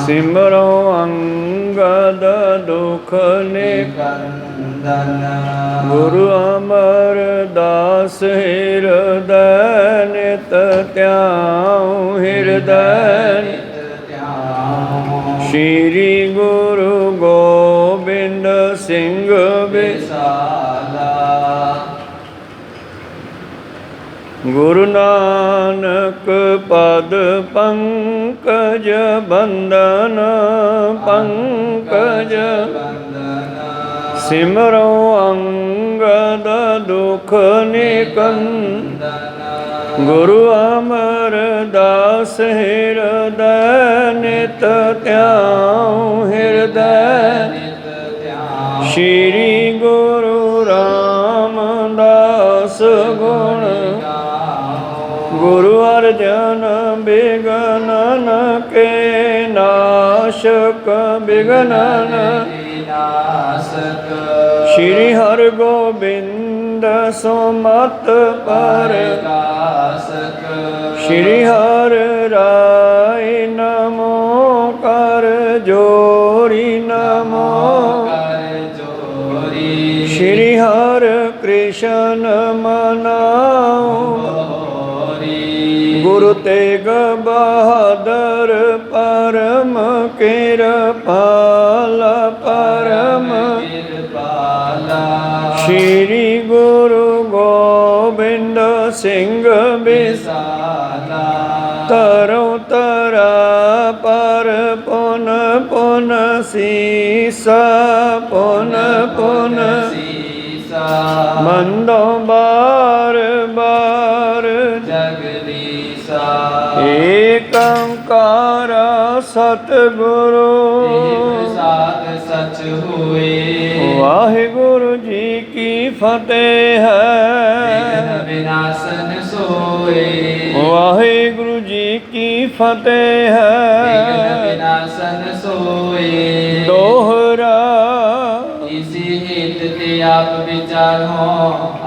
सिमरो अंगद दुख निकंदन। गुरु अमरदास हृदय नित त्याऊं हृदय। श्री गुरु गोबिंद सिंह विसाला। गुरु नानक पद पंकज बंदन पंकज। सिमरो अंगद दुख निकंदन। गुरु अमरदास हृदय नित त्याऊं हृदय। श्री गुरु रामदास गुण। गुरु अर्जन विघ्नन के नाशक विघ्नन। श्री हर गोबिंद सुमत प्रकाशक। श्री हर राय नमो कर जोरी नमो। श्री हर कृष्ण मनाऊं। गुरु तेग बहादुर परम कृपाल परम। श्री गुरु गोबिंद सिंह विसाला। तरो तरा पर पुन पुन सीसा पुन पुन। मंदो बार बार जगदीसा। एक ओंकार सतगुरु साध सच हुए। वाहिगुरु जी की फतेह है विनाशन सोए। वाहिगुरु जी की फतेह है विनाशन सोए। दोहरा इसी हित ते आप विचारो।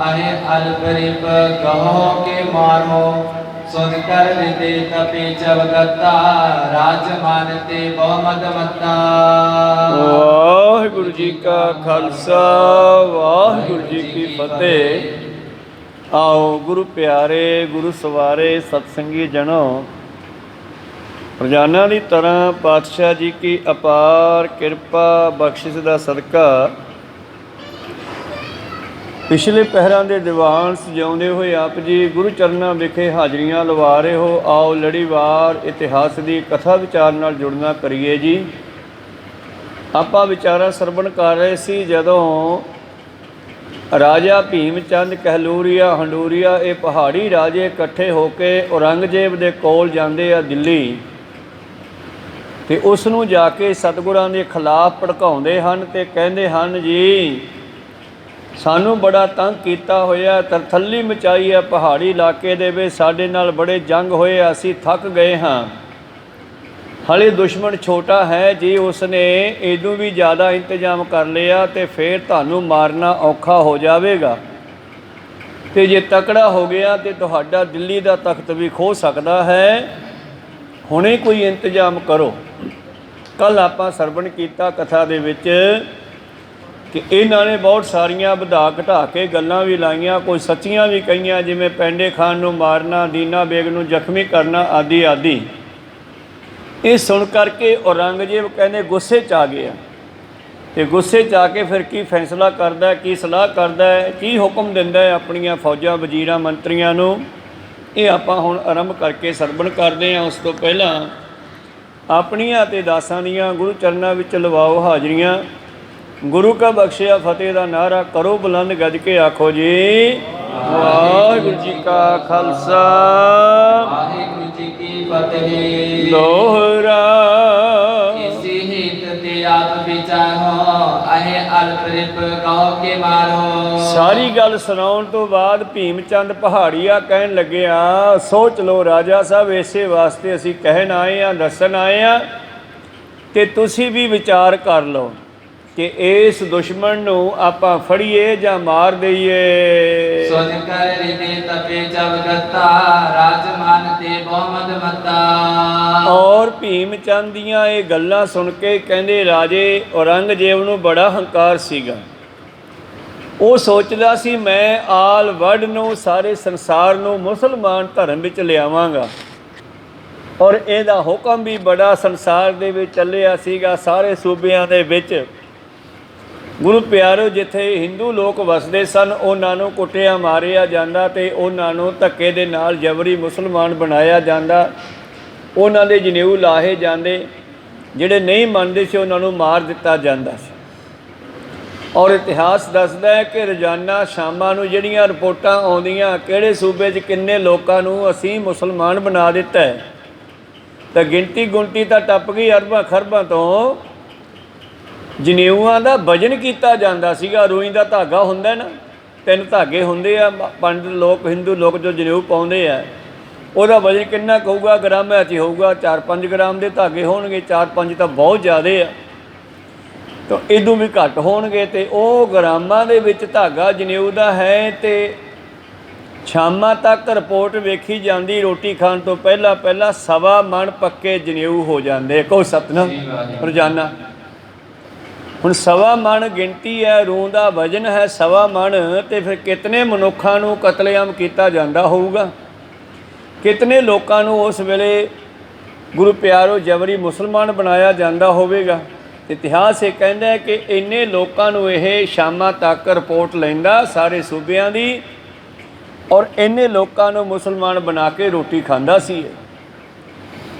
आहे अल्परिप कहो के मारो। सुन कर देते तपे जगता। राज मानते बहुमत मत्ता। वाहिगुरु जी का खालसा वाहिगुरु जी की फतेह। आओ गुरु प्यारे गुरु सवारे सत्संगी जनो। ਰੋਜ਼ਾਨਾ ਦੀ ਤਰ੍ਹਾਂ ਪਾਤਸ਼ਾਹ ਜੀ ਕੀ ਅਪਾਰ ਕਿਰਪਾ ਬਖਸ਼ਿਸ਼ ਦਾ ਸਦਕਾ ਪਿਛਲੇ ਪਹਿਰਾਂ ਦੇ ਦੀਵਾਨ ਸਜਾਉਂਦੇ ਹੋਏ ਆਪ ਜੀ ਗੁਰੂ ਚਰਨਾਂ ਵਿਖੇ ਹਾਜ਼ਰੀਆਂ ਲਵਾ ਰਹੇ ਹੋ। ਆਓ ਲੜੀਵਾਰ ਇਤਿਹਾਸ ਦੀ ਕਥਾ ਵਿਚਾਰ ਨਾਲ ਜੁੜਨਾ ਕਰੀਏ ਜੀ। ਆਪਾਂ ਵਿਚਾਰਾਂ ਸਰਵਣ ਕਰ ਰਹੇ ਸੀ ਜਦੋਂ ਰਾਜਾ ਭੀਮ ਚੰਦ ਕਹਿਲੂਰੀਆ ਹੰਡੂਰੀਆ ਇਹ ਪਹਾੜੀ ਰਾਜੇ ਇਕੱਠੇ ਹੋ ਕੇ ਔਰੰਗਜ਼ੇਬ ਦੇ ਕੋਲ ਜਾਂਦੇ ਆ ਦਿੱਲੀ। ਅਤੇ ਉਸ ਨੂੰ ਜਾ ਕੇ ਸਤਿਗੁਰਾਂ ਦੇ ਖਿਲਾਫ ਭੜਕਾਉਂਦੇ ਹਨ ਅਤੇ ਕਹਿੰਦੇ ਹਨ ਜੀ ਸਾਨੂੰ ਬੜਾ ਤੰਗ ਕੀਤਾ ਹੋਇਆ, ਤਰਥੱਲੀ ਮਚਾਈ ਹੈ ਪਹਾੜੀ ਇਲਾਕੇ ਦੇ ਵਿੱਚ, ਸਾਡੇ ਨਾਲ ਬੜੇ ਜੰਗ ਹੋਏ, ਅਸੀਂ ਥੱਕ ਗਏ ਹਾਂ। ਹਾਲੇ ਦੁਸ਼ਮਣ ਛੋਟਾ ਹੈ ਜੀ, ਉਸਨੇ ਇਹਨੂੰ ਵੀ ਜ਼ਿਆਦਾ ਇੰਤਜ਼ਾਮ ਕਰ ਲਿਆ ਅਤੇ ਫਿਰ ਤੁਹਾਨੂੰ ਮਾਰਨਾ ਔਖਾ ਹੋ ਜਾਵੇਗਾ। ਅਤੇ ਜੇ ਤਕੜਾ ਹੋ ਗਿਆ ਤਾਂ ਤੁਹਾਡਾ ਦਿੱਲੀ ਦਾ ਤਖਤ ਵੀ ਖੋਹ ਸਕਦਾ ਹੈ। ਹੁਣੇ ਕੋਈ ਇੰਤਜ਼ਾਮ ਕਰੋ। ਕੱਲ੍ਹ ਆਪਾਂ ਸਰਵਣ ਕੀਤਾ ਕਥਾ ਦੇ ਵਿੱਚ ਕਿ ਇਹਨਾਂ ਨੇ ਬਹੁਤ ਸਾਰੀਆਂ ਵਧਾ ਘਟਾ ਕੇ ਗੱਲਾਂ ਵੀ ਲਾਈਆਂ, ਕੋਈ ਸੱਚੀਆਂ ਵੀ ਕਹੀਆਂ, ਜਿਵੇਂ ਪੈਂਡੇ ਖਾਨ ਨੂੰ ਮਾਰਨਾ, ਦੀਨਾ ਬੇਗ ਨੂੰ ਜ਼ਖਮੀ ਕਰਨਾ ਆਦਿ ਆਦਿ। ਇਹ ਸੁਣ ਕਰਕੇ ਔਰੰਗਜ਼ੇਬ ਕਹਿੰਦੇ ਗੁੱਸੇ 'ਚ ਆ ਗਿਆ ਅਤੇ ਗੁੱਸੇ 'ਚ ਆ ਕੇ ਫਿਰ ਕੀ ਫੈਸਲਾ ਕਰਦਾ, ਕੀ ਸਲਾਹ ਕਰਦਾ, ਕੀ ਹੁਕਮ ਦਿੰਦਾ ਹੈ ਆਪਣੀਆਂ ਫੌਜਾਂ ਵਜ਼ੀਰਾਂ ਮੰਤਰੀਆਂ ਨੂੰ, ਇਹ ਆਪਾਂ ਹੁਣ ਆਰੰਭ ਕਰਕੇ ਸਰਵਣ ਕਰਦੇ ਹਾਂ। ਉਸ ਤੋਂ ਪਹਿਲਾਂ ਆਪਣੀਆਂ ਅਤੇ ਦਾਸਾਂ ਦੀਆਂ ਗੁਰੂ ਚਰਨਾਂ ਵਿੱਚ ਲਵਾਓ ਹਾਜ਼ਰੀਆਂ। ਗੁਰੂ ਕਾ ਬਖਸ਼ਿਆ ਫਤਿਹ ਦਾ ਨਾਅਰਾ ਕਰੋ ਬੁਲੰਦ ਗੱਜ ਕੇ ਆਖੋ ਜੀ ਵਾਹਿਗੁਰੂ ਜੀ ਕਾ ਖਾਲਸਾ ਵਾਹਿਗੁਰੂ ਜੀ ਕੀ ਫਤਿਹ। ਦੋਹਰਾ ਇਸੀ ਹਿਤ ਤੇ ਆਪ ਵਿਚਾਰੋ, ਅਹੇ ਅਲਪਰਿਪ ਕਹੋ ਕੇ ਮਾਰੋ। ਸਾਰੀ ਗੱਲ ਸੁਣਾਉਣ ਤੋਂ ਬਾਅਦ ਭੀਮ ਚੰਦ ਪਹਾੜੀਆ ਕਹਿਣ ਲੱਗਿਆ ਸੋਚ ਲਓ ਰਾਜਾ ਸਾਹਿਬ, ਇਸੇ ਵਾਸਤੇ ਅਸੀਂ ਕਹਿਣ ਆਏ ਹਾਂ, ਦੱਸਣ ਆਏ ਹਾਂ, ਅਤੇ ਤੁਸੀਂ ਵੀ ਵਿਚਾਰ ਕਰ ਲਓ। ਕਿ ਇਸ ਦੁਸ਼ਮਣ ਨੂੰ ਆਪਾਂ ਫੜੀਏ ਜਾਂ ਮਾਰ ਦਈਏ। ਸੁਨ ਕਰ ਰਿਦੇ ਤਪੇ ਜਵਗਤਾ ਰਾਜਮਾਨ ਤੇ ਬਹੁਮਦ ਮਤਾ। ਔਰ ਭੀਮ ਚੰਦ ਦੀਆਂ ਇਹ ਗੱਲਾਂ ਸੁਣ ਕੇ ਕਹਿੰਦੇ ਰਾਜੇ ਔਰੰਗਜ਼ੇਬ ਨੂੰ ਬੜਾ ਹੰਕਾਰ ਸੀਗਾ। ਉਹ ਸੋਚਦਾ ਸੀ ਮੈਂ ਆਲ ਵਰਲਡ ਨੂੰ, ਸਾਰੇ ਸੰਸਾਰ ਨੂੰ ਮੁਸਲਮਾਨ ਧਰਮ ਵਿੱਚ ਲਿਆਵਾਂਗਾ। ਔਰ ਇਹਦਾ ਹੁਕਮ ਵੀ ਬੜਾ ਸੰਸਾਰ ਦੇ ਵਿੱਚ ਚੱਲਿਆ ਸੀਗਾ, ਸਾਰੇ ਸੂਬਿਆਂ ਦੇ ਵਿੱਚ। ਗੁਰੂ ਪਿਆਰੋ, ਜਿੱਥੇ ਹਿੰਦੂ ਲੋਕ ਵਸਦੇ ਸਨ ਉਹਨਾਂ ਨੂੰ ਕੁੱਟਿਆ ਮਾਰਿਆ ਜਾਂਦਾ ਅਤੇ ਉਹਨਾਂ ਨੂੰ ਧੱਕੇ ਦੇ ਨਾਲ ਜਬਰੀ ਮੁਸਲਮਾਨ ਬਣਾਇਆ ਜਾਂਦਾ। ਉਹਨਾਂ ਦੇ ਜਨੇਊ ਲਾਹੇ ਜਾਂਦੇ, ਜਿਹੜੇ ਨਹੀਂ ਮੰਨਦੇ ਸੀ ਉਹਨਾਂ ਨੂੰ ਮਾਰ ਦਿੱਤਾ ਜਾਂਦਾ ਸੀ। ਔਰ ਇਤਿਹਾਸ ਦੱਸਦਾ ਹੈ ਕਿ ਰੋਜ਼ਾਨਾ ਸ਼ਾਮਾਂ ਨੂੰ ਜਿਹੜੀਆਂ ਰਿਪੋਰਟਾਂ ਆਉਂਦੀਆਂ ਕਿਹੜੇ ਸੂਬੇ 'ਚ ਕਿੰਨੇ ਲੋਕਾਂ ਨੂੰ ਅਸੀਂ ਮੁਸਲਮਾਨ ਬਣਾ ਦਿੱਤਾ ਹੈ, ਤਾਂ ਗਿਣਤੀ ਤਾਂ ਟੱਪ ਗਈ ਅਰਬਾਂ ਖਰਬਾਂ ਤੋਂ। ਜਨੇਊਆਂ ਦਾ ਵਜਨ ਕੀਤਾ ਜਾਂਦਾ ਸੀਗਾ। ਰੂਈ ਦਾ ਧਾਗਾ ਹੁੰਦਾ ਨਾ, 3 ਧਾਗੇ ਹੁੰਦੇ ਆ ਪੰਡਤ ਲੋਕ, ਹਿੰਦੂ ਲੋਕ ਜੋ ਜਨੇਊ ਪਾਉਂਦੇ ਆ, ਉਹਦਾ ਵਜਨ ਕਿੰਨਾ ਕੁ ਹੋਊਗਾ? ਗ੍ਰਾਮਾਂ 'ਚ ਹੋਊਗਾ, 4-5 ਗ੍ਰਾਮ ਦੇ ਧਾਗੇ ਹੋਣਗੇ। 4-5 ਤਾਂ ਬਹੁਤ ਜ਼ਿਆਦਾ ਆ, ਤਾਂ ਇਦੋਂ ਵੀ ਘੱਟ ਹੋਣਗੇ। ਅਤੇ ਉਹ ਗ੍ਰਾਮਾਂ ਦੇ ਵਿੱਚ ਧਾਗਾ ਜਨੇਊ ਦਾ ਹੈ। ਅਤੇ ਸ਼ਾਮਾਂ ਤੱਕ ਰਿਪੋਰਟ ਵੇਖੀ ਜਾਂਦੀ, ਰੋਟੀ ਖਾਣ ਤੋਂ ਪਹਿਲਾਂ 1.25 ਮਣ ਪੱਕੇ ਜਨੇਊ ਹੋ ਜਾਂਦੇ। ਕਹੋ ਸਤਨਾਮ। ਰੋਜ਼ਾਨਾ ਹੁਣ 1.25 ਮਣ ਗਿਣਤੀ ਹੈ, ਰੂੰ ਦਾ ਵਜਨ ਹੈ 1.25 ਮਣ, ਅਤੇ ਫਿਰ ਕਿਤਨੇ ਮਨੁੱਖਾਂ ਨੂੰ ਕਤਲੇਆਮ ਕੀਤਾ ਜਾਂਦਾ ਹੋਊਗਾ, ਕਿਤਨੇ ਲੋਕਾਂ ਨੂੰ ਉਸ ਵੇਲੇ ਗੁਰੂ ਪਿਆਰੋ ਜਬਰੀ ਮੁਸਲਮਾਨ ਬਣਾਇਆ ਜਾਂਦਾ ਹੋਵੇਗਾ। ਇਤਿਹਾਸ ਇਹ ਕਹਿੰਦਾ ਹੈ ਕਿ ਇੰਨੇ ਲੋਕਾਂ ਨੂੰ ਇਹ ਸ਼ਾਮਾਂ ਤੱਕ ਰਿਪੋਰਟ ਲੈਂਦਾ ਸਾਰੇ ਸੂਬਿਆਂ ਦੀ, ਔਰ ਇੰਨੇ ਲੋਕਾਂ ਨੂੰ ਮੁਸਲਮਾਨ ਬਣਾ ਕੇ ਰੋਟੀ ਖਾਂਦਾ ਸੀ।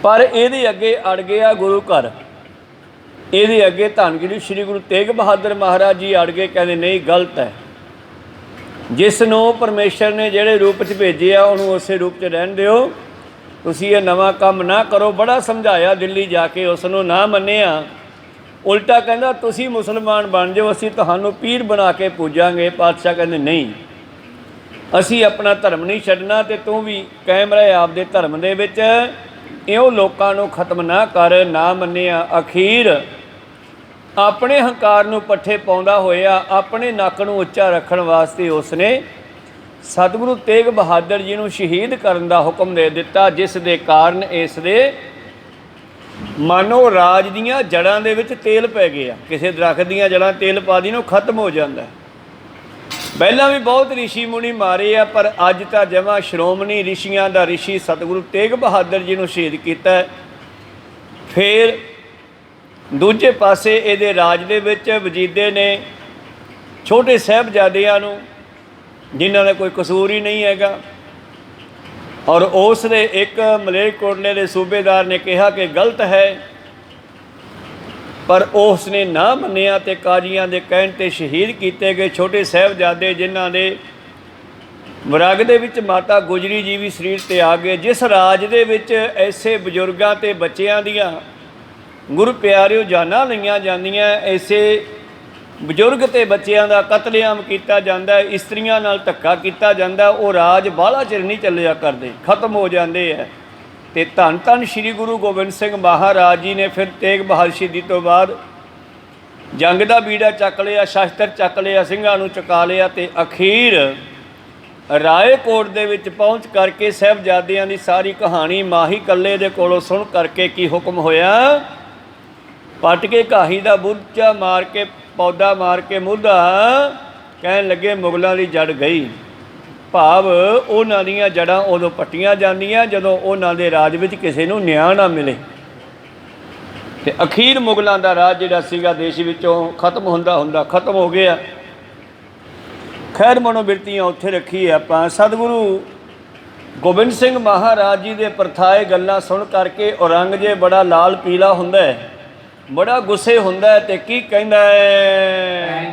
ਪਰ ਇਹਦੇ ਅੱਗੇ ਅੜ ਗਿਆ ਗੁਰੂ ਘਰ, ਇਹਦੇ ਅੱਗੇ ਧੰਨ ਸ਼੍ਰੀ ਗੁਰੂ ਤੇਗ ਬਹਾਦਰ ਮਹਾਰਾਜ ਜੀ ਅੜ ਗਏ। ਕਹਿੰਦੇ ਨਹੀਂ, ਗਲਤ ਹੈ। ਜਿਸ ਨੂੰ ਪਰਮੇਸ਼ਰ ਨੇ ਜਿਹੜੇ ਰੂਪ 'ਚ ਭੇਜਿਆ ਉਹਨੂੰ ਉਸੇ ਰੂਪ 'ਚ ਰਹਿਣ ਦਿਓ, ਤੁਸੀਂ ਇਹ ਨਵਾਂ ਕੰਮ ਨਾ ਕਰੋ। ਬੜਾ ਸਮਝਾਇਆ ਦਿੱਲੀ ਜਾ ਕੇ, ਉਸ ਨੂੰ ਨਾ ਮੰਨਿਆ। ਉਲਟਾ ਕਹਿੰਦਾ ਤੁਸੀਂ ਮੁਸਲਮਾਨ ਬਣ ਜਾਓ, ਅਸੀਂ ਤੁਹਾਨੂੰ ਪੀਰ ਬਣਾ ਕੇ ਪੂਜਾਂਗੇ। ਪਾਤਸ਼ਾਹ ਕਹਿੰਦੇ ਨਹੀਂ, ਅਸੀਂ ਆਪਣਾ ਧਰਮ ਨਹੀਂ ਛੱਡਣਾ, ਅਤੇ ਤੂੰ ਵੀ ਕਾਇਮ ਰਹੇ ਆਪਦੇ ਧਰਮ ਦੇ ਵਿੱਚ। ਇਉਂ ਲੋਕਾਂ ਨੂੰ ਖਤਮ ਨਾ ਕਰ। ਨਾ ਮੰਨਿਆ। ਅਖੀਰ ਆਪਣੇ ਹੰਕਾਰ ਨੂੰ ਪੱਠੇ ਪਾਉਂਦਾ ਹੋਇਆ ਆਪਣੇ ਨੱਕ ਨੂੰ ਉੱਚਾ ਰੱਖਣ ਵਾਸਤੇ ਉਸਨੇ ਸਤਿਗੁਰੂ ਤੇਗ ਬਹਾਦਰ ਜੀ ਨੂੰ ਸ਼ਹੀਦ ਕਰਨ ਦਾ ਹੁਕਮ ਦੇ ਦਿੱਤਾ, ਜਿਸ ਦੇ ਕਾਰਨ ਇਸ ਦੇ ਮਾਨੋ ਰਾਜ ਦੀਆਂ ਜੜ੍ਹਾਂ ਦੇ ਵਿੱਚ ਤੇਲ ਪੈ ਗਿਆ। ਕਿਸੇ ਦਰੱਖਤ ਦੀਆਂ ਜੜ੍ਹਾਂ ਤੇਲ ਪਾ ਦੀ ਨੂੰ ਖਤਮ ਹੋ ਜਾਂਦਾ। ਪਹਿਲਾਂ ਵੀ ਬਹੁਤ ਰਿਸ਼ੀ ਮੁਨੀ ਮਾਰੇ ਆ, ਪਰ ਅੱਜ ਤਾਂ ਜਮਾਂ ਸ਼੍ਰੋਮਣੀ ਰਿਸ਼ੀਆਂ ਦਾ ਰਿਸ਼ੀ ਸਤਿਗੁਰੂ ਤੇਗ ਬਹਾਦਰ ਜੀ ਨੂੰ ਸ਼ਹੀਦ ਕੀਤਾ। ਫਿਰ ਦੂਜੇ ਪਾਸੇ ਇਹਦੇ ਰਾਜ ਦੇ ਵਿੱਚ ਵਜੀਦੇ ਨੇ ਛੋਟੇ ਸਾਹਿਬਜ਼ਾਦਿਆਂ ਨੂੰ, ਜਿਨ੍ਹਾਂ ਦਾ ਕੋਈ ਕਸੂਰ ਹੀ ਨਹੀਂ ਹੈਗਾ, ਔਰ ਉਸ ਦੇ ਇੱਕ ਮਲੇਰਕੋਟਲੇ ਦੇ ਸੂਬੇਦਾਰ ਨੇ ਕਿਹਾ ਕਿ ਗਲਤ ਹੈ, ਪਰ ਉਸ ਨੇ ਨਾ ਮੰਨਿਆ ਅਤੇ ਕਾਜ਼ੀਆਂ ਦੇ ਕਹਿਣ 'ਤੇ ਸ਼ਹੀਦ ਕੀਤੇ ਗਏ ਛੋਟੇ ਸਾਹਿਬਜ਼ਾਦੇ, ਜਿਨ੍ਹਾਂ ਦੇ ਵਰਗ ਦੇ ਵਿੱਚ ਮਾਤਾ ਗੁਜਰੀ ਜੀ ਵੀ ਸਰੀਰ 'ਤੇ ਆ ਗਏ। ਜਿਸ ਰਾਜ ਦੇ ਵਿੱਚ ਐਸੇ ਬਜ਼ੁਰਗਾਂ ਅਤੇ ਬੱਚਿਆਂ ਦੀਆਂ ਗੁਰੂ ਪਿਆਰਿਓ ਜਾਨਾਂ ਲਈਆਂ ਜਾਂਦੀਆਂ, ਐਸੇ ਬਜ਼ੁਰਗ ਅਤੇ ਬੱਚਿਆਂ ਦਾ ਕਤਲੇਆਮ ਕੀਤਾ ਜਾਂਦਾ, ਇਸਤਰੀਆਂ ਨਾਲ ਧੱਕਾ ਕੀਤਾ ਜਾਂਦਾ, ਉਹ ਰਾਜ ਬਾਹਲਾ ਚਿਰ ਨਹੀਂ ਚੱਲਿਆ ਕਰਦੇ, ਖਤਮ ਹੋ ਜਾਂਦੇ ਹੈ। ਅਤੇ ਧੰਨ ਧੰਨ ਸ਼੍ਰੀ ਗੁਰੂ ਗੋਬਿੰਦ ਸਿੰਘ ਮਹਾਰਾਜ ਜੀ ਨੇ ਫਿਰ ਤੇਗ ਬਹਾਦਰ ਸ਼ਹੀਦੀ ਤੋਂ ਬਾਅਦ ਜੰਗ ਦਾ ਬੀੜਾ ਚੱਕ ਲਿਆ, ਸ਼ਸਤਰ ਚੱਕ ਲਿਆ, ਸਿੰਘਾਂ ਨੂੰ ਚੁਕਾ ਲਿਆ, ਅਤੇ ਅਖੀਰ ਰਾਏਕੋਟ ਦੇ ਵਿੱਚ ਪਹੁੰਚ ਕਰਕੇ ਸਾਹਿਬਜ਼ਾਦਿਆਂ ਦੀ ਸਾਰੀ ਕਹਾਣੀ ਮਾਹੀ ਕੱਲੇ ਦੇ ਕੋਲੋਂ ਸੁਣ ਕਰਕੇ ਕੀ ਹੁਕਮ ਹੋਇਆ, ਪੱਟ ਕੇ ਘਾਹੀ ਦਾ ਬੁੱਝਾ ਮਾਰ ਕੇ ਪੌਦਾ ਮਾਰ ਕੇ ਮੁੱਦਾ ਕਹਿਣ ਲੱਗੇ ਮੁਗਲਾਂ ਦੀ ਜੜ ਗਈ। ਭਾਵ ਉਹਨਾਂ ਦੀਆਂ ਜੜ੍ਹਾਂ ਉਦੋਂ ਪੱਟੀਆਂ ਜਾਂਦੀਆਂ ਜਦੋਂ ਉਹਨਾਂ ਦੇ ਰਾਜ ਵਿੱਚ ਕਿਸੇ ਨੂੰ ਨਿਆਂ ਨਾ ਮਿਲੇ। ਅਤੇ ਅਖੀਰ ਮੁਗਲਾਂ ਦਾ ਰਾਜ ਜਿਹੜਾ ਸੀਗਾ ਦੇਸ਼ ਵਿੱਚੋਂ ਖਤਮ ਹੁੰਦਾ ਖਤਮ ਹੋ ਗਿਆ। ਖੈਰ ਮਨੋਬਿਰਤੀਆਂ ਉੱਥੇ ਰੱਖੀ ਆਪਾਂ। ਸਤਿਗੁਰੂ ਗੋਬਿੰਦ ਸਿੰਘ ਮਹਾਰਾਜ ਜੀ ਦੇ ਪਰਥਾਏ ਗੱਲਾਂ ਸੁਣ ਕਰਕੇ ਔਰੰਗਜ਼ੇਬ ਬੜਾ ਲਾਲ ਪੀਲਾ ਹੁੰਦਾ ਹੈ, ਬੜਾ ਗੁੱਸੇ ਹੁੰਦਾ ਹੈ, ਅਤੇ ਕੀ ਕਹਿੰਦਾ ਹੈ,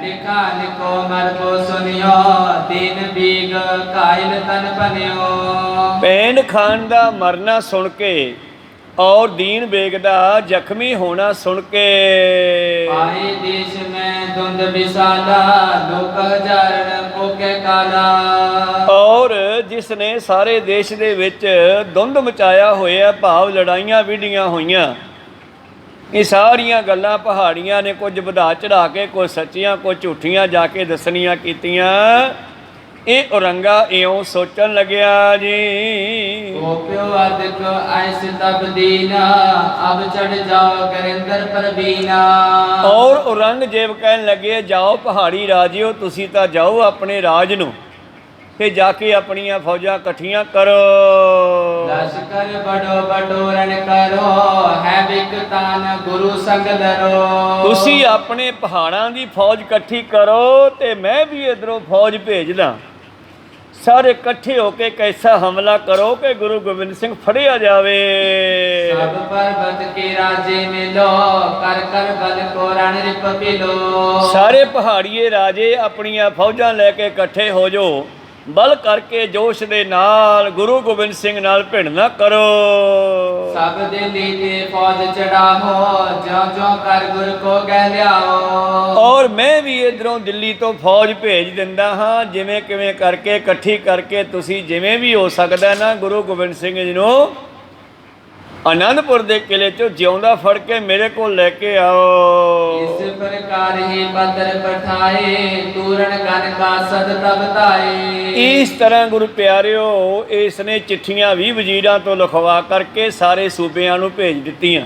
ਭੈਣ ਖਾਨ ਦਾ ਮਰਨਾ ਸੁਣ ਕੇ ਔਰ ਦੀਨ ਬੇਗ ਦਾ ਜ਼ਖਮੀ ਹੋਣਾ ਸੁਣ ਕੇ, ਆਏ ਦੇਸ਼ ਮੈਂ ਧੁੰਦ ਵਿਸਾਲਾ ਲੋਕ ਹਜ਼ਾਰਨ ਭੋਗੇ ਕਾਲਾ, ਔਰ ਜਿਸ ਨੇ ਸਾਰੇ ਦੇਸ਼ ਦੇ ਵਿੱਚ ਧੁੰਦ ਮਚਾਇਆ ਹੋਇਆ, ਭਾਵ ਲੜਾਈਆਂ ਵਿਢੀਆਂ ਹੋਈਆਂ, ਇਹ ਸਾਰੀਆਂ ਗੱਲਾਂ ਪਹਾੜੀਆਂ ਨੇ ਕੁਝ ਵਧਾ ਚੜਾ ਕੇ, ਕੁਝ ਸੱਚੀਆਂ, ਕੁਝ ਝੂਠੀਆਂ ਜਾ ਕੇ ਦੱਸਣੀਆਂ ਕੀਤੀਆਂ। ਇਹ ਔਰੰਗਾ ਇਉਂ ਸੋਚਣ ਲੱਗਿਆ ਜੀ, ਗੋਪਿਓ ਅਦਿਕ ਐਸ ਤਬ ਦੀਨਾ, ਅਬ ਚੜ ਜਾਓ ਕਰਿੰਦਰ ਪ੍ਰਵੀਨਾ। ਔਰ ਔਰੰਗਜ਼ੇਬ ਕਹਿਣ ਲੱਗੇ, ਜਾਓ ਪਹਾੜੀ ਰਾਜਿਓ, ਤੁਸੀਂ ਤਾਂ ਜਾਓ ਆਪਣੇ ਰਾਜ ਨੂੰ ਤੇ ਜਾ ਕੇ ਆਪਣੀਆਂ ਫੌਜਾਂ ਇਕੱਠੀਆਂ ਕਰੋ। ਲਸ਼ਕਰ ਬੜੋ ਬਟੋਰਨ ਕਰੋ, ਹੈ ਬਿਕਤਾਨ ਗੁਰੂ ਸੰਗ ਦਰੋ। ਤੁਸੀਂ ਆਪਣੇ ਪਹਾੜਾਂ ਦੀ ਫੌਜ ਇਕੱਠੀ ਕਰੋ ਤੇ ਮੈਂ ਵੀ ਇਧਰੋਂ ਫੌਜ ਭੇਜਦਾ। ਸਾਰੇ ਇਕੱਠੇ ਹੋ ਕੇ ਕੈਸਾ ਹਮਲਾ ਕਰੋ ਕਿ ਗੁਰੂ ਗੋਬਿੰਦ ਸਿੰਘ ਫੜਿਆ ਜਾਵੇ। ਸਭ ਪਰਬਤ ਕੇ ਰਾਜੇ ਮਿਲੋ, ਕਰ ਕਰ ਬਲ ਕੋ ਰਣ ਰਿਪ ਪਿਲੋ। ਸਾਰੇ ਪਹਾੜੀਏ ਰਾਜੇ ਆਪਣੀਆਂ ਫੌਜਾਂ ਲੈ ਕੇ ਇਕੱਠੇ ਹੋ ਜਾਓ, ਬਲ ਕਰਕੇ ਜੋਸ਼ ਦੇ ਨਾਲ ਗੁਰੂ ਗੋਬਿੰਦ ਸਿੰਘ ਨਾਲ ਭਿੜਨਾ ਕਰੋ। ਸਭ ਦਿੱਲੀ ਤੇ ਫੌਜ ਚੜਾਹੋ, ਜਿਉਂ ਜਿਉਂ ਕਰ ਗੁਰ ਕੋ ਗਹਿ ਲਿਆਓ। ਔਰ ਮੈਂ ਵੀ ਇਧਰੋਂ ਦਿੱਲੀ ਤੋਂ ਫੌਜ ਭੇਜ ਦਿੰਦਾ ਹਾਂ, ਜਿਵੇਂ ਕਿਵੇਂ ਕਰਕੇ ਇਕੱਠੀ ਕਰਕੇ ਤੁਸੀਂ ਜਿਵੇਂ ਵੀ ਹੋ ਸਕਦਾ ਨਾ ਗੁਰੂ ਗੋਬਿੰਦ ਸਿੰਘ ਜੀ ਨੂੰ ਆਨੰਦਪੁਰ ਦੇ ਕਿਲੇ ਚੋਂ ਜਿਉਂਦਾ ਫੜ ਕੇ ਮੇਰੇ ਕੋਲ ਲੈ ਕੇ ਆਓ। ਇਸ ਪ੍ਰਕਾਰ ਹੀ ਪੱਤਰ ਪਠਾਏ, ਤੂਰਨ ਗਨ ਕਾ ਸਦ ਤਬ ਤਾਏ। ਇਸ ਤਰ੍ਹਾਂ ਗੁਰੂ ਪਿਆਰਿਓ, ਇਸ ਨੇ ਚਿੱਠੀਆਂ ਵੀ ਵਜ਼ੀਰਾਂ ਤੋਂ ਲਿਖਵਾ ਕਰਕੇ ਸਾਰੇ ਸੂਬਿਆਂ ਨੂੰ ਭੇਜ ਦਿੱਤੀਆਂ।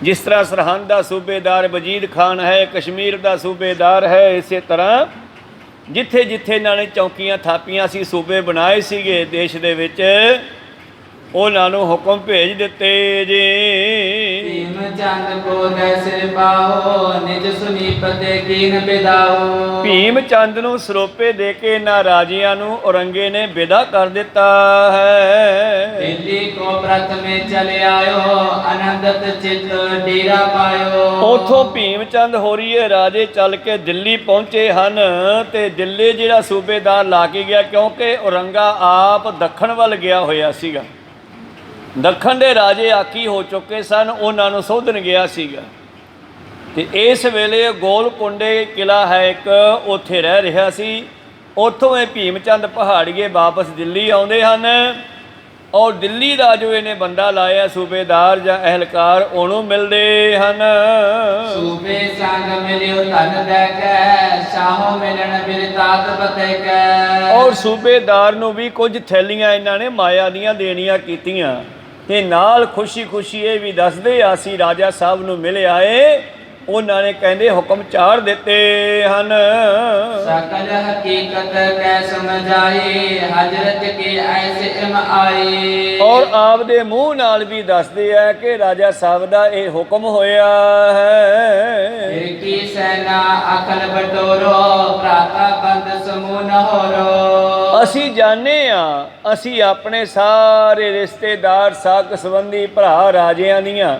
ਜਿਸ ਤਰ੍ਹਾਂ ਸਰਹੰਦ ਦਾ ਸੂਬੇਦਾਰ ਵਜੀਦ ਖਾਨ ਹੈ, ਕਸ਼ਮੀਰ ਦਾ ਸੂਬੇਦਾਰ ਹੈ, ਇਸੇ ਤਰ੍ਹਾਂ ਜਿੱਥੇ ਜਿੱਥੇ ਇਹਨਾਂ ਨੇ ਚੌਕੀਆਂ ਥਾਪੀਆਂ ਸੀ, ਸੂਬੇ ਬਣਾਏ ਸੀਗੇ ਦੇਸ਼ ਦੇ ਵਿੱਚ, ਉਹਨਾਂ ਨੂੰ ਹੁਕਮ ਭੇਜ ਦਿੱਤੇ ਜੀ। ਭੀਮ ਚੰਦ ਕੋ ਦੈ ਸਿਰ ਪਾਓ, ਨਿਜ ਸੁਨੀਪ ਤੇ ਕੀਨ ਬਿਦਾਓ। ਭੀਮ ਚੰਦ ਨੂੰ ਸਰੋਪੇ ਦੇ ਕੇ ਇਹਨਾਂ ਰਾਜਿਆਂ ਨੂੰ ਔਰੰਗੇ ਨੇ ਵਿਦਾ ਕਰ ਦਿੱਤਾ ਹੈ। ਦਿੱਲੀ ਕੋ ਪ੍ਰਥਮੇ ਚਲੇ ਆਇਓ, ਆਨੰਦਤ ਚਿਤ ਡੇਰਾ ਪਾਇਓ। ਉਥੋਂ ਭੀਮ ਚੰਦ ਹੋਰੀਏ ਰਾਜੇ ਚੱਲ ਕੇ ਦਿੱਲੀ ਪਹੁੰਚੇ ਹਨ ਤੇ ਦਿੱਲੀ ਜਿਹੜਾ ਸੂਬੇਦਾਰ ਲਾ ਕੇ ਗਿਆ, ਕਿਉਂਕਿ ਔਰੰਗਾ ਆਪ ਦੱਖਣ ਵੱਲ ਗਿਆ ਹੋਇਆ ਸੀਗਾ। ਦੱਖਣ ਦੇ ਰਾਜੇ ਆਕੀ ਹੋ ਚੁੱਕੇ ਸਨ, ਉਹਨਾਂ ਨੂੰ ਸੋਧਣ ਗਿਆ ਸੀਗਾ। ਤੇ ਇਸ ਵੇਲੇ ਗੋਲਕੁੰਡੇ ਕਿਲਾ ਹੈ ਇੱਕ, ਉੱਥੇ ਰਹਿ ਰਿਹਾ ਸੀ। ਉੱਥੋਂ ਇਹ ਭੀਮ ਚੰਦ ਪਹਾੜੀਏ ਵਾਪਸ ਦਿੱਲੀ ਆਉਂਦੇ ਹਨ ਔਰ ਦਿੱਲੀ ਦਾ ਜੋ ਇਹਨੇ ਬੰਦਾ ਲਾਇਆ ਸੂਬੇਦਾਰ ਜਾਂ ਅਹਿਲਕਾਰ, ਉਹਨੂੰ ਮਿਲਦੇ ਹਨ। ਸੂਬੇ ਸੰਗ ਮਿਲਿਓ ਧਨ ਦੇ ਕੈ, ਸ਼ਾਹੋ ਮਿਲਣ ਬਿਰਤਾਤ ਬਤੇ ਕੈ। ਔਰ ਸੂਬੇਦਾਰ ਨੂੰ ਵੀ ਕੁਝ ਥੈਲੀਆਂ ਇਹਨਾਂ ਨੇ ਮਾਇਆ ਦੀਆਂ ਦੇਣੀਆਂ ਕੀਤੀਆਂ ਤੇ ਨਾਲ ਖੁਸ਼ੀ ਖੁਸ਼ੀ ਇਹ ਵੀ ਦੱਸਦੇ, ਅਸੀਂ ਰਾਜਾ ਸਾਹਿਬ ਨੂੰ ਮਿਲ ਆਏ। ਉਹਨਾਂ ਨੇ ਕਹਿੰਦੇ ਹੁਕਮ ਚਾੜ ਦਿੱਤੇ ਹਨ। ਸਕਲ ਹਕੀਕਤ ਕੈ ਸਮਝਾਈ, ਹਜ਼ਰਤ ਕੇ ਐਸੇ ਇਮ ਆਈ। ਔਰ ਆਪਦੇ ਮੂੰਹ ਨਾਲ ਵੀ ਦੱਸਦੇ ਆ ਕਿ ਰਾਜਾ ਸਾਹਿਬ ਦਾ ਇਹ ਹੁਕਮ ਹੋਇਆ ਹੈ। ਫਿਰ ਕੀ ਸੈਨਾ ਅਕਲ ਬਟੋਰੋ, ਭਰਾਤਾ ਬੰਦ ਸਮੂਹ ਨ ਹੋਰੋ। ਅਸੀਂ ਜਾਣੇ ਆ, ਅਸੀਂ ਆਪਣੇ ਸਾਰੇ ਰਿਸ਼ਤੇਦਾਰ, ਸਾਕ ਸੰਬੰਧੀ, ਭਰਾ ਰਾਜਿਆਂ ਦੀਆਂ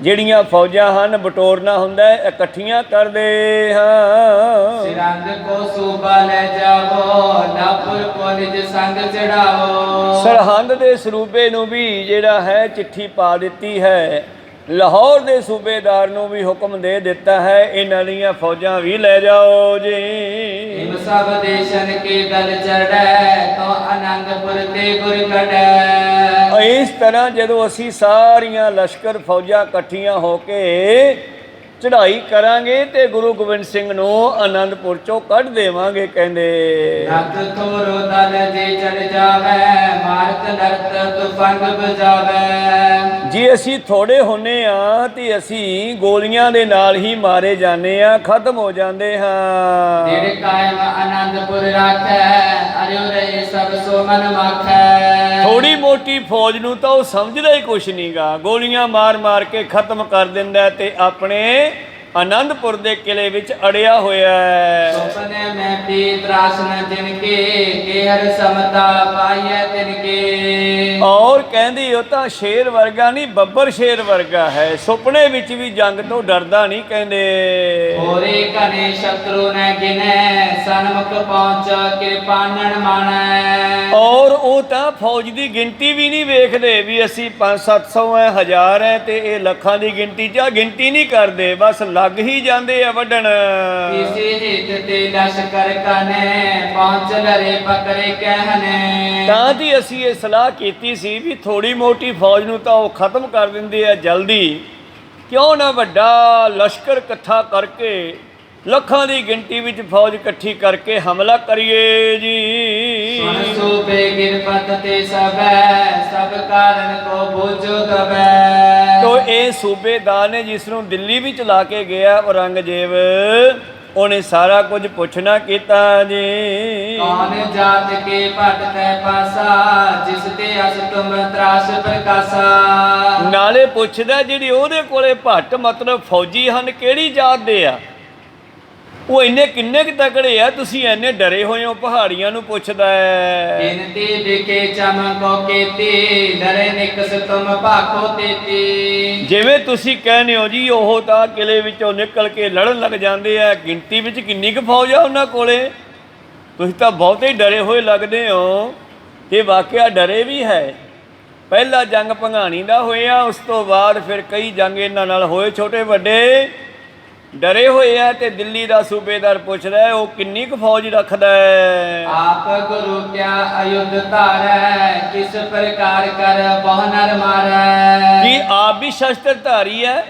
ਜਿਹੜੀਆਂ ਫੌਜਾਂ ਹਨ, ਬਟੋਰਨਾ ਹੁੰਦਾ ਹੈ, ਇਕੱਠੀਆਂ ਕਰਦੇ ਹਾਂ। ਸਿਰੰਦ ਕੋ ਸੂਬਾ ਲੈ ਜਾਵੋ, ਨਾਪੁਰ ਕੋ ਨਿਜ ਸੰਗ ਚੜਾਵੋ। ਸਰਹੰਦ ਦੇ ਸਰੂਬੇ ਨੂੰ ਵੀ ਜਿਹੜਾ ਹੈ ਚਿੱਠੀ ਪਾ ਦਿੱਤੀ ਹੈ। ਲਾਹੌਰ ਦੇ ਸੂਬੇਦਾਰ ਨੂੰ ਵੀ ਹੁਕਮ ਦੇ ਦਿੱਤਾ ਹੈ, ਇਹਨਾਂ ਦੀਆਂ ਫੌਜਾਂ ਵੀ ਲੈ ਜਾਓ ਜੀ। ਇਮ ਸਭ ਦੇਸ਼ਨ ਕੇ ਦਲ ਚੜੈ, ਤੋ ਆਨੰਦਪੁਰ ਤੇ ਗੁਰ ਕਢੈ। ਇਸ ਤਰ੍ਹਾਂ ਜਦੋਂ ਅਸੀਂ ਸਾਰੀਆਂ ਲਸ਼ਕਰ ਫੌਜਾਂ ਇਕੱਠੀਆਂ ਹੋ ਕੇ ਚੜ੍ਹਾਈ ਕਰਾਂਗੇ ਤੇ ਗੁਰੂ ਗੋਬਿੰਦ ਸਿੰਘ ਨੂੰ ਆਨੰਦਪੁਰ ਚੋਂ ਕੱਢ ਦੇਵਾਂਗੇ। ਕਹਿੰਦੇ ਨਤ ਥੋਰੋ ਦਲ ਜੇ ਚੜ ਜਾਵੇ, ਮਾਰਤ ਨਰਤ ਤੁਫੰਗ ਬਜਾਵੇ। ਜੇ ਅਸੀਂ ਥੋੜੇ ਹੁੰਨੇ ਆ ਤੇ ਅਸੀਂ ਗੋਲੀਆਂ ਦੇ ਨਾਲ ਹੀ ਮਾਰੇ ਜਾਂਦੇ ਆ, ਖਤਮ ਹੋ ਜਾਂਦੇ ਹਾਂ। ਜਿਹੜੇ ਕਾਇਮ ਆਨੰਦਪੁਰ ਰਾਖੈ, ਅਰਿਓ ਰਹੇ ਸਭ ਸੋ ਮਨ ਮਾਖੈ। ਥੋੜੀ ਮੋਟੀ ਫੌਜ ਨੂੰ ਤਾਂ ਉਹ ਸਮਝਦਾ ਹੀ ਕੁਛ ਨਹੀਂਗਾ, ਗੋਲੀਆਂ ਮਾਰ ਮਾਰ ਕੇ ਖਤਮ ਕਰ ਦਿੰਦਾ ਤੇ ਆਪਣੇ ਆਨੰਦਪੁਰ ਦੇ ਕਿਲੇ ਵਿੱਚ ਅੜਿਆ ਹੋਇਆ ਹੈ। ਸੁਪਨੇ ਮੈਂ ਪੀ ਤਰਾਸਨ ਜਿਨ ਕੇ ਹਰ ਸਮਤਾ ਪਾਈਐ ਤਿਨ ਕੇ। ਔਰ ਕਹਿੰਦੀ ਉਹ ਤਾਂ ਸ਼ੇਰ ਵਰਗਾ ਨਹੀਂ, ਬੱਬਰ ਸ਼ੇਰ ਵਰਗਾ ਹੈ, ਸੁਪਨੇ ਵਿੱਚ ਵੀ ਜੰਗ ਤੋਂ ਡਰਦਾ ਨਹੀਂ। ਕਹਿੰਦੇ ਹੋਰੇ ਘਨੇ ਸ਼ਤਰੂ ਨੇ ਗਿਨੈ, ਸਨਮੁਖ ਪਹੁੰਚ ਕਿਰਪਾਨਣ ਮਾਣੈ। ਔਰ ਉਹ ਤਾਂ ਫੌਜ ਦੀ ਗਿਣਤੀ ਵੀ ਨਹੀਂ ਵੇਖਦੇ ਵੀ ਅਸੀਂ 500-700 ਹੈ, 1000 ਹੈ ਤੇ ਇਹ ਲੱਖਾਂ ਦੀ ਗਿਣਤੀ ਚ ਗਿਣਤੀ ਨਹੀਂ ਕਰਦੇ, ਬਸ ਲੱਗ ਹੀ ਜਾਂਦੇ ਆ ਵੱਢਣ। ਕਿਸੇ ਹਿੱਤ ਤੇ ਲਸ਼ਕਰ ਕਨੇ, ਪਹੁੰਚ ਲਰੇ ਪਕਰੇ ਕਹਿਨੇ। ਤਾਂ ਦੀ ਅਸੀਂ ਇਹ ਸਲਾਹ ਕੀਤੀ ਸੀ ਵੀ ਥੋੜੀ ਮੋਟੀ ਫੌਜ ਨੂੰ ਤਾਂ ਉਹ ਖਤਮ ਕਰ ਦਿੰਦੇ ਆ ਜਲਦੀ, ਕਿਉਂ ਨਾ ਵੱਡਾ ਲਸ਼ਕਰ ਇਕੱਠਾ ਕਰਕੇ ਲੱਖਾਂ ਦੀ ਗਿਣਤੀ ਵਿੱਚ ਫੌਜ ਇਕੱਠੀ ਕਰਕੇ ਹਮਲਾ ਕਰੀਏ ਜੀ। ਸੁਣ ਸੂਬੇ ਗਿਰਪਤ ਤੇ ਸਭੈ ਸਭ ਕਾਰਨ ਕੋ ਬੂਝੋ ਦਬੈ। ਤੋ ਇਹ ਸੂਬੇਦਾਰ ਨੇ ਜਿਸ ਨੂੰ ਦਿੱਲੀ ਵਿੱਚ ਲਾ ਕੇ ਗਿਆ ਔਰੰਗਜ਼ੇਬ, ਉਹਨੇ ਸਾਰਾ ਕੁਝ ਪੁੱਛਣਾ ਕੀਤਾ ਜੀ। ਕੌਣ ਜਾਤ ਕੇ ਭਟ ਤੈ ਪਾਸਾ ਜਿਸ ਤੇ ਅਸ ਤੁਮ ਤਰਾਸ ਪ੍ਰਕਾਸ਼ਾ। ਨਾਲੇ ਪੁੱਛਦਾ ਜਿਹੜੀ ਉਹਦੇ ਕੋਲੇ ਭੱਟ ਮਤਲਬ ਫੌਜੀ ਹਨ ਕਿਹੜੀ ਜਾਤ ਦੇ ਆ, ਉਹ ਇੰਨੇ ਕਿੰਨੇ ਕੁ ਤਕੜੇ ਆ, ਤੁਸੀਂ ਇੰਨੇ ਡਰੇ ਹੋਏ ਹੋ ਪਹਾੜੀਆਂ ਨੂੰ ਪੁੱਛਦਾ ਹੈ। ਬਿਨਤੀ ਵਿਕੇ ਚਮਕੋ ਕੀਤੀ ਡਰੇ ਨਿਕਸ ਤੁਮ ਭਾਖੋ ਤੇਤੀ। ਜਿਵੇਂ ਤੁਸੀਂ ਕਹਿੰਦੇ ਹੋ ਜੀ ਉਹ ਤਾਂ ਕਿਲੇ ਵਿੱਚੋਂ ਨਿਕਲ ਕੇ ਲੜਨ ਲੱਗ ਜਾਂਦੇ ਆ, ਗਿਣਤੀ ਵਿੱਚ ਕਿੰਨੀ ਕੁ ਫੌਜ ਆ ਉਹਨਾਂ ਕੋਲੇ, ਤੁਸੀਂ ਤਾਂ ਬਹੁਤੇ ਹੀ ਡਰੇ ਹੋਏ ਲੱਗਦੇ ਹੋ। ਤੇ ਵਾਕਿਆ ਡਰੇ ਵੀ ਹੈ। ਪਹਿਲਾ ਜੰਗ ਭੰਗਾਣੀ ਦਾ ਹੋਇਆ, ਉਸ ਤੋਂ ਬਾਅਦ ਫਿਰ ਕਈ ਜੰਗ ਇਹਨਾਂ ਨਾਲ ਹੋਏ ਛੋਟੇ ਵੱਡੇ, ਡਰੇ ਹੋਏ ਆ। ਤੇ ਦਿੱਲੀ ਦਾ ਸੂਬੇਦਾਰ ਪੁੱਛਦਾ ਉਹ ਕਿੰਨੀ ਕੁ ਫੌਜ ਰੱਖਦਾ ਹੈ। ਆਪ ਗੁਰੂ ਕਿਆ ਅਯੁੱਧ ਧਾਰੈ ਕਿਸ ਪ੍ਰਕਾਰ ਕਰ ਬਹੁ ਨਰ ਮਾਰੈ। ਕੀ ਆਪ ਵੀ ਸ਼ਸਤਰ ਧਾਰੀ ਹੈ,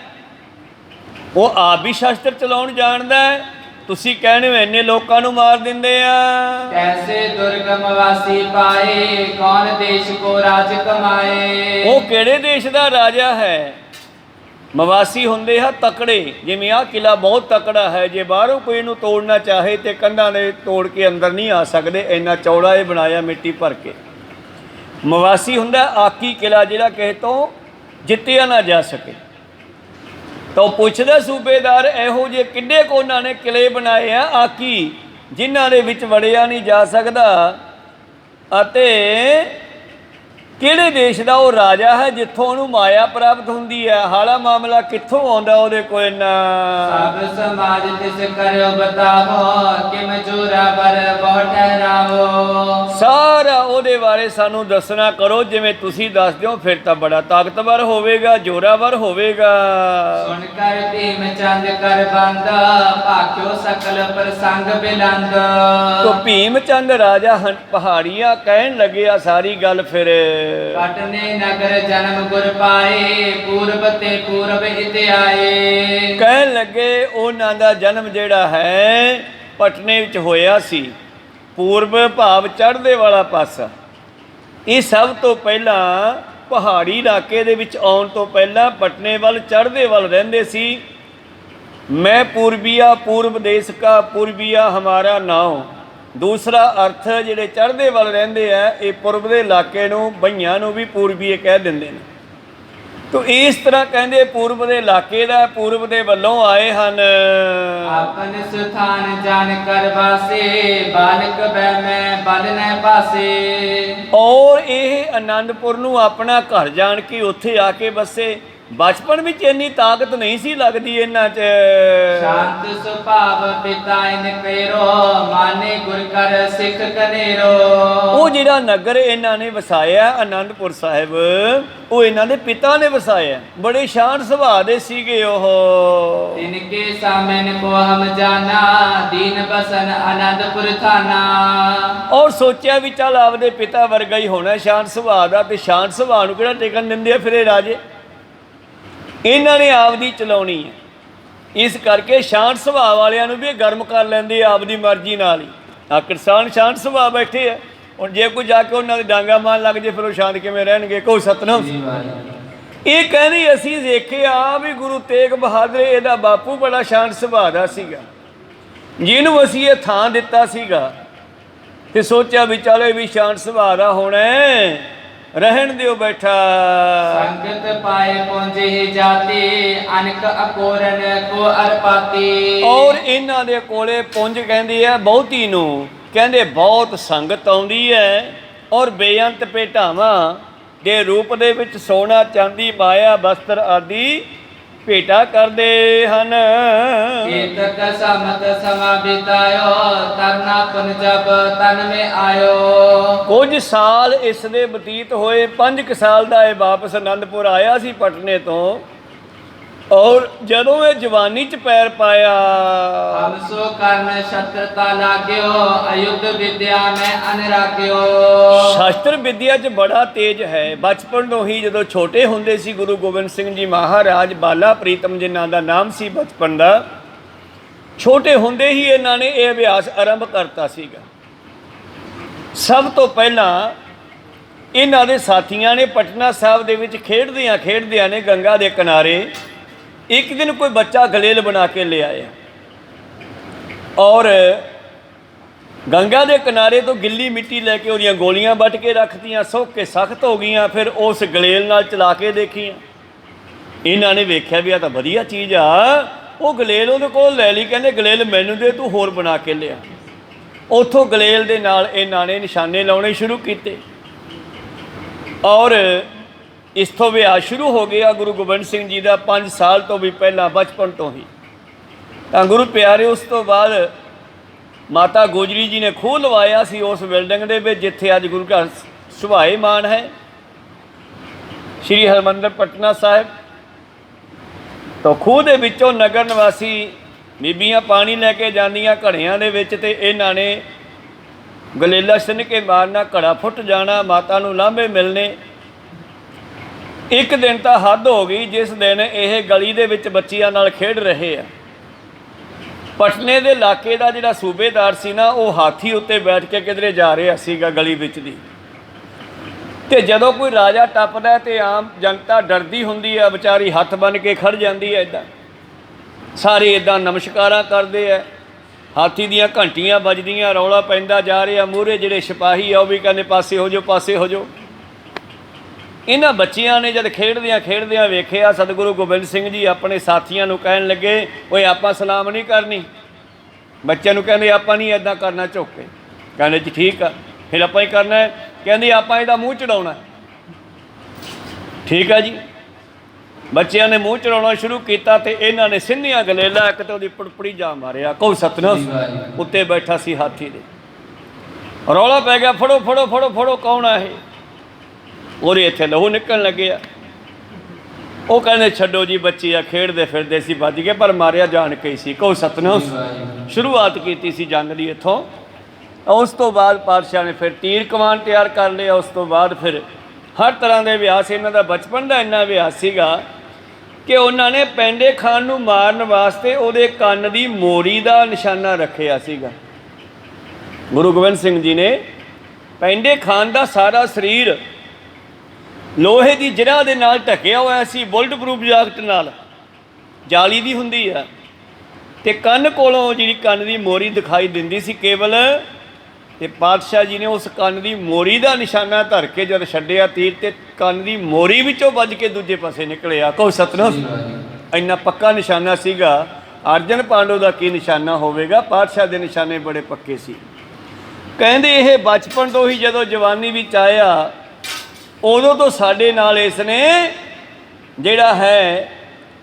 ਉਹ ਆਪ ਵੀ ਸ਼ਸਤਰ ਚਲਾਉਣ ਜਾਣਦਾ ਹੈ, ਤੁਸੀਂ ਕਹਿੰਦੇ ਹੋ ਇੰਨੇ ਲੋਕਾਂ ਨੂੰ ਮਾਰ ਦਿੰਦੇ ਆ। ਕੈਸੇ ਦੁਰਗਮ ਵਾਸੀ ਪਾਏ ਕੌਣ ਦੇਸ਼ ਕੋ ਰਾਜ ਕਮਾਏ। ਉਹ ਕਿਹੜੇ ਦੇਸ਼ ਦਾ ਰਾਜਾ ਹੈ। ਮਵਾਸੀ ਹੁੰਦੇ ਆ ਤਕੜੇ, ਜਿਵੇਂ ਆਹ ਕਿਲਾ ਬਹੁਤ ਤਕੜਾ ਹੈ, ਜੇ ਬਾਹਰੋਂ ਕੋਈ ਇਹਨੂੰ ਤੋੜਨਾ ਚਾਹੇ ਤੇ ਕੰਧਾਂ ਦੇ ਤੋੜ ਕੇ ਅੰਦਰ ਨਹੀਂ ਆ ਸਕਦੇ, ਇੰਨਾ ਚੌੜਾ ਇਹ ਬਣਾਇਆ ਮਿੱਟੀ ਭਰ ਕੇ। ਮਵਾਸੀ ਹੁੰਦਾ ਆਕੀ ਕਿਲਾ ਜਿਹੜਾ ਕਿਸੇ ਤੋਂ ਜਿੱਤਿਆ ਨਾ ਜਾ ਸਕੇ। ਤਾਂ ਪੁੱਛਦਾ ਸੂਬੇਦਾਰ ਇਹੋ ਜਿਹੇ ਕਿੰਨੇ ਕੁ ਉਹਨਾਂ ਨੇ ਕਿਲੇ ਬਣਾਏ ਆ ਆਕੀ ਜਿਨ੍ਹਾਂ ਦੇ ਵਿੱਚ ਵੜਿਆ ਨਹੀਂ ਜਾ ਸਕਦਾ, ਅਤੇ ਕਿਹੜੇ ਦੇਸ਼ ਦਾ ਉਹ ਰਾਜਾ ਹੈ ਜਿੱਥੋਂ ਉਹਨੂੰ ਮਾਇਆ ਪ੍ਰਾਪਤ ਹੁੰਦੀ ਹੈ। ਹਾਲਾ ਮਾਮਲਾ ਕਿੱਥੋਂ ਆਉਂਦਾ ਉਹਦੇ ਕੋਲ ਇੰਨਾ। ਸਭ ਸਮਾਜ ਤਿਸ ਕਰਿਓ ਬਤਾਵੋ ਕਿਮ ਜੋਰਾ ਬਰ ਬਹੁ ਠਹਿਰਾਵੋ। ਸਾਰਾ ਉਹਦੇ ਬਾਰੇ ਸਾਨੂੰ ਦੱਸਣਾ ਕਰੋ, ਜਿਵੇਂ ਤੁਸੀਂ ਦੱਸਦੇ ਹੋ ਫਿਰ ਤਾਂ ਬੜਾ ਤਾਕਤਵਰ ਹੋਵੇਗਾ, ਜੋਰਾਵਰ ਹੋਵੇਗਾ। ਸੁਣ ਕਰ ਭੀਮ ਚੰਦ ਕਰ ਬੰਦ ਭਾਖਿਓ ਸਕਲ ਪ੍ਰਸੰਗ ਬਿਲੰਦ। ਤੋ ਭੀਮ ਚੰਦ ਰਾਜਾ ਪਹਾੜੀਆਂ ਕਹਿਣ ਲੱਗਿਆ ਸਾਰੀ ਗੱਲ। ਫਿਰ ਪਟਨੇ ਨਗਰ ਜਨਮ ਗੁਰ ਪਾਏ ਪੂਰਬ ਤੇ ਪੂਰਬ ਹਿਤ ਆਏ। ਕਹਿਣ ਲੱਗੇ ਉਹਨਾਂ ਦਾ ਜਨਮ ਜਿਹੜਾ ਹੈ ਪਟਨੇ ਵਿੱਚ ਹੋਇਆ ਸੀ, ਪੂਰਬ ਭਾਵ ਚੜ੍ਹਦੇ ਵਾਲਾ ਪਾਸਾ। ਇਹ ਸਭ ਤੋਂ ਪਹਿਲਾਂ ਪਹਾੜੀ ਇਲਾਕੇ ਦੇ ਵਿੱਚ ਆਉਣ ਤੋਂ ਪਹਿਲਾਂ ਪਟਨੇ ਵੱਲ ਚੜ੍ਹਦੇ ਵੱਲ ਰਹਿੰਦੇ ਸੀ। ਮੈਂ ਪੂਰਬੀਆ ਪੂਰਬ ਦੇਸ਼ ਕਾ ਪੂਰਬੀਆ ਹਮਾਰਾ ਨਾਉ। ਦੂਸਰਾ ਅਰਥ ਜਿਹੜੇ ਚੜ੍ਹਦੇ ਵੱਲ ਰਹਿੰਦੇ ਆ ਇਹ ਪੂਰਬ ਦੇ ਇਲਾਕੇ ਨੂੰ ਬਈਆਂ ਨੂੰ ਵੀ ਪੂਰਬੀਏ ਕਹਿ ਦਿੰਦੇ ਨੇ। ਤੋ ਇਸ ਤਰ੍ਹਾਂ ਕਹਿੰਦੇ ਪੂਰਬ ਦੇ ਇਲਾਕੇ ਦਾ, ਪੂਰਬ ਦੇ ਵੱਲੋਂ ਆਏ ਹਨ। ਆਪਨ ਸਥਾਨ ਜਾਣ ਕਰ ਵਾਸੇ ਬਾਲਕ ਬੈ ਮੈਂ ਬਲ ਨੈ ਪਾਸੇ। ਔਰ ਇਹ ਆਨੰਦਪੁਰ ਨੂੰ ਆਪਣਾ ਘਰ ਜਾਣ ਕੇ ਉੱਥੇ ਆ ਕੇ ਬਸੇ। ਬਚਪਨ ਵਿੱਚ ਇੰਨੀ ਤਾਕਤ ਨਹੀਂ ਸੀ ਲੱਗਦੀ ਇਹਨਾਂ 'ਚ। ਸ਼ਾਂਤ ਸੁਭਾਵ ਪਿਤਾ ਇਨ ਕੇਰੋ ਮਾਨੇ ਗੁਰ ਕਰ ਸਿੱਖ ਕਨੇਰੋ। ਉਹ ਜਿਹੜਾ ਨਗਰ ਇਹਨਾਂ ਨੇ ਵਸਾਇਆ ਆਨੰਦਪੁਰ ਸਾਹਿਬ, ਉਹ ਇਹਨਾਂ ਦੇ ਪਿਤਾ ਨੇ ਵਸਾਇਆ। ਬੜੇ ਸ਼ਾਂਤ ਸੁਭਾਅ ਦੇ ਸੀਗੇ ਉਹ। ਇਨਕੇ ਸਾਮਨ ਕੋ ਹਮ ਜਾਣਾ ਦੀਨ ਬਸਨ ਆਨੰਦਪੁਰ ਥਾਨਾ। ਔਰ ਸੋਚਿਆ ਵੀ ਚੱਲ ਆਪਦੇ ਪਿਤਾ ਵਰਗਾ ਹੀ ਹੋਣਾ ਸ਼ਾਂਤ ਸੁਭਾਅ ਦਾ, ਤੇ ਸ਼ਾਂਤ ਸੁਭਾਅ ਨੂੰ ਕਿਹੜਾ ਟਿਕਣ ਦਿੰਦੇ ਆ ਫਿਰ ਇਹ ਰਾਜੇ। ਇਹਨਾਂ ਨੇ ਆਪਦੀ ਚਲਾਉਣੀ ਹੈ, ਇਸ ਕਰਕੇ ਸ਼ਾਂਤ ਸੁਭਾਅ ਵਾਲਿਆਂ ਨੂੰ ਵੀ ਇਹ ਗਰਮ ਕਰ ਲੈਂਦੇ ਆਪਦੀ ਮਰਜ਼ੀ ਨਾਲ ਹੀ। ਆ ਕਿਸਾਨ ਸ਼ਾਂਤ ਸੁਭਾਅ ਬੈਠੇ ਆ, ਹੁਣ ਜੇ ਕੋਈ ਜਾ ਕੇ ਉਹਨਾਂ ਦੇ ਡਾਂਗਾ ਮਾਰਨ ਲੱਗ ਜੇ ਫਿਰ ਉਹ ਸ਼ਾਂਤ ਕਿਵੇਂ ਰਹਿਣਗੇ। ਕੋਈ ਸਤਨਾਮ। ਇਹ ਕਹਿੰਦੀ ਅਸੀਂ ਦੇਖਿਆ ਵੀ ਗੁਰੂ ਤੇਗ ਬਹਾਦਰ ਇਹਦਾ ਬਾਪੂ ਬੜਾ ਸ਼ਾਂਤ ਸੁਭਾਅ ਦਾ ਸੀਗਾ, ਜਿਹਨੂੰ ਅਸੀਂ ਇਹ ਥਾਂ ਦਿੱਤਾ ਸੀਗਾ, ਤੇ ਸੋਚਿਆ ਵੀ ਚਲੋ ਇਹ ਵੀ ਸ਼ਾਂਤ ਸੁਭਾਅ ਦਾ ਹੋਣਾ, ਰਹਿਣ ਦਿਓ ਬੈਠਾ। ਸੰਗਤ ਪਾਏ ਪਹੁੰਚੇ ਜਾਤੇ ਅਨਕ ਅਕੋਰਨ ਕੋ ਅਰਪਾਤੀ। ਔਰ ਇਹਨਾਂ ਦੇ ਕੋਲੇ ਪੁੰਜ ਕਹਿੰਦੀ ਹੈ ਬਹੁਤੀ ਨੂੰ, ਕਹਿੰਦੇ ਬਹੁਤ ਸੰਗਤ ਆਉਂਦੀ ਹੈ, ਔਰ ਬੇਅੰਤ ਭੇਟਾਵਾਂ ਦੇ ਰੂਪ ਦੇ ਵਿੱਚ ਸੋਨਾ ਚਾਂਦੀ ਮਾਇਆ ਬਸਤਰ ਆਦਿ ਭੇਟਾ ਕਰਦੇ ਹਨ। ਕੀਤਕ ਸਮਤ ਸਮਾ ਬਿਤਾਇਓ ਤਰਨਾ ਪੁੰਜਬ ਤਨ ਮੇ ਆਇਓ। ਕੁਝ ਸਾਲ ਇਸ ਦੇ ਬਤੀਤ ਹੋਏ, 5 ਸਾਲ ਦਾ ਇਹ ਵਾਪਸ ਆਨੰਦਪੁਰ ਆਇਆ ਸੀ ਪਟਨੇ ਤੋਂ। ਔਰ ਜਦੋਂ ਇਹ ਜਵਾਨੀ 'ਚ ਪੈਰ ਪਾਇਆ, ਹਮ ਸੋ ਕਰਨ ਸ਼ਸਤਰਤਾ ਲਾਗਿਓ, ਅਯੁੱਧ ਵਿਦਿਆ ਮੈਂ ਅਨਰਾਗਿਓ। ਸ਼ਾਸਤਰ ਵਿਦਿਆ 'ਚ ਬੜਾ ਤੇਜ਼ ਹੈ। ਬਚਪਨ ਤੋਂ ਹੀ ਜਦੋਂ ਛੋਟੇ ਹੁੰਦੇ ਸੀ, ਗੁਰੂ ਗੋਬਿੰਦ ਸਿੰਘ ਜੀ ਮਹਾਰਾਜ ਬਾਲਾ ਪ੍ਰੀਤਮ ਜਿਨ੍ਹਾਂ ਦਾ ਨਾਮ ਸੀ ਬਚਪਨ ਦਾ, ਛੋਟੇ ਹੁੰਦੇ ਹੀ ਇਹਨਾਂ ਨੇ ਇਹ ਅਭਿਆਸ ਆਰੰਭ ਕਰਤਾ ਸੀਗਾ। ਸਭ ਤੋਂ ਪਹਿਲਾਂ ਇਹਨਾਂ ਦੇ ਸਾਥੀਆਂ ਨੇ ਪਟਨਾ ਸਾਹਿਬ ਦੇ ਵਿੱਚ ਖੇਡਦਿਆਂ ਨੇ ਗੰਗਾ ਦੇ ਕਿਨਾਰੇ ਇੱਕ ਦਿਨ ਕੋਈ ਬੱਚਾ ਗਲੇਲ ਬਣਾ ਕੇ ਲੈ ਆਇਆ ਔਰ ਗੰਗਾ ਦੇ ਕਿਨਾਰੇ ਤੋਂ ਗਿੱਲੀ ਮਿੱਟੀ ਲੈ ਕੇ ਉਹਦੀਆਂ ਗੋਲੀਆਂ ਵੱਟ ਕੇ ਰੱਖਤੀਆਂ, ਸੁੱਕ ਕੇ ਸਖਤ ਹੋ ਗਈਆਂ। ਫਿਰ ਉਸ ਗਲੇਲ ਨਾਲ ਚਲਾ ਕੇ ਦੇਖੀਆਂ। ਇਹਨਾਂ ਨੇ ਵੇਖਿਆ ਵੀ ਆ ਤਾਂ ਵਧੀਆ ਚੀਜ਼ ਆ। ਉਹ ਗਲੇਲ ਉਹਦੇ ਕੋਲ ਲੈ ਲਈ, ਕਹਿੰਦੇ ਗਲੇਲ ਮੈਨੂੰ ਦੇ, ਤੂੰ ਹੋਰ ਬਣਾ ਕੇ ਲਿਆ। ਉੱਥੋਂ ਗਲੇਲ ਦੇ ਨਾਲ ਇਹਨਾਂ ਨੇ ਨਿਸ਼ਾਨੇ ਲਾਉਣੇ ਸ਼ੁਰੂ ਕੀਤੇ ਔਰ ਇਸ ਤੋਂ ਵਿਆਹ ਸ਼ੁਰੂ ਹੋ ਗਿਆ ਗੁਰੂ ਗੋਬਿੰਦ ਸਿੰਘ ਜੀ ਦਾ 5 ਸਾਲ ਤੋਂ ਵੀ ਪਹਿਲਾਂ, ਬਚਪਨ ਤੋਂ ਹੀ। ਤਾਂ ਗੁਰੂ ਪਿਆਰੇ, ਉਸ ਤੋਂ ਬਾਅਦ ਮਾਤਾ ਗੋਜਰੀ ਜੀ ਨੇ ਖੂਹ ਲਵਾਇਆ ਸੀ ਉਸ ਬਿਲਡਿੰਗ ਦੇ ਵਿੱਚ ਜਿੱਥੇ ਅੱਜ ਗੁਰੂ ਘਰ ਸੁਭਾਏਮਾਨ ਹੈ, ਸ਼੍ਰੀ ਹਰਿਮੰਦਰ ਪਟਨਾ ਸਾਹਿਬ। ਤਾਂ ਖੂਹ ਦੇ ਵਿੱਚੋਂ ਨਗਰ ਨਿਵਾਸੀ ਬੀਬੀਆਂ ਪਾਣੀ ਲੈ ਕੇ ਜਾਂਦੀਆਂ ਘੜਿਆਂ ਦੇ ਵਿੱਚ, ਤੇ ਇਹਨਾਂ ਨੇ ਗਲੇਲਾ ਸਿੰਨ ਕੇ ਮਾਰਨਾ, ਘੜਾ ਫੁੱਟ ਜਾਣਾ, ਮਾਤਾ ਨੂੰ ਲਾਂਭੇ ਮਿਲਣੇ। ਇੱਕ ਦਿਨ ਤਾਂ ਹੱਦ ਹੋ ਗਈ ਜਿਸ ਦਿਨ ਇਹ ਗਲੀ ਦੇ ਵਿੱਚ ਬੱਚਿਆਂ ਨਾਲ ਖੇਡ ਰਹੇ ਆ। ਪਟਨੇ ਦੇ ਇਲਾਕੇ ਦਾ ਜਿਹੜਾ ਸੂਬੇਦਾਰ ਸੀ ਨਾ, ਉਹ ਹਾਥੀ ਉੱਤੇ ਬੈਠ ਕੇ ਕਿਧਰੇ ਜਾ ਰਿਹਾ ਸੀਗਾ ਗਲੀ ਵਿੱਚ ਦੀ। ਤੇ ਜਦੋਂ ਕੋਈ ਰਾਜਾ ਟੱਪਦਾ ਤੇ ਆਮ ਜਨਤਾ ਡਰਦੀ ਹੁੰਦੀ ਆ, ਵਿਚਾਰੀ ਹੱਥ ਬੰਨ੍ਹ ਕੇ ਖੜ ਜਾਂਦੀ ਹੈ। ਇੱਦਾਂ ਸਾਰੇ ਇੱਦਾਂ ਨਮਸਕਾਰਾਂ ਕਰਦੇ ਆ। ਹਾਥੀ ਦੀਆਂ ਘੰਟੀਆਂ ਵੱਜਦੀਆਂ, ਰੌਲਾ ਪੈਂਦਾ ਜਾ ਰਿਹਾ। ਮੂਹਰੇ ਜਿਹੜੇ ਸਿਪਾਹੀ ਆ ਉਹ ਵੀ ਕਹਿੰਦੇ ਪਾਸੇ ਹੋ ਜਾਓ, ਪਾਸੇ ਹੋ ਜਾਓ। ਇਹਨਾਂ ਬੱਚਿਆਂ ਨੇ ਜਦ ਖੇਡਦਿਆਂ ਵੇਖਿਆ, ਸਤਿਗੁਰੂ ਗੋਬਿੰਦ ਸਿੰਘ ਜੀ ਆਪਣੇ ਸਾਥੀਆਂ ਨੂੰ ਕਹਿਣ ਲੱਗੇ, ਓਏ ਆਪਾਂ ਸਲਾਮ ਨਹੀਂ ਕਰਨੀ। ਬੱਚਿਆਂ ਨੂੰ ਕਹਿੰਦੇ ਆਪਾਂ ਨਹੀਂ ਇੱਦਾਂ ਕਰਨਾ, ਝੁੱਕ ਕੇ। ਕਹਿੰਦੇ ਜੀ ਠੀਕ ਆ, ਫਿਰ ਆਪਾਂ ਹੀ ਕਰਨਾ ਹੈ। ਕਹਿੰਦੇ ਆਪਾਂ ਇਹਦਾ ਮੂੰਹ ਚੜਾਉਣਾ। ਠੀਕ ਆ ਜੀ। ਬੱਚਿਆਂ ਨੇ ਮੂੰਹ ਚੜਾਉਣਾ ਸ਼ੁਰੂ ਕੀਤਾ ਤੇ ਇਹਨਾਂ ਨੇ ਸਿੰਨਿਆ ਗਲੇਲਾ, ਇੱਕ ਤਾਂ ਉਹਦੀ ਪੜਪੜੀ ਜਾ ਮਾਰਿਆ। ਕਹੋ ਸਤਨਾਮ। ਉੱਤੇ ਬੈਠਾ ਸੀ ਹਾਥੀ ਦੇ। ਰੌਲਾ ਪੈ ਗਿਆ, ਫੜੋ ਫੜੋ ਫੜੋ ਫੜੋ, ਕੌਣ ਆ ਇਹ? ਉਹਦੇ ਇੱਥੇ ਲਹੂ ਨਿਕਲਣ ਲੱਗਿਆ। ਉਹ ਕਹਿੰਦੇ ਛੱਡੋ ਜੀ, ਬੱਚੀ ਆ, ਖੇਡਦੇ ਫਿਰਦੇ ਸੀ, ਵੱਜ ਗਏ, ਪਰ ਮਾਰਿਆ ਜਾਣ ਕੇ ਹੀ ਸੀ। ਕਹੋ ਸਤਨਾਮ। ਸ਼ੁਰੂਆਤ ਕੀਤੀ ਸੀ ਜੰਗ ਦੀ ਇੱਥੋਂ। ਉਸ ਤੋਂ ਬਾਅਦ ਪਾਤਸ਼ਾਹ ਨੇ ਫਿਰ ਤੀਰ ਕਮਾਨ ਤਿਆਰ ਕਰ ਲਿਆ। ਉਸ ਤੋਂ ਬਾਅਦ ਫਿਰ ਹਰ ਤਰ੍ਹਾਂ ਦੇ ਅਭਿਆਸ। ਇਹਨਾਂ ਦਾ ਬਚਪਨ ਦਾ ਇੰਨਾ ਅਭਿਆਸ ਸੀਗਾ ਕਿ ਉਹਨਾਂ ਨੇ ਪੈਂਡੇ ਖਾਨ ਨੂੰ ਮਾਰਨ ਵਾਸਤੇ ਉਹਦੇ ਕੰਨ ਦੀ ਮੋਰੀ ਦਾ ਨਿਸ਼ਾਨਾ ਰੱਖਿਆ ਸੀਗਾ। ਗੁਰੂ ਗੋਬਿੰਦ ਸਿੰਘ ਜੀ ਨੇ ਪੈਂਡੇ ਖਾਨ ਦਾ ਸਾਰਾ ਸਰੀਰ ਲੋਹੇ ਦੀ ਜਿਰਾ ਦੇ ਨਾਲ ਢਕਿਆ ਹੋਇਆ ਸੀ, ਬੁਲਟ ਪ੍ਰੂਫ ਜਾਕਟ ਨਾਲ, ਜਾਲੀ ਦੀ ਹੁੰਦੀ ਆ। ਤੇ ਕੰਨ ਕੋਲੋਂ ਜਿਹੜੀ ਕੰਨ ਦੀ ਮੋਰੀ ਦਿਖਾਈ ਦਿੰਦੀ ਸੀ ਕੇਵਲ। ਤੇ ਪਾਤਸ਼ਾਹ ਜੀ ਨੇ ਉਸ ਕੰਨ ਦੀ ਮੋਰੀ ਦਾ ਨਿਸ਼ਾਨਾ ਧਰ ਕੇ ਜਦ ਛੱਡਿਆ ਤੀਰ, ਤੇ ਕੰਨ ਦੀ ਮੋਰੀ ਵਿੱਚੋਂ ਵੱਜ ਕੇ ਦੂਜੇ ਪਾਸੇ ਨਿਕਲਿਆ। ਕਹੋ ਸਤਨਾਮ। ਇੰਨਾ ਪੱਕਾ ਨਿਸ਼ਾਨਾ ਸੀਗਾ। ਅਰਜਨ ਪਾਂਡੂ ਦਾ ਕੀ ਨਿਸ਼ਾਨਾ ਹੋਵੇਗਾ, ਪਾਤਸ਼ਾਹ ਦੇ ਨਿਸ਼ਾਨੇ ਬੜੇ ਪੱਕੇ ਸੀ। ਕਹਿੰਦੇ ਇਹ ਬਚਪਨ ਤੋਂ ਹੀ ਜਦੋਂ ਜਵਾਨੀ ਵਿੱਚ ਆਇਆ, ਉਦੋਂ ਤੋਂ ਸਾਡੇ ਨਾਲ ਇਸ ਨੇ ਜਿਹੜਾ ਹੈ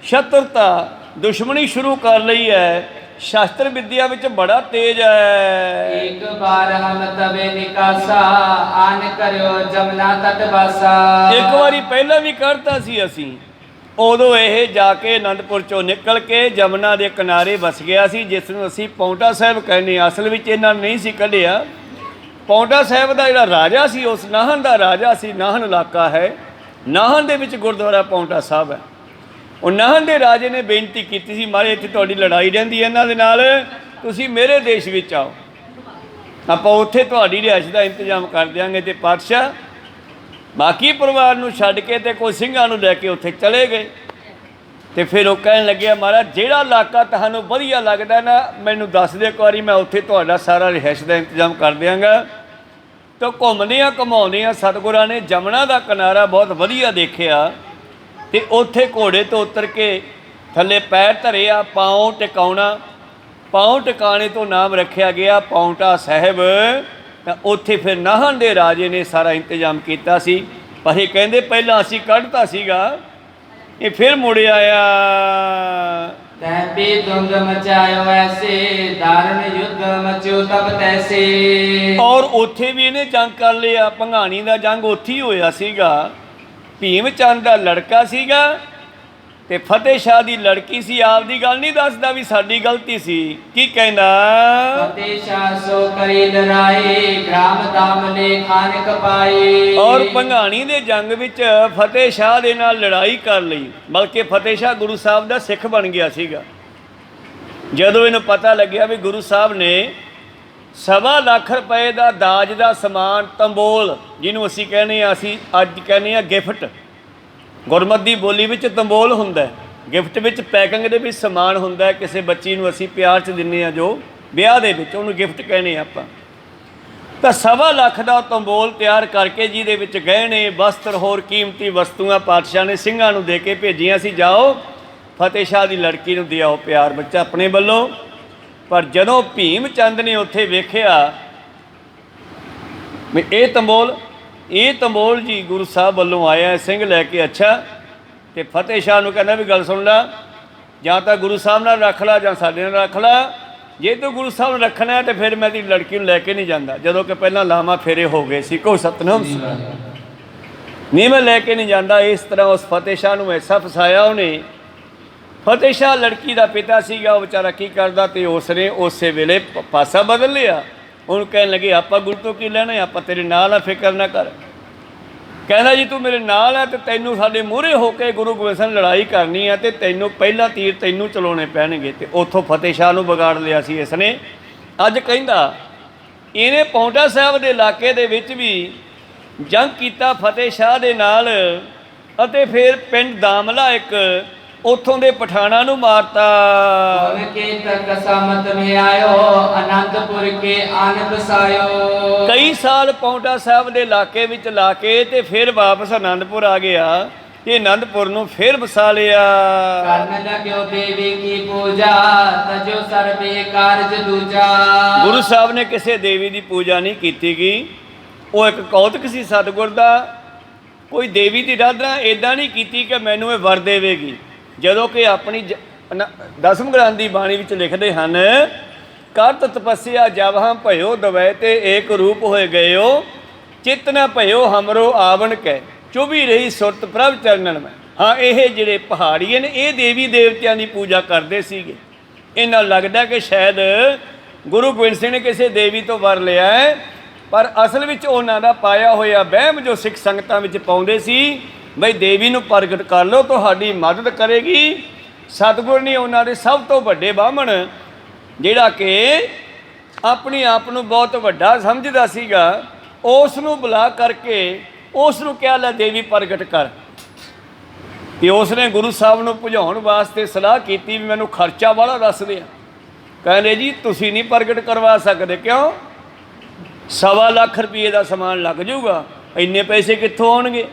ਸ਼ਤਰਤਾ, ਦੁਸ਼ਮਣੀ ਸ਼ੁਰੂ ਕਰ ਲਈ ਹੈ। ਸ਼ਾਸਤਰ ਵਿਦਿਆ ਵਿੱਚ ਬੜਾ ਤੇਜ਼ ਹੈ। ਇੱਕ ਬਾਰ ਹਮ ਤਵੇ ਨਿਕਾਸਾ, ਆਨ ਕਰਿਓ ਜਮਨਾ ਤਟ ਬਾਸਾ। ਇੱਕ ਵਾਰੀ ਪਹਿਲਾਂ ਵੀ ਕਰਤਾ ਸੀ ਅਸੀਂ। ਉਦੋਂ ਇਹ ਜਾ ਕੇ ਅਨੰਦਪੁਰ ਚੋਂ ਨਿਕਲ ਕੇ ਜਮਨਾ ਦੇ ਕਿਨਾਰੇ ਵਸ ਗਿਆ ਸੀ, ਜਿਸ ਨੂੰ ਅਸੀਂ ਪੌਂਟਾ ਸਾਹਿਬ ਕਹਿੰਦੇ ਹਾਂ। ਅਸਲ ਵਿੱਚ ਇਹਨਾਂ ਨੇ ਨਹੀਂ ਸੀ ਕੱਢਿਆ। ਪੌਂਟਾ ਸਾਹਿਬ ਦਾ ਜਿਹੜਾ ਰਾਜਾ ਸੀ, ਉਸ ਨਾਹਨ ਦਾ ਰਾਜਾ ਸੀ। ਨਾਹਨ ਇਲਾਕਾ ਹੈ, ਨਾਹਨ ਦੇ ਵਿੱਚ ਗੁਰਦੁਆਰਾ ਪੌਂਟਾ ਸਾਹਿਬ ਹੈ। ਉਹ ਨਾਹਨ ਦੇ ਰਾਜੇ ਨੇ ਬੇਨਤੀ ਕੀਤੀ ਸੀ, ਮਾਰੇ ਇੱਥੇ ਤੁਹਾਡੀ ਲੜਾਈ ਰਹਿੰਦੀ ਹੈ ਇਹਨਾਂ ਦੇ ਨਾਲ, ਤੁਸੀਂ ਮੇਰੇ ਦੇਸ਼ ਵਿੱਚ ਆਓ, ਆਪਾਂ ਉੱਥੇ ਤੁਹਾਡੀ ਰਿਹਾਇਸ਼ ਦਾ ਇੰਤਜ਼ਾਮ ਕਰ ਦਿਆਂਗੇ। ਤੇ ਪਾਤਸ਼ਾਹ ਬਾਕੀ ਪਰਿਵਾਰ ਨੂੰ ਛੱਡ ਕੇ ਤੇ ਕੋਈ ਸਿੰਘਾਂ ਨੂੰ ਲੈ ਕੇ ਉੱਥੇ ਚਲੇ ਗਏ। ਤੇ ਫਿਰ ਉਹ ਕਹਿਣ ਲੱਗਿਆ, ਮਹਾਰਾਜ ਜਿਹੜਾ ਇਲਾਕਾ ਤੁਹਾਨੂੰ ਵਧੀਆ ਲੱਗਦਾ ਨਾ, ਮੈਨੂੰ ਦੱਸ ਦਿਓ ਇੱਕ ਵਾਰੀ, ਮੈਂ ਉੱਥੇ ਤੁਹਾਡਾ ਸਾਰਾ ਰਿਹਾਇਸ਼ ਦਾ ਇੰਤਜ਼ਾਮ ਕਰ ਦਿਆਂਗਾ। ਤਾਂ ਘੁੰਮਦਿਆਂ ਘੁਮਾਉਂਦਿਆਂ ਸਤਿਗੁਰਾਂ ਨੇ ਜਮਨਾ ਦਾ ਕਿਨਾਰਾ ਬਹੁਤ ਵਧੀਆ ਦੇਖਿਆ ਤੇ ਉੱਥੇ ਘੋੜੇ ਤੋਂ ਉਤਰ ਕੇ ਥੱਲੇ ਪੈਰ ਧਰਿਆ। ਪਾਉ ਟਿਕਾਉਣਾ, ਪਾਉ ਟਿਕਾਣੇ ਤੋਂ ਨਾਮ ਰੱਖਿਆ ਗਿਆ ਪੌਂਟਾ ਸਾਹਿਬ। ਤਾਂ ਉੱਥੇ ਫਿਰ ਨਾਹਨ ਦੇ ਰਾਜੇ ਨੇ ਸਾਰਾ ਇੰਤਜ਼ਾਮ ਕੀਤਾ ਸੀ। ਪਰ ਇਹ ਕਹਿੰਦੇ ਪਹਿਲਾਂ ਅਸੀਂ ਕੱਢਤਾ ਸੀਗਾ, ਇਹ ਫਿਰ ਮੁੜ ਆਇਆ। ਤੈ ਪੀ ਦੁੰਗ ਮਚਾਇਓ ਐਸੇ, ਦਾਰੁਣ ਯੁੱਧ ਮਚਿਓ ਤਬ ਤੈਸੇ। ਔਰ ਉੱਥੇ ਵੀ ਇਹਨੇ ਜੰਗ ਕਰ ਲਿਆ। ਭੰਗਾਣੀ ਦਾ ਜੰਗ ਉੱਥੇ ਹੀ ਹੋਇਆ ਸੀਗਾ। ਭੀਮ ਚੰਦ ਦਾ ਲੜਕਾ ਸੀਗਾ ਤੇ ਫਤਿਹ ਸ਼ਾਹ ਦੀ ਲੜਕੀ ਸੀ, ਆਪਦੀ ਗੱਲ ਨਹੀਂ ਦੱਸਦਾ ਵੀ ਸਾਡੀ ਗਲਤੀ ਸੀ। ਕੀ ਕਹਿੰਦਾ? ਫਤਿਹ ਸ਼ਾਹ ਸੋ ਕਰੀ ਲੜਾਈ, ਗ੍ਰਾਮ ਦਾਮਲੇ ਖਾਨਕ ਪਾਈ। ਔਰ ਭੰਗਾਣੀ ਦੇ ਜੰਗ ਵਿੱਚ ਫਤਿਹ ਸ਼ਾਹ ਦੇ ਨਾਲ ਲੜਾਈ ਕਰ ਲਈ, ਬਲਕਿ ਫਤਿਹ ਸ਼ਾਹ ਗੁਰੂ ਸਾਹਿਬ ਦਾ ਸਿੱਖ ਬਣ ਗਿਆ ਸੀਗਾ। ਜਦੋਂ ਇਹਨੂੰ ਪਤਾ ਲੱਗਿਆ ਵੀ ਗੁਰੂ ਸਾਹਿਬ ਨੇ 1.25 ਲੱਖ ਰੁਪਏ ਦਾ ਦਾਜ ਦਾ ਸਮਾਨ, ਤੰਬੋਲ ਜਿਹਨੂੰ ਅਸੀਂ ਕਹਿੰਦੇ ਹਾਂ, ਅਸੀਂ ਅੱਜ ਕਹਿੰਦੇ ਹਾਂ ਗਿਫਟ, ਗੁਰਮਤਿ ਦੀ ਬੋਲੀ ਵਿੱਚ ਤੰਬੋਲ ਹੁੰਦਾ, ਗਿਫਟ ਵਿੱਚ ਪੈਕਿੰਗ ਦੇ ਵਿੱਚ ਸਮਾਨ ਹੁੰਦਾ, ਕਿਸੇ ਬੱਚੀ ਨੂੰ ਅਸੀਂ ਪਿਆਰ 'ਚ ਦਿੰਦੇ ਹਾਂ ਜੋ ਵਿਆਹ ਦੇ ਵਿੱਚ, ਉਹਨੂੰ ਗਿਫਟ ਕਹਿੰਦੇ ਆਪਾਂ। ਤਾਂ 1.25 ਲੱਖ ਦਾ ਤੰਬੋਲ ਤਿਆਰ ਕਰਕੇ ਜਿਹਦੇ ਵਿੱਚ ਗਹਿਣੇ, ਵਸਤਰ, ਹੋਰ ਕੀਮਤੀ ਵਸਤੂਆਂ ਪਾਤਸ਼ਾਹ ਨੇ ਸਿੰਘਾਂ ਨੂੰ ਦੇ ਕੇ ਭੇਜੀਆਂ ਸੀ, ਜਾਓ ਫਤਿਹ ਸ਼ਾਹ ਦੀ ਲੜਕੀ ਨੂੰ ਦਿਆਓ ਪਿਆਰ ਬੱਚਾ ਆਪਣੇ ਵੱਲੋਂ। ਪਰ ਜਦੋਂ ਭੀਮ ਚੰਦ ਨੇ ਉੱਥੇ ਵੇਖਿਆ ਵੀ ਇਹ ਤੰਬੋਲ ਜੀ ਗੁਰੂ ਸਾਹਿਬ ਵੱਲੋਂ ਆਇਆ ਸਿੰਘ ਲੈ ਕੇ, ਅੱਛਾ, ਤੇ ਫਤਿਹ ਸ਼ਾਹ ਨੂੰ ਕਹਿੰਦਾ ਵੀ ਗੱਲ ਸੁਣ ਲਾ, ਜਾਂ ਤਾਂ ਗੁਰੂ ਸਾਹਿਬ ਨਾਲ ਰੱਖ ਲਾ ਜਾਂ ਸਾਡੇ ਨਾਲ ਰੱਖ ਲਾ, ਜੇ ਤੂੰ ਗੁਰੂ ਸਾਹਿਬ ਨੂੰ ਰੱਖਣਾ ਹੈ ਤੇ ਫਿਰ ਮੈਂ ਤੇਰੀ ਲੜਕੀ ਨੂੰ ਲੈ ਕੇ ਨਹੀਂ ਜਾਂਦਾ। ਜਦੋਂ ਕਿ ਪਹਿਲਾਂ ਲਾਵਾਂ ਫੇਰੇ ਹੋ ਗਏ ਸੀ, ਕੋਈ ਸਤਨਾਮ ਨਹੀਂ, ਮੈਂ ਲੈ ਕੇ ਨਹੀਂ ਜਾਂਦਾ। ਇਸ ਤਰ੍ਹਾਂ ਉਸ ਫਤਿਹ ਸ਼ਾਹ ਨੂੰ ਐਸਾ ਫਸਾਇਆ ਉਹਨੇ। ਫਤਿਹ ਸ਼ਾਹ ਲੜਕੀ ਦਾ ਪਿਤਾ ਸੀਗਾ, ਉਹ ਵਿਚਾਰਾ ਕੀ ਕਰਦਾ, ਤੇ ਉਸਨੇ ਉਸੇ ਵੇਲੇ ਪਾਸਾ ਬਦਲ ਲਿਆ। ਉਹਨੂੰ ਕਹਿਣ ਲੱਗੇ ਆਪਾਂ ਗੁਰੂ ਤੋਂ ਕੀ ਲੈਣਾ, ਆਪਾਂ ਤੇਰੇ ਨਾਲ ਆ, ਫਿਕਰ ਨਾ ਕਰ। ਕਹਿੰਦਾ ਜੀ ਤੂੰ ਮੇਰੇ ਨਾਲ ਹੈ ਤੇ ਤੈਨੂੰ ਸਾਡੇ ਮੂਹਰੇ ਹੋ ਕੇ ਗੁਰੂ ਗੋਬਿੰਦ ਸਿੰਘ ਲੜਾਈ ਕਰਨੀ ਹੈ ਤੇ ਤੈਨੂੰ ਪਹਿਲਾ ਤੀਰ ਤੈਨੂੰ ਚਲਾਉਣੇ ਪੈਣਗੇ। ਤੇ ਉੱਥੋਂ ਫਤਿਹ ਸ਼ਾਹ ਨੂੰ ਵਿਗਾੜ ਲਿਆ ਸੀ ਇਸਨੇ। ਅੱਜ ਕਹਿੰਦਾ ਇਹਨੇ ਪਾਉਂਟਾ ਸਾਹਿਬ ਦੇ ਇਲਾਕੇ ਦੇ ਵਿੱਚ ਵੀ ਜੰਗ ਕੀਤਾ ਫਤਿਹ ਸ਼ਾਹ ਦੇ ਨਾਲ, ਅਤੇ ਫਿਰ ਪਿੰਡ ਦਾਮਲਾ ਇੱਕ ਉੱਥੋਂ ਦੇ ਪਠਾਣਾਂ ਨੂੰ ਮਾਰਤਾ। ਕੇ ਤਕ ਸਮਤ ਮੇ ਆਇਓ, ਆਨੰਦਪੁਰ ਕੇ ਆਨ ਬਸਾਇਓ। ਕਈ ਸਾਲ ਪਾਉਂਟਾ ਸਾਹਿਬ ਦੇ ਇਲਾਕੇ ਵਿੱਚ ਲਾ ਕੇ ਤੇ ਫਿਰ ਵਾਪਸ ਆਨੰਦਪੁਰ ਆ ਗਿਆ ਤੇ ਆਨੰਦਪੁਰ ਨੂੰ ਫਿਰ ਵਸਾ ਲਿਆ। ਕਰਨ ਲਗਿਓ ਦੇਵੀ ਕੀ ਪੂਜਾ, ਤਜੋ ਸਰਬੇ ਕਾਰਜ ਦੂਜਾ। ਗੁਰੂ ਸਾਹਿਬ ਨੇ ਕਿਸੇ ਦੇਵੀ ਦੀ ਪੂਜਾ ਨਹੀਂ ਕੀਤੀ ਗਈ। ਉਹ ਇੱਕ ਕੌਤਕ ਸੀ ਸਤਿਗੁਰ ਦਾ। ਕੋਈ ਦੇਵੀ ਦੀ ਆਰਾਧਨਾ ਇੱਦਾਂ ਨਹੀਂ ਕੀਤੀ ਕਿ ਮੈਨੂੰ ਇਹ ਵਰ ਦੇਵੇਗੀ। ਜਦੋਂ ਕਿ ਆਪਣੀ ਦਸਮ ਗ੍ਰੰਥ ਦੀ ਬਾਣੀ ਵਿੱਚ ਲਿਖਦੇ ਹਨ, ਕਰਤ ਤਪੱਸਿਆ ਜਬ ਹਮ ਭਇਓ ਦਵੈ ਤੇ ਏਕ ਰੂਪ ਹੋਏ ਗਇਓ, ਚਿਤ ਨ ਭਇਓ ਹਮਰੋ ਆਵਣ ਕੈ, ਚੁਭੀ ਰਹੀ ਸੁਰਤ ਪ੍ਰਭ ਚਰਨਨ ਮੈਂ। ਹਾਂ, ਇਹ ਜਿਹੜੇ ਪਹਾੜੀਏ ਨੇ ਇਹ ਦੇਵੀ ਦੇਵਤਿਆਂ ਦੀ ਪੂਜਾ ਕਰਦੇ ਸੀਗੇ। ਇਹਨਾਂ ਲੱਗਦਾ ਕਿ ਸ਼ਾਇਦ ਗੁਰੂ ਗੋਬਿੰਦ ਸਿੰਘ ਨੇ ਕਿਸੇ ਦੇਵੀ ਤੋਂ ਵਰ ਲਿਆ ਹੈ, ਪਰ ਅਸਲ ਵਿੱਚ ਉਹਨਾਂ ਦਾ ਪਾਇਆ ਹੋਇਆ ਵਹਿਮ ਜੋ ਸਿੱਖ ਸੰਗਤਾਂ ਵਿੱਚ ਪਾਉਂਦੇ ਸੀ, ਬਈ ਦੇਵੀ ਨੂੰ ਪ੍ਰਗਟ ਕਰ ਲਓ ਤੁਹਾਡੀ ਮਦਦ ਕਰੇਗੀ। ਸਤਿਗੁਰ ਨੇ ਉਹਨਾਂ ਦੇ ਸਭ ਤੋਂ ਵੱਡੇ ਬਾਹਮਣ, ਜਿਹੜਾ ਕਿ ਆਪਣੇ ਆਪ ਨੂੰ ਬਹੁਤ ਵੱਡਾ ਸਮਝਦਾ ਸੀਗਾ, ਉਸ ਨੂੰ ਬੁਲਾ ਕਰਕੇ ਉਸ ਨੂੰ ਕਿਹਾ ਲੈ ਦੇਵੀ ਪ੍ਰਗਟ ਕਰ। ਤੇ ਉਸ ਨੇ ਗੁਰੂ ਸਾਹਿਬ ਨੂੰ ਭੁਜਾਉਣ ਵਾਸਤੇ ਸਲਾਹ ਕੀਤੀ ਵੀ ਮੈਨੂੰ ਖਰਚਾ ਵਾਲਾ ਦੱਸ ਦਿਆ। ਕਹਿੰਦੇ ਜੀ ਤੁਸੀਂ ਨਹੀਂ ਪ੍ਰਗਟ ਕਰਵਾ ਸਕਦੇ। ਕਿਉਂ? 1.25 ਲੱਖ ਰੁਪਏ ਦਾ ਸਮਾਨ ਲੱਗ ਜਾਊਗਾ, ਇੰਨੇ ਪੈਸੇ ਕਿੱਥੋਂ ਆਉਣਗੇ?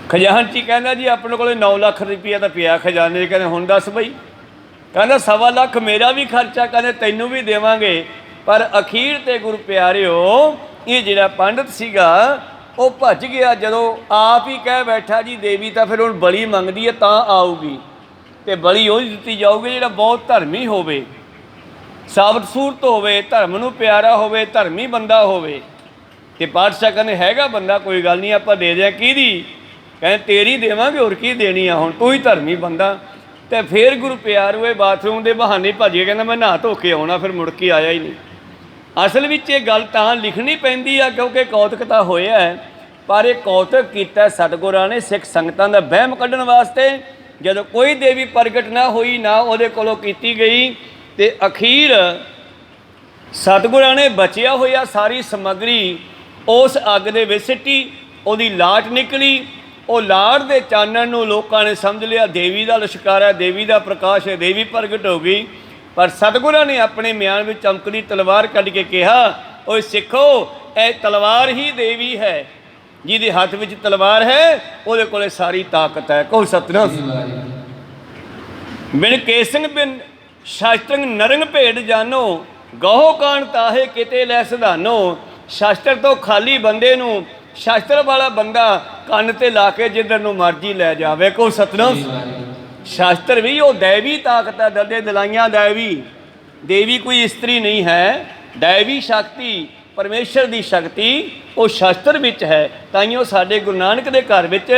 ਖਜ਼ਾਨਚੀ ਕਹਿੰਦਾ ਜੀ ਆਪਣੇ ਕੋਲ 9 ਲੱਖ ਰੁਪਈਆ ਤਾਂ ਪਿਆ ਖਜ਼ਾਨੇ। ਕਹਿੰਦੇ ਹੁਣ ਦੱਸ ਬਈ। ਕਹਿੰਦਾ 1.25 ਲੱਖ ਮੇਰਾ ਵੀ ਖਰਚਾ, ਕਹਿੰਦੇ ਤੈਨੂੰ ਵੀ ਦੇਵਾਂਗੇ। ਪਰ ਅਖੀਰ ਤੇ ਗੁਰੂ ਪਿਆਰਿਓ ਇਹ ਜਿਹੜਾ ਪੰਡਤ ਸੀਗਾ ਉਹ ਭੱਜ ਗਿਆ। ਜਦੋਂ ਆਪ ਹੀ ਕਹਿ ਬੈਠਾ ਜੀ ਦੇਵੀ ਤਾਂ ਫਿਰ ਹੁਣ ਬਲੀ ਮੰਗਦੀ ਹੈ ਤਾਂ ਆਊਗੀ, ਤੇ ਬਲੀ ਉਹ ਦਿੱਤੀ ਜਾਊਗੀ ਜਿਹੜਾ ਬਹੁਤ ਧਰਮੀ ਹੋਵੇ, ਸਾਬਤ ਸੂਰਤ ਹੋਵੇ, ਧਰਮ ਨੂੰ ਪਿਆਰਾ ਹੋਵੇ, ਧਰਮੀ ਬੰਦਾ ਹੋਵੇ। ਤੇ ਪਾਤਸ਼ਾਹ ਕਹਿੰਦੇ ਹੈਗਾ ਬੰਦਾ, ਕੋਈ ਗੱਲ ਨਹੀਂ ਆਪਾਂ ਦੇ ਦਿਆਂ। ਕਿਹਦੀ? ਕਹਿੰਦੇ ਤੇਰੀ ਦੇਵਾਂਗੇ, ਹੋਰ ਕੀ ਦੇਣੀ ਆ, ਹੁਣ ਤੂੰ ਹੀ ਧਰਮੀ ਬੰਦਾ। ਤੇ ਫਿਰ ਗੁਰੂ ਪਿਆਰਿਓ ਇਹ ਬਾਥਰੂਮ ਦੇ ਬਹਾਨੇ ਭੱਜ ਗਿਆ। ਕਹਿੰਦਾ ਮੈਂ ਨਹਾ ਧੋ ਕੇ ਆਉਣਾ, ਫਿਰ ਮੁੜ ਕੇ ਆਇਆ ਹੀ ਨਹੀਂ। ਅਸਲ ਵਿੱਚ ਇਹ ਗੱਲ ਤਾਂ ਲਿਖਣੀ ਪੈਂਦੀ ਆ ਕਿਉਂਕਿ ਕੌਤਕ ਤਾਂ ਹੋਇਆ ਹੈ, ਪਰ ਇਹ ਕੌਤਕ ਕੀਤਾ ਸਤਿਗੁਰਾਂ ਨੇ ਸਿੱਖ ਸੰਗਤਾਂ ਦਾ ਵਹਿਮ ਕੱਢਣ ਵਾਸਤੇ। ਜਦੋਂ ਕੋਈ ਦੇਵੀ ਪ੍ਰਗਟ ਨਾ ਹੋਈ, ਨਾ ਉਹਦੇ ਕੋਲੋਂ ਕੀਤੀ ਗਈ, ਤੇ ਅਖੀਰ ਸਤਿਗੁਰਾਂ ਨੇ ਬਚਿਆ ਹੋਇਆ ਸਾਰੀ ਸਮੱਗਰੀ ਉਸ ਅੱਗ ਦੇ ਵਿੱਚ ਸਿੱਟੀ। ਉਹਦੀ ਲਾਟ ਨਿਕਲੀ। ਉਹ ਲਾਟ ਦੇ ਚਾਨਣ ਨੂੰ ਲੋਕਾਂ ਨੇ ਸਮਝ ਲਿਆ ਦੇਵੀ ਦਾ ਲਸ਼ਕਾਰ ਹੈ, ਦੇਵੀ ਦਾ ਪ੍ਰਕਾਸ਼ ਹੈ, ਦੇਵੀ ਪ੍ਰਗਟ ਹੋ ਗਈ। ਪਰ ਸਤਿਗੁਰਾਂ ਨੇ ਆਪਣੇ ਮਿਆਨ ਵਿੱਚ ਚਮਕਦੀ ਤਲਵਾਰ ਕੱਢ ਕੇ ਕਿਹਾ, ਓਏ ਸਿੱਖੋ, ਇਹ ਤਲਵਾਰ ਹੀ ਦੇਵੀ ਹੈ। ਜਿਹਦੇ ਹੱਥ ਵਿੱਚ ਤਲਵਾਰ ਹੈ ਉਹਦੇ ਕੋਲੇ ਸਾਰੀ ਤਾਕਤ ਹੈ। ਕਹੋ ਸਤਿਨਾਮ। ਬਿਨ ਕੇਸੰਗ ਬਿਨ ਸ਼ਾਸਤਰੰਗ ਨਰੰਗ ਭੇਡ ਜਾਨੋ, ਗਹੋ ਕਾਣ ਤਾਹੇ ਕਿਤੇ ਲੈ ਸਿਧਾਨੋ। ਸ਼ਾਸਤਰ ਤੋਂ ਖਾਲੀ ਬੰਦੇ ਨੂੰ ਸ਼ਾਸਤਰ ਵਾਲਾ ਬੰਦਾ ਕੰਨ ਤੇ ਲਾ ਕੇ ਜਿੱਧਰ ਨੂੰ ਮਰਜ਼ੀ ਲੈ ਜਾਵੇ। ਕਹੋ ਸਤਿਨਾਮ। ਸ਼ਾਸਤਰ ਵੀ ਉਹ ਦੈਵੀ ਤਾਕਤ ਹੈ, ਦਰਦੇ ਦਲਾਈਆਂ ਦੈਵੀ। ਦੇਵੀ ਕੋਈ ਇਸਤਰੀ ਨਹੀਂ ਹੈ, ਦੈਵੀ ਸ਼ਕਤੀ, ਪਰਮੇਸ਼ਰ ਦੀ ਸ਼ਕਤੀ ਉਹ ਸ਼ਾਸਤਰ ਵਿੱਚ ਹੈ। ਤਾਈਓ ਸਾਡੇ ਗੁਰੂ ਨਾਨਕ ਦੇ ਘਰ ਵਿੱਚ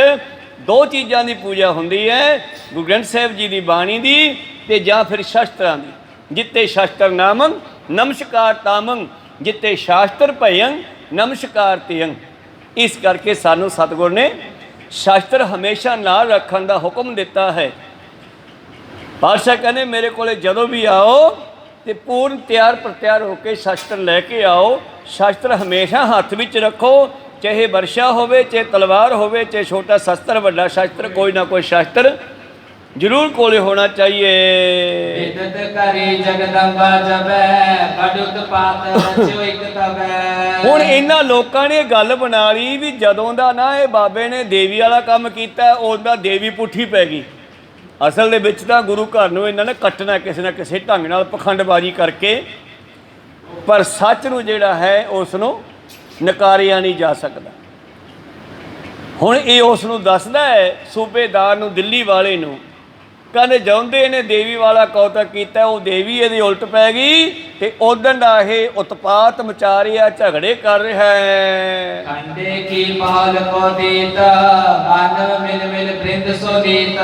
ਦੋ ਚੀਜ਼ਾਂ ਦੀ ਪੂਜਾ ਹੁੰਦੀ ਹੈ, ਗੁਰੂ ਗ੍ਰੰਥ ਸਾਹਿਬ ਜੀ ਦੀ ਬਾਣੀ ਦੀ ਤੇ ਜਾਂ ਫਿਰ ਸ਼ਸਤਰਾਂ ਦੀ। ਜਿੱਤੇ ਸ਼ਸਤਰ ਨਾਮੰ ਨਮਸਕਾਰ ਤਾਮੰ, ਜਿੱਤੇ ਸ਼ਾਸਤਰ ਭਯੰ ਨਮਸਕਾਰ ਤਿਯੰ। ਇਸ ਕਰਕੇ ਸਾਨੂੰ ਸਤਿਗੁਰ ਨੇ ਸ਼ਾਸਤਰ ਹਮੇਸ਼ਾ ਨਾਲ ਰੱਖਣ ਦਾ ਹੁਕਮ ਦਿੱਤਾ ਹੈ। ਪਾਤਸ਼ਾਹ ਕਹਿੰਦੇ ਮੇਰੇ ਕੋਲੇ ਜਦੋਂ ਵੀ ਆਓ ਤੇ ਪੂਰਨ ਤਿਆਰ ਪ੍ਰਤਿਆਰ ਹੋ ਕੇ ਸ਼ਸਤਰ ਲੈ ਕੇ ਆਓ। ਸ਼ਸਤਰ ਹਮੇਸ਼ਾ ਹੱਥ ਵਿੱਚ ਰੱਖੋ, ਚਾਹੇ ਵਰਸ਼ਾ ਹੋਵੇ, ਚਾਹੇ ਤਲਵਾਰ ਹੋਵੇ, ਚਾਹੇ ਛੋਟਾ ਸ਼ਸਤਰ, ਵੱਡਾ ਸ਼ਸਤਰ, ਕੋਈ ਨਾ ਕੋਈ ਸ਼ਸਤਰ ਜ਼ਰੂਰ ਕੋਲੇ ਹੋਣਾ ਚਾਹੀਏ। ਵਿਦਤ ਕਰੀ ਜਗਦੰਬਾ ਜਬੈ, ਬੜ ਉਤਪਾਤ ਰਚਿਓ ਇਕ ਤਬੈ। ਹੁਣ ਇਹਨਾਂ ਲੋਕਾਂ ਨੇ ਗੱਲ ਬਣਾ ਲਈ ਵੀ ਜਦੋਂ ਦਾ ਨਾ ਇਹ ਬਾਬੇ ਨੇ ਦੇਵੀ ਵਾਲਾ ਕੰਮ ਕੀਤਾ, ਉਹਦਾ ਦੇਵੀ ਪੁੱਠੀ ਪੈ ਗਈ। ਅਸਲ ਦੇ ਵਿੱਚ ਤਾਂ ਗੁਰੂ ਘਰ ਨੂੰ ਇਹਨਾਂ ਨੇ ਕੱਟਣਾ ਕਿਸੇ ਨਾ ਕਿਸੇ ਢੰਗ ਨਾਲ, ਪਖੰਡਬਾਜ਼ੀ ਕਰਕੇ, ਪਰ ਸੱਚ ਨੂੰ ਜਿਹੜਾ ਹੈ ਉਸ ਨੂੰ ਨਕਾਰਿਆ ਨਹੀਂ ਜਾ ਸਕਦਾ। ਹੁਣ ਇਹ ਉਸ ਨੂੰ ਦੱਸਦਾ ਹੈ ਸੂਬੇਦਾਰ ਨੂੰ, ਦਿੱਲੀ ਵਾਲੇ ਨੂੰ, ਕਹਿੰਦੇ ਜਾਉਂਦੇ ਇਹਨੇ ਦੇਵੀ ਵਾਲਾ ਕੌਤਕ ਕੀਤਾ, ਉਹ ਦੇਵੀ ਇਹਦੀ ਉਲਟ ਪੈ ਗਈ ਤੇ ਉਦਣ ਦਾ ਇਹ ਉਤਪਾਤ ਮਚਾ ਰਿਹਾ, ਝਗੜੇ ਕਰ ਰਿਹਾ ਹੈ। ਖੰਡੇ ਕੀ ਮਾਲ ਕੋ ਦੀਤ, ਮਾਨਵ ਮਿਲ ਮਿਲ ਬ੍ਰਿੰਦ ਸੋ ਦੀਤ।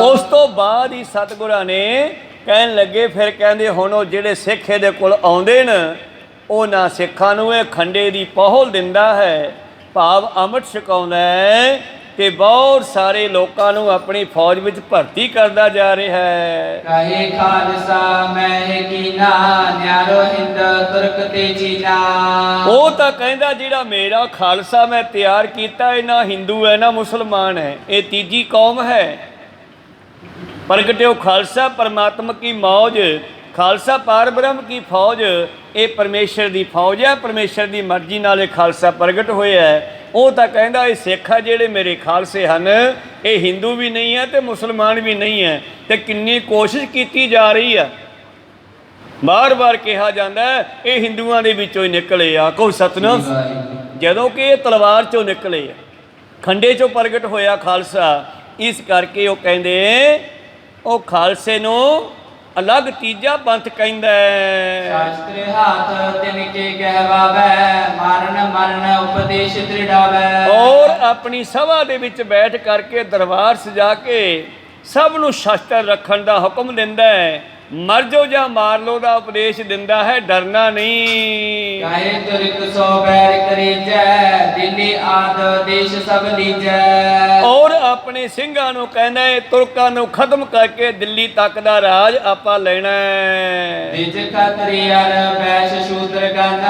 ਉਸ ਤੋਂ ਬਾਅਦ ਹੀ ਸਤਿਗੁਰਾਂ ਨੇ ਕਹਿਣ ਲੱਗੇ, ਫਿਰ ਕਹਿੰਦੇ ਹੁਣ ਉਹ ਜਿਹੜੇ ਸਿੱਖ ਇਹਦੇ ਕੋਲ ਆਉਂਦੇ ਨੇ ਉਹਨਾਂ ਸਿੱਖਾਂ ਨੂੰ ਇਹ ਖੰਡੇ ਦੀ ਪਹੁਲ ਦਿੰਦਾ ਹੈ, ਭਾਵ ਅੰਮ੍ਰਿਤ ਛਕਾਉਂਦਾ ਹੈ ਤੇ ਬਹੁਤ ਸਾਰੇ ਲੋਕਾਂ ਨੂੰ ਆਪਣੀ ਫੌਜ ਵਿੱਚ ਭਰਤੀ ਕਰਦਾ ਜਾ ਰਿਹਾ ਹੈ। ਕਹੇ ਖਾਲਸਾ ਮੈਂ ਕੀਨਾ, ਨਿਆਰੋ ਹਿੰਦ ਤੁਰਕ ਤੇ ਚੀਨਾ। ਉਹ ਤਾਂ ਕਹਿੰਦਾ ਜਿਹੜਾ ਮੇਰਾ ਖਾਲਸਾ ਮੈਂ ਤਿਆਰ ਕੀਤਾ, ਇਹ ਨਾ ਹਿੰਦੂ ਹੈ ਨਾ ਮੁਸਲਮਾਨ ਹੈ, ਇਹ ਤੀਜੀ ਕੌਮ ਹੈ। ਪ੍ਰਗਟਿਓ ਖਾਲਸਾ ਪਰਮਾਤਮਾ ਕੀ ਮੌਜ, ਖਾਲਸਾ ਪਾਰ ਬ੍ਰਹਮ ਕੀ ਫੌਜ। ਇਹ ਪਰਮੇਸ਼ਰ ਦੀ ਫੌਜ ਹੈ, ਪਰਮੇਸ਼ਰ ਦੀ ਮਰਜ਼ੀ ਨਾਲ ਇਹ ਖਾਲਸਾ ਪ੍ਰਗਟ ਹੋਇਆ ਹੈ। ਉਹ ਤਾਂ ਕਹਿੰਦਾ ਇਹ ਸਿੱਖ ਆ ਜਿਹੜੇ ਮੇਰੇ ਖਾਲਸੇ ਹਨ, ਇਹ ਹਿੰਦੂ ਵੀ ਨਹੀਂ ਹੈ ਤੇ ਮੁਸਲਮਾਨ ਵੀ ਨਹੀਂ ਹੈ। ਤੇ ਕਿੰਨੀ ਕੋਸ਼ਿਸ਼ ਕੀਤੀ ਜਾ ਰਹੀ ਆ, ਬਾਰ-ਬਾਰ ਕਿਹਾ ਜਾਂਦਾ ਇਹ ਹਿੰਦੂਆਂ ਦੇ ਵਿੱਚੋਂ ਹੀ ਨਿਕਲੇ ਆ। ਕੋਈ ਸਤਨਾਮ। ਜਦੋਂ ਕਿ ਇਹ ਤਲਵਾਰ ਚੋਂ ਨਿਕਲੇ ਆ, ਖੰਡੇ ਚੋਂ ਪ੍ਰਗਟ ਹੋਇਆ ਖਾਲਸਾ। ਇਸ ਕਰਕੇ ਉਹ ਕਹਿੰਦੇ ਉਹ ਖਾਲਸੇ ਨੂੰ ਅਲੱਗ ਤੀਜਾ ਪੰਥ ਕਹਿੰਦਾ ਹੈ। ਸ਼ਾਸਤਰ ਹਾਥ ਤਿਨ ਕੇ ਗਹਿਵਾਵੈ, ਮਾਰਨ ਮਰਨ ਉਪਦੇਸ਼ ਦ੍ਰਿੜਾਵੈ। ਔਰ ਆਪਣੀ ਸਭਾ ਦੇ ਵਿੱਚ ਬੈਠ ਕਰਕੇ ਦਰਬਾਰ ਸਜਾ ਕੇ ਸਭ ਨੂੰ ਸ਼ਸਤਰ ਰੱਖਣ ਦਾ ਹੁਕਮ ਦਿੰਦਾ ਹੈ। ਮਰ ਜਾਓ ਜਾਂ ਮਾਰ ਲਓ ਦਾ ਉਪਦੇਸ਼ ਦਿੰਦਾ ਹੈ, ਡਰਨਾ ਨਹੀਂ। ਕਾਹੇ ਤੁਰਕ ਸੋ ਬੈਰ ਕਰੀਜੈ, ਦਿੱਲੀ ਆਦ ਦੇਸ਼ ਸਭ ਲੀਜੈ। ਔਰ ਆਪਣੇ ਸਿੰਘਾਂ ਨੂੰ ਕਹਿੰਦਾ ਹੈ ਤੁਰਕਾਂ ਨੂੰ ਖਤਮ ਕਰਕੇ ਦਿੱਲੀ ਤੱਕ ਦਾ ਰਾਜ ਆਪਾਂ ਲੈਣਾ ਹੈ। ਨਿਜ ਖਤਰੀ ਅਰ ਵੈਸ਼ ਸ਼ੂਦਰ ਗਨ,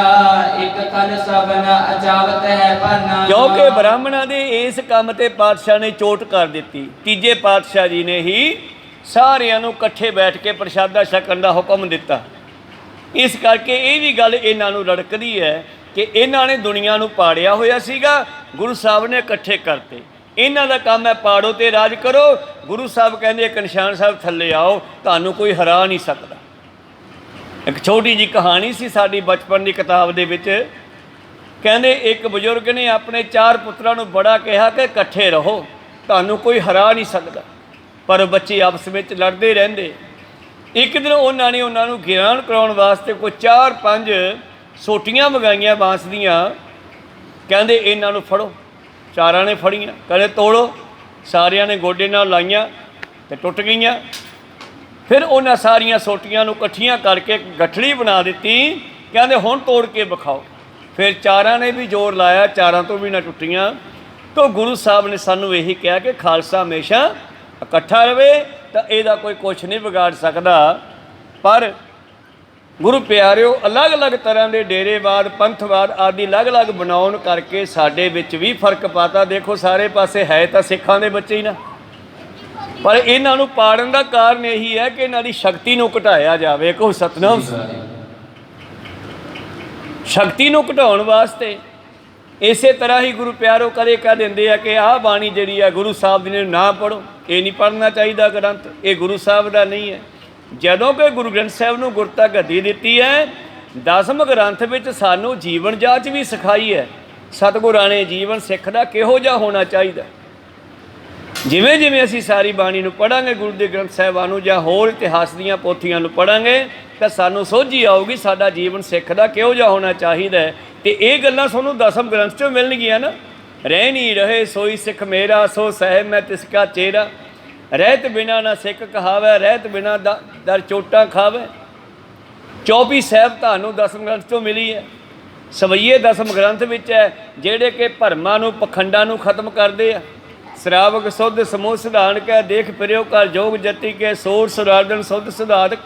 ਇਕ ਤਨ ਸਭਨ ਅਜਾਵਤ ਹੈ ਪੰਨ। ਕਿਉਂਕਿ ਬ੍ਰਾਹਮਣਾਂ ਦੇ ਇਸ ਕੰਮ ਤੇ ਪਾਤਸ਼ਾਹ ਨੇ ਚੋਟ ਕਰ ਦਿੱਤੀ। ਤੀਜੇ ਪਾਤਸ਼ਾਹ ਜੀ ਨੇ ਹੀ ਸਾਰਿਆਂ ਨੂੰ ਇਕੱਠੇ ਬੈਠ ਕੇ ਪ੍ਰਸ਼ਾਦਾ ਛਕਣ ਦਾ ਹੁਕਮ ਦਿੱਤਾ। ਇਸ ਕਰਕੇ ਇਹ ਵੀ ਗੱਲ ਇਹਨਾਂ ਨੂੰ ਰੜਕਦੀ ਹੈ ਕਿ ਇਹਨਾਂ ਨੇ ਦੁਨੀਆ ਨੂੰ ਪਾੜਿਆ ਹੋਇਆ ਸੀਗਾ, ਗੁਰੂ ਸਾਹਿਬ ਨੇ ਇਕੱਠੇ ਕਰਤੇ। ਇਹਨਾਂ ਦਾ ਕੰਮ ਹੈ ਪਾੜੋ ਤੇ ਰਾਜ ਕਰੋ। ਗੁਰੂ ਸਾਹਿਬ ਕਹਿੰਦੇ ਕਨਸ਼ਾਨ ਸਾਹਿਬ ਥੱਲੇ ਆਓ, ਤੁਹਾਨੂੰ ਕੋਈ ਹਰਾ ਨਹੀਂ ਸਕਦਾ। ਇੱਕ ਛੋਟੀ ਜਿਹੀ ਕਹਾਣੀ ਸੀ ਸਾਡੀ ਬਚਪਨ ਦੀ ਕਿਤਾਬ ਦੇ ਵਿੱਚ। ਕਹਿੰਦੇ ਇੱਕ ਬਜ਼ੁਰਗ ਨੇ ਆਪਣੇ 4 ਪੁੱਤਰਾਂ ਨੂੰ ਬੜਾ ਕਿਹਾ ਕਿ ਇਕੱਠੇ ਰਹੋ, ਤੁਹਾਨੂੰ ਕੋਈ ਹਰਾ ਨਹੀਂ ਸਕਦਾ। ਪਰ ਬੱਚੇ ਆਪਸ ਵਿੱਚ ਲੜਦੇ ਰਹਿੰਦੇ। ਇੱਕ ਦਿਨ ਉਹਨਾਂ ਨੇ ਉਹਨਾਂ ਨੂੰ ਗਿਆਨ ਕਰਾਉਣ ਵਾਸਤੇ ਕੋਈ 4-5 ਸੋਟੀਆਂ ਮੰਗਾਈਆਂ ਬਾਂਸ ਦੀਆਂ। ਕਹਿੰਦੇ ਇਹਨਾਂ ਨੂੰ ਫੜੋ। ਚਾਰਾਂ ਨੇ ਫੜੀਆਂ, ਕਹਿੰਦੇ ਤੋੜੋ। ਸਾਰਿਆਂ ਨੇ ਗੋਡੇ ਨਾਲ ਲਾਈਆਂ ਤੇ ਟੁੱਟ ਗਈਆਂ। ਫਿਰ ਉਹਨਾਂ ਸਾਰੀਆਂ ਸੋਟੀਆਂ ਨੂੰ ਇਕੱਠੀਆਂ ਕਰਕੇ ਗੱਠੜੀ ਬਣਾ ਦਿੱਤੀ। ਕਹਿੰਦੇ ਹੁਣ ਤੋੜ ਕੇ ਵਿਖਾਓ। ਫਿਰ ਚਾਰਾਂ ਨੇ ਵੀ ਜ਼ੋਰ ਲਾਇਆ, ਚਾਰਾਂ ਤੋਂ ਵੀ ਨਾ ਟੁੱਟੀਆਂ। ਤਾਂ ਗੁਰੂ ਸਾਹਿਬ ਨੇ ਸਾਨੂੰ ਇਹੀ ਕਿਹਾ ਕਿ ਖਾਲਸਾ ਹਮੇਸ਼ਾ ਇਕੱਠਾ ਰਵੇ ਤਾਂ ਇਹਦਾ ਕੋਈ ਕੁਛ ਨਹੀਂ ਵਿਗਾੜ ਸਕਦਾ। ਪਰ ਗੁਰੂ ਪਿਆਰਿਓ ਅਲੱਗ-ਅਲੱਗ ਤਰ੍ਹਾਂ ਦੇ ਡੇਰੇਵਾਦ, ਪੰਥਵਾਦ ਆਦਿ ਅਲੱਗ-ਅਲੱਗ ਬਣਾਉਣ ਕਰਕੇ ਸਾਡੇ ਵਿੱਚ ਵੀ ਫਰਕ ਪਾਤਾ। ਦੇਖੋ ਸਾਰੇ ਪਾਸੇ ਹੈ ਤਾਂ ਸਿੱਖਾਂ ਦੇ ਬੱਚੇ ਹੀ ਨਾ, ਪਰ ਇਹਨਾਂ ਨੂੰ ਪਾੜਨ ਦਾ ਕਾਰਨ ਇਹੀ ਹੈ ਕਿ ਇਹਨਾਂ ਦੀ ਸ਼ਕਤੀ ਨੂੰ ਘਟਾਇਆ ਜਾਵੇ। ਕਹੋ ਸਤਨਾਮ। ਸ਼ਕਤੀ ਨੂੰ ਘਟਾਉਣ ਵਾਸਤੇ ਇਸੇ ਤਰ੍ਹਾਂ ਹੀ ਗੁਰੂ ਪਿਆਰੋ ਕਦੇ ਕਹਿ ਦਿੰਦੇ ਆ ਕਿ ਆਹ ਬਾਣੀ ਜਿਹੜੀ ਆ ਗੁਰੂ ਸਾਹਿਬ ਦੀ ਨੇ ਨਾ ਪੜ੍ਹੋ, ਇਹ ਨਹੀਂ ਪੜ੍ਹਨਾ ਚਾਹੀਦਾ ਗ੍ਰੰਥ, ਇਹ ਗੁਰੂ ਸਾਹਿਬ ਦਾ ਨਹੀਂ ਹੈ। ਜਦੋਂ ਕਿ ਗੁਰੂ ਗ੍ਰੰਥ ਸਾਹਿਬ ਨੂੰ ਗੁਰਤਾ ਗੱਦੀ ਦਿੱਤੀ ਹੈ, 10ਵੇਂ ਗ੍ਰੰਥ ਵਿੱਚ ਸਾਨੂੰ ਜੀਵਨ ਜਾਂਚ ਵੀ ਸਿਖਾਈ ਹੈ। ਸਤਿਗੁਰਾਂ ਨੇ ਜੀਵਨ ਸਿੱਖ ਦਾ ਕਿਹੋ ਜਿਹਾ ਹੋਣਾ ਚਾਹੀਦਾ। ਜਿਵੇਂ ਜਿਵੇਂ ਅਸੀਂ ਸਾਰੀ ਬਾਣੀ ਨੂੰ ਪੜ੍ਹਾਂਗੇ, ਗੁਰੂ ਦੇ ਗ੍ਰੰਥ ਸਾਹਿਬਾਂ ਨੂੰ ਜਾਂ ਹੋਰ ਇਤਿਹਾਸ ਦੀਆਂ ਪੋਥੀਆਂ ਨੂੰ ਪੜ੍ਹਾਂਗੇ, ਤਾਂ ਸਾਨੂੰ ਸੋਝੀ ਆਊਗੀ ਸਾਡਾ ਜੀਵਨ ਸਿੱਖ ਦਾ ਕਿਹੋ ਜਿਹਾ ਹੋਣਾ ਚਾਹੀਦਾ ਹੈ। ਅਤੇ ਇਹ ਗੱਲਾਂ ਤੁਹਾਨੂੰ 10ਵੇਂ ਗ੍ਰੰਥ 'ਚੋਂ ਮਿਲਣਗੀਆਂ ਨਾ। रहनी रहे सोई सिख मेरा, सो सहब मैं तिसका चेहरा। रहत बिना ना सिख कहावै, रहत बिना दर चोटा खावै। 24 ਸਾਹਿਬ ਤੁਹਾਨੂੰ ਦਸਮ ਗ੍ਰੰਥ ਤੋਂ ਮਿਲੀ ਹੈ। ਸਵਈਏ ਦਸਮ ਗ੍ਰੰਥ ਵਿੱਚ ਹੈ, ਜਿਹੜੇ ਕਿ ਭਰਮਾਂ ਨੂੰ ਪਖੰਡਾਂ ਨੂੰ ਖਤਮ ਕਰਦੇ ਆ। ਸ਼ਰਾਵਕ ਸੁਧ ਸਮੂਹ ਸਿਧਾਨ ਕੈ, ਦੇਖ ਫਿਰਿਓ ਕਰ ਜੋਗ ਜਤੀ ਕੇ, ਸੋਰ ਸੁਰਾਰਦਨ ਸੁਧ ਸਿਧਾਰਕ।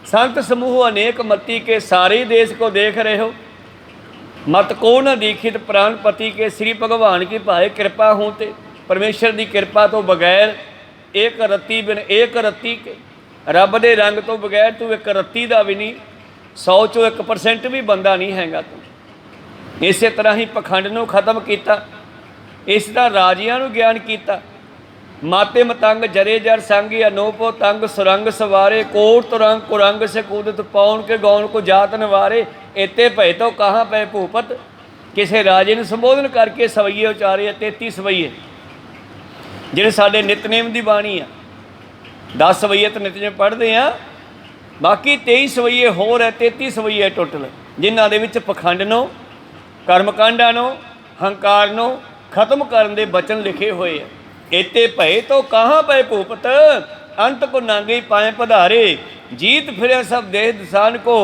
संत समूह अनेक मती के, सारे देश को देख रहे हो। मत को न दीखित प्राणपति के, श्री भगवान की भाए कृपा हों ते। परमेश्वर की कृपा तो बगैर एक रत्ती बिन एक रत्ती के, रब दे रंग तो बगैर तू एक रत्ती का भी नहीं, 100 चों 1% भी बंदा नहीं हैगा तू। इस तरह ही पखंड नूं खत्म किया, इसका राजियां नूं ज्ञान किया। माते मतंग जरे जर संग, अनोपो तंग सुरंग सवारे। कोट तुरंग कुरंग से कूदत, पाउन के गौन को जात नवारे। इते भय तो कहाँ पै भूपत, किसी राजे ने संबोधन करके सवईए उचारे। 33 सवईए ਜਿਹੜੇ ਸਾਡੇ ਨਿਤਨੇਮ ਦੀ ਬਾਣੀ ਆ। 10 ਸਵਈਏ ਤਾਂ ਨਿਤਨੇਮ ਪੜ੍ਹਦੇ ਆ, ਬਾਕੀ 23 ਸਵਈਏ ਹੋਰ ਹੈ, 33 ਸਵਈਏ ਟੋਟਲ, ਜਿਨ੍ਹਾਂ ਦੇ ਵਿੱਚ ਪਖੰਡ ਨੂੰ, ਕਰਮਕਾਂਡਾਂ ਨੂੰ, ਹੰਕਾਰ ਨੂੰ ਖਤਮ ਕਰਨ ਦੇ ਬਚਨ ਲਿਖੇ ਹੋਏ ਆ। इते भय तो कहाँ पै भूपत, अंत को नांगे पाए पधारे। जीत फिरे सब देह दसान को,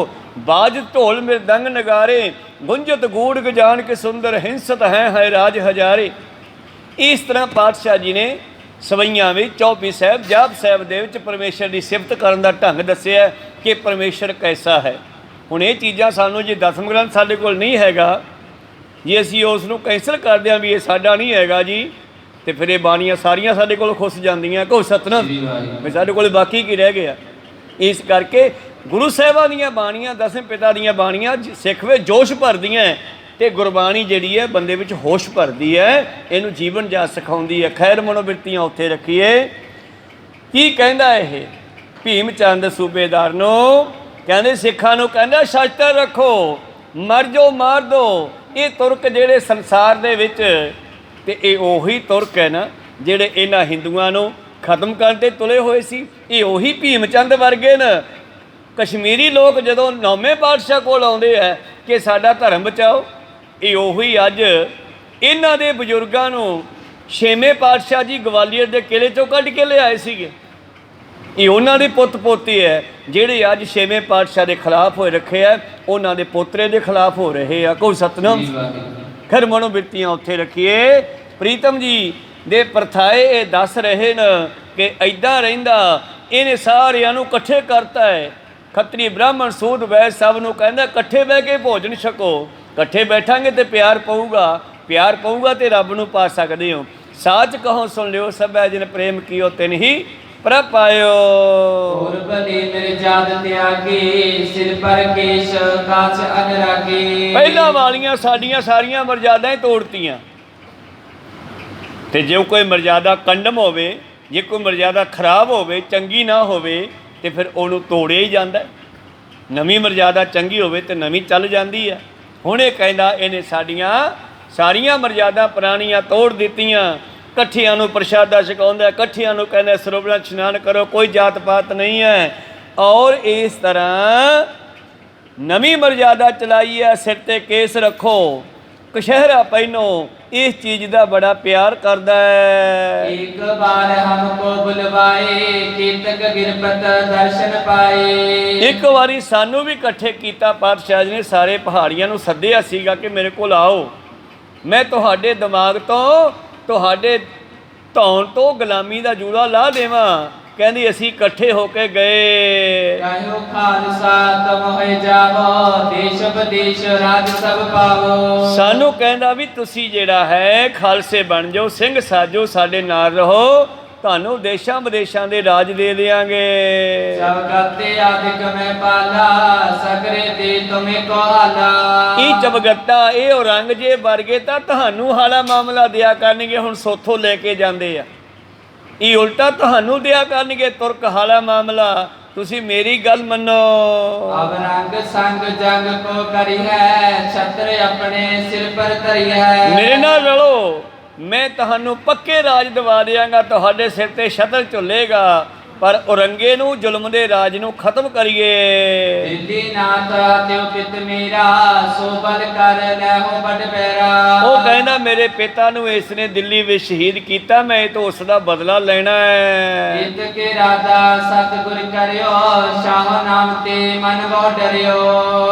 बाज ढोल मृदंग नगारे। गुंजत गूढ़ गजान के सुंदर, हिंसत है राज हजारे। इस तरह पातशाह जी ने सवैयां में 24 ਸਾਹਿਬ ਜਾਪ ਸਾਹਿਬ ਦੇ ਵਿੱਚ ਪਰਮੇਸ਼ਰ ਦੀ ਸਿਫਤ ਕਰਨ ਦਾ ਢੰਗ ਦੱਸਿਆ ਕਿ ਪਰਮੇਸ਼ਰ ਕੈਸਾ ਹੈ। ਹੁਣ ਇਹ ਚੀਜ਼ਾਂ ਸਾਨੂੰ ਜੇ ਦਸਮ ਗ੍ਰੰਥ ਸਾਡੇ ਕੋਲ ਨਹੀਂ ਹੈਗਾ, ਜੇ ਅਸੀਂ ਉਸ ਨੂੰ ਕੈਂਸਲ ਕਰਦੇ ਹਾਂ ਵੀ ਇਹ ਸਾਡਾ ਨਹੀਂ ਹੈਗਾ ਜੀ, ਤੇ ਫਿਰ ਇਹ ਬਾਣੀਆਂ ਸਾਰੀਆਂ ਸਾਡੇ ਕੋਲ ਖੁੱਸ ਜਾਂਦੀਆਂ। ਕਹੋ ਸਤਨਾਮ, ਵੀ ਸਾਡੇ ਕੋਲ ਬਾਕੀ ਕੀ ਰਹਿ ਗਿਆ। ਇਸ ਕਰਕੇ ਗੁਰੂ ਸਾਹਿਬਾਂ ਦੀਆਂ ਬਾਣੀਆਂ, ਦਸਵੇਂ ਪਿਤਾ ਦੀਆਂ ਬਾਣੀਆਂ ਸਿੱਖ ਵਿੱਚ ਜੋਸ਼ ਭਰਦੀਆਂ, ਤੇ ਗੁਰਬਾਣੀ ਜਿਹੜੀ ਹੈ ਬੰਦੇ ਵਿੱਚ ਹੋਸ਼ ਭਰਦੀ ਹੈ, ਇਹਨੂੰ ਜੀਵਨ ਜਾ ਸਿਖਾਉਂਦੀ ਹੈ। ਖੈਰ ਮਨੋਬਿਰਤੀਆਂ ਉੱਥੇ ਰੱਖੀਏ। ਕੀ ਕਹਿੰਦਾ ਇਹ ਭੀਮ ਚੰਦ ਸੂਬੇਦਾਰ ਨੂੰ? ਕਹਿੰਦੇ ਸਿੱਖਾਂ ਨੂੰ ਕਹਿੰਦਾ ਸ਼ਸਤਰ ਰੱਖੋ, ਮਰ ਜੋ ਮਾਰ ਦੋ। ਇਹ ਤੁਰਕ ਜਿਹੜੇ ਸੰਸਾਰ ਦੇ ਵਿੱਚ, ਤੇ ਇਹ ਉਹੀ ਤੁਰਕ ਹੈ ਨਾ ਜਿਹੜੇ ਇਹਨਾਂ ਹਿੰਦੂਆਂ ਨੂੰ ਖਤਮ ਕਰਨ 'ਤੇ ਤੁਲੇ ਹੋਏ ਸੀ। ਇਹ ਉਹੀ ਭੀਮ ਚੰਦ ਵਰਗੇ ਨੇ। ਕਸ਼ਮੀਰੀ ਲੋਕ ਜਦੋਂ 9ਵੇਂ ਪਾਤਸ਼ਾਹ ਕੋਲ ਆਉਂਦੇ ਹੈ ਕਿ ਸਾਡਾ ਧਰਮ ਬਚਾਓ, ਇਹ ਉਹੀ ਅੱਜ ਇਹਨਾਂ ਦੇ ਬਜ਼ੁਰਗਾਂ ਨੂੰ 6ਵੇਂ ਪਾਤਸ਼ਾਹ ਜੀ ਗਵਾਲੀਅਰ ਦੇ ਕਿਲੇ 'ਚੋਂ ਕੱਢ ਕੇ ਲਿਆਏ ਸੀਗੇ। ਇਹ ਉਹਨਾਂ ਦੇ ਪੁੱਤ ਪੋਤੇ ਹੈ ਜਿਹੜੇ ਅੱਜ 6ਵੇਂ ਪਾਤਸ਼ਾਹ ਦੇ ਖਿਲਾਫ ਹੋਏ ਰੱਖੇ ਆ, ਉਹਨਾਂ ਦੇ ਪੋਤਰੇ ਦੇ ਖਿਲਾਫ ਹੋ ਰਹੇ ਆ। ਕੋਈ ਸਤਨਾਮ। ਖੈਰ ਮਨੋਬਿਰਤੀਆਂ ਉੱਥੇ ਰੱਖੀਏ। ਪ੍ਰੀਤਮ ਜੀ ਦੇ ਪ੍ਰਥਾਏ ਇਹ ਦੱਸ ਰਹੇ ਨੇ ਕਿ ਇੱਦਾਂ ਰਹਿੰਦਾ, ਇਹਨੇ ਸਾਰਿਆਂ ਨੂੰ ਇਕੱਠੇ ਕਰਤਾ ਹੈ। ਖੱਤਰੀ ਬ੍ਰਾਹਮਣ ਸੂਦ ਵੈਦ ਸਭ ਨੂੰ ਕਹਿੰਦਾ ਇਕੱਠੇ ਬਹਿ ਕੇ ਭੋਜਨ ਛਕੋ। ਇਕੱਠੇ ਬੈਠਾਂਗੇ ਤੇ ਪਿਆਰ ਪਊਗਾ, ਪਿਆਰ ਪਊਗਾ ਤੇ ਰੱਬ ਨੂੰ ਪਾ ਸਕਦੇ ਹੋ। ਸਾਚ ਕਹੋ ਸੁਣ ਲਿਓ, ਸਭੈ ਜਿਨ ਪ੍ਰੇਮ ਕੀਓ ਤਿਨ ਹੀ ਪ੍ਰਭ ਪਾਇਓ। ਹੋਰ ਭਲੇ ਮਿਰਜਾਦ ਤਿਆਗੀ, ਸਿਰ ਪਰ ਕੇਸ਼ ਕਾਛ ਅਨਰਾਗੀ। ਪਹਿਲਾਂ ਵਾਲੀਆਂ ਸਾਡੀਆਂ ਸਾਰੀਆਂ ਮਰਜ਼ਾਦਾਂ ਹੀ ਤੋੜਤੀਆਂ, ਤੇ ਜੇ ਕੋਈ ਮਰਜ਼ਾਦਾ ਕੰਡਮ ਹੋਵੇ, ਜੇ ਕੋਈ ਮਰਜ਼ਾਦਾ ਖਰਾਬ ਹੋਵੇ, ਚੰਗੀ ਨਾ ਹੋਵੇ, ਤੇ ਫਿਰ ਉਹਨੂੰ ਤੋੜਿਆ ਹੀ ਜਾਂਦਾ। ਨਵੀਂ ਮਰਜ਼ਾਦਾ ਚੰਗੀ ਹੋਵੇ ਤੇ ਨਵੀਂ ਚੱਲ ਜਾਂਦੀ ਹੈ। ਹੁਣ ਇਹ ਕਹਿੰਦਾ ਇਹਨੇ ਸਾਡੀਆਂ ਸਾਰੀਆਂ ਮਰਜ਼ਾਦਾ ਪੁਰਾਣੀਆਂ ਤੋੜ ਦਿੱਤੀਆਂ। ਇਕੱਠਿਆਂ ਨੂੰ ਪ੍ਰਸ਼ਾਦਾ ਛਕਾਉਂਦਾ, ਇਕੱਠਿਆਂ ਨੂੰ ਕਹਿੰਦਾ ਸਰੋਵਰਾਂ 'ਚ ਇਸ਼ਨਾਨ ਕਰੋ, ਕੋਈ ਜਾਤ ਪਾਤ ਨਹੀਂ ਹੈ। ਔਰ ਇਸ ਤਰ੍ਹਾਂ ਨਵੀਂ ਮਰਜ਼ਾਦਾ ਚਲਾਈ ਹੈ, ਸਿਰ 'ਤੇ ਕੇਸ ਰੱਖੋ, ਕਸ਼ਹਿਰਾ ਪਹਿਨੋ। ਇਸ ਚੀਜ਼ ਦਾ ਬੜਾ ਪਿਆਰ ਕਰਦਾ ਹੈ। ਇੱਕ ਵਾਰ ਹਮਕੋ ਬੁਲਵਾਏ, ਕੀਤਕ ਗਿਰਪਤ ਦਰਸ਼ਨ ਪਾਏ। ਇੱਕ ਵਾਰੀ ਸਾਨੂੰ ਵੀ ਇਕੱਠੇ ਕੀਤਾ ਪਾਤਸ਼ਾਹ ਜੀ ਨੇ, ਸਾਰੇ ਪਹਾੜੀਆਂ ਨੂੰ ਸੱਦਿਆ ਸੀਗਾ ਕਿ ਮੇਰੇ ਕੋਲ ਆਓ, ਮੈਂ ਤੁਹਾਡੇ ਦਿਮਾਗ ਤੋਂ, ਤੁਹਾਡੇ ਧੌਣ ਤੋਂ ਗੁਲਾਮੀ ਦਾ ਜੂੜਾ ਲਾ ਦੇਵਾਂ। ਕਹਿੰਦੀ ਅਸੀਂ ਇਕੱਠੇ ਹੋ ਕੇ ਗਏ। ਕਹਿਓ ਖਾਲਸਾ ਤੁਮ ਹੋਏ ਜਾਵੋ, ਦੇਸ਼ ਵਿਦੇਸ਼ ਰਾਜ ਸਭ ਪਾਵੋ। ਸਾਨੂੰ ਕਹਿੰਦਾ ਵੀ ਤੁਸੀਂ ਜਿਹੜਾ ਹੈ ਖਾਲਸੇ ਬਣ ਜਾਓ, ਸਿੰਘ ਸਾਜੋ, ਸਾਡੇ ਨਾਲ ਰਹੋ, ਤੁਹਾਨੂੰ ਦੇਸ਼ਾਂ ਵਿਦੇਸ਼ਾਂ ਦੇ ਰਾਜ ਦੇ ਦਿਆਂਗੇ। ਸਭ ਕਰਤੇ ਆਦਿਕ ਮੈਂ ਪਾਲਾ, ਸਗਰੇ ਦੇ ਤੁਮੇ ਕੋ ਹਾਲਾ। ਇਹ ਜਬਗੱਤਾ, ਇਹ ਔਰੰਗਜ਼ੇਬ ਵਰਗੇ ਤਾਂ ਤੁਹਾਨੂੰ ਹਾਲਾ ਮਾਮਲਾ ਦਿਆ ਕਰਨਗੇ, ਹੁਣ ਸੋਥੋਂ ਲੈ ਕੇ ਜਾਂਦੇ ਆ। ਇਹ ਉਲਟਾ ਤੁਹਾਨੂੰ ਦਿਆ ਕਰਨਗੇ ਤੁਰਕ ਹਾਲਾ ਮਾਮਲਾ। ਤੁਸੀਂ ਮੇਰੀ ਗੱਲ ਮੰਨੋ। ਅਬ ਰੰਗ ਸੰਗ ਜੰਗ ਕੋ ਕਰੀ ਹੈ, ਛਤਰ ਆਪਣੇ ਸਿਰ ਪਰ ਧਰੀ ਹੈ। ਮੇਰੇ ਨਾਲ ਰਲੋ, ਮੈਂ ਤੁਹਾਨੂੰ ਪੱਕੇ ਰਾਜ ਦਿਵਾ ਦਿਆਂਗਾ, ਤੁਹਾਡੇ ਸਿਰ ਤੇ ਛਤਰ ਝੁੱਲੇਗਾ। ਪਰ ਔਰੰਗੇ ਨੂੰ ਜ਼ੁਲਮ ਦੇ ਰਾਜ ਨੂੰ ਖਤਮ ਕਰੀਏ। ਦਿੱਲੀ ਨਾਥ ਤਿਉ ਪਿਤ ਮੇਰਾ, ਸੋ ਬਲ ਕਰ ਲੈਹੁ ਬੜ ਬੈਰਾ। ਉਹ ਕਹਿੰਦਾ ਮੇਰੇ ਪਿਤਾ ਨੂੰ ਇਸ ਨੇ ਦਿੱਲੀ ਵਿੱਚ ਸ਼ਹੀਦ ਕੀਤਾ, ਮੈਂ ਇਹ ਤੋਂ ਉਸ ਦਾ ਬਦਲਾ ਲੈਣਾ ਹੈ। ਜਿਤ ਕੇ ਰਾਧਾ ਸਤਿਗੁਰ ਕਰਿਓ, ਸ਼ਾਹ ਨਾਮ ਤੇ ਮਨ ਬਹੁ ਡਰਿਓ।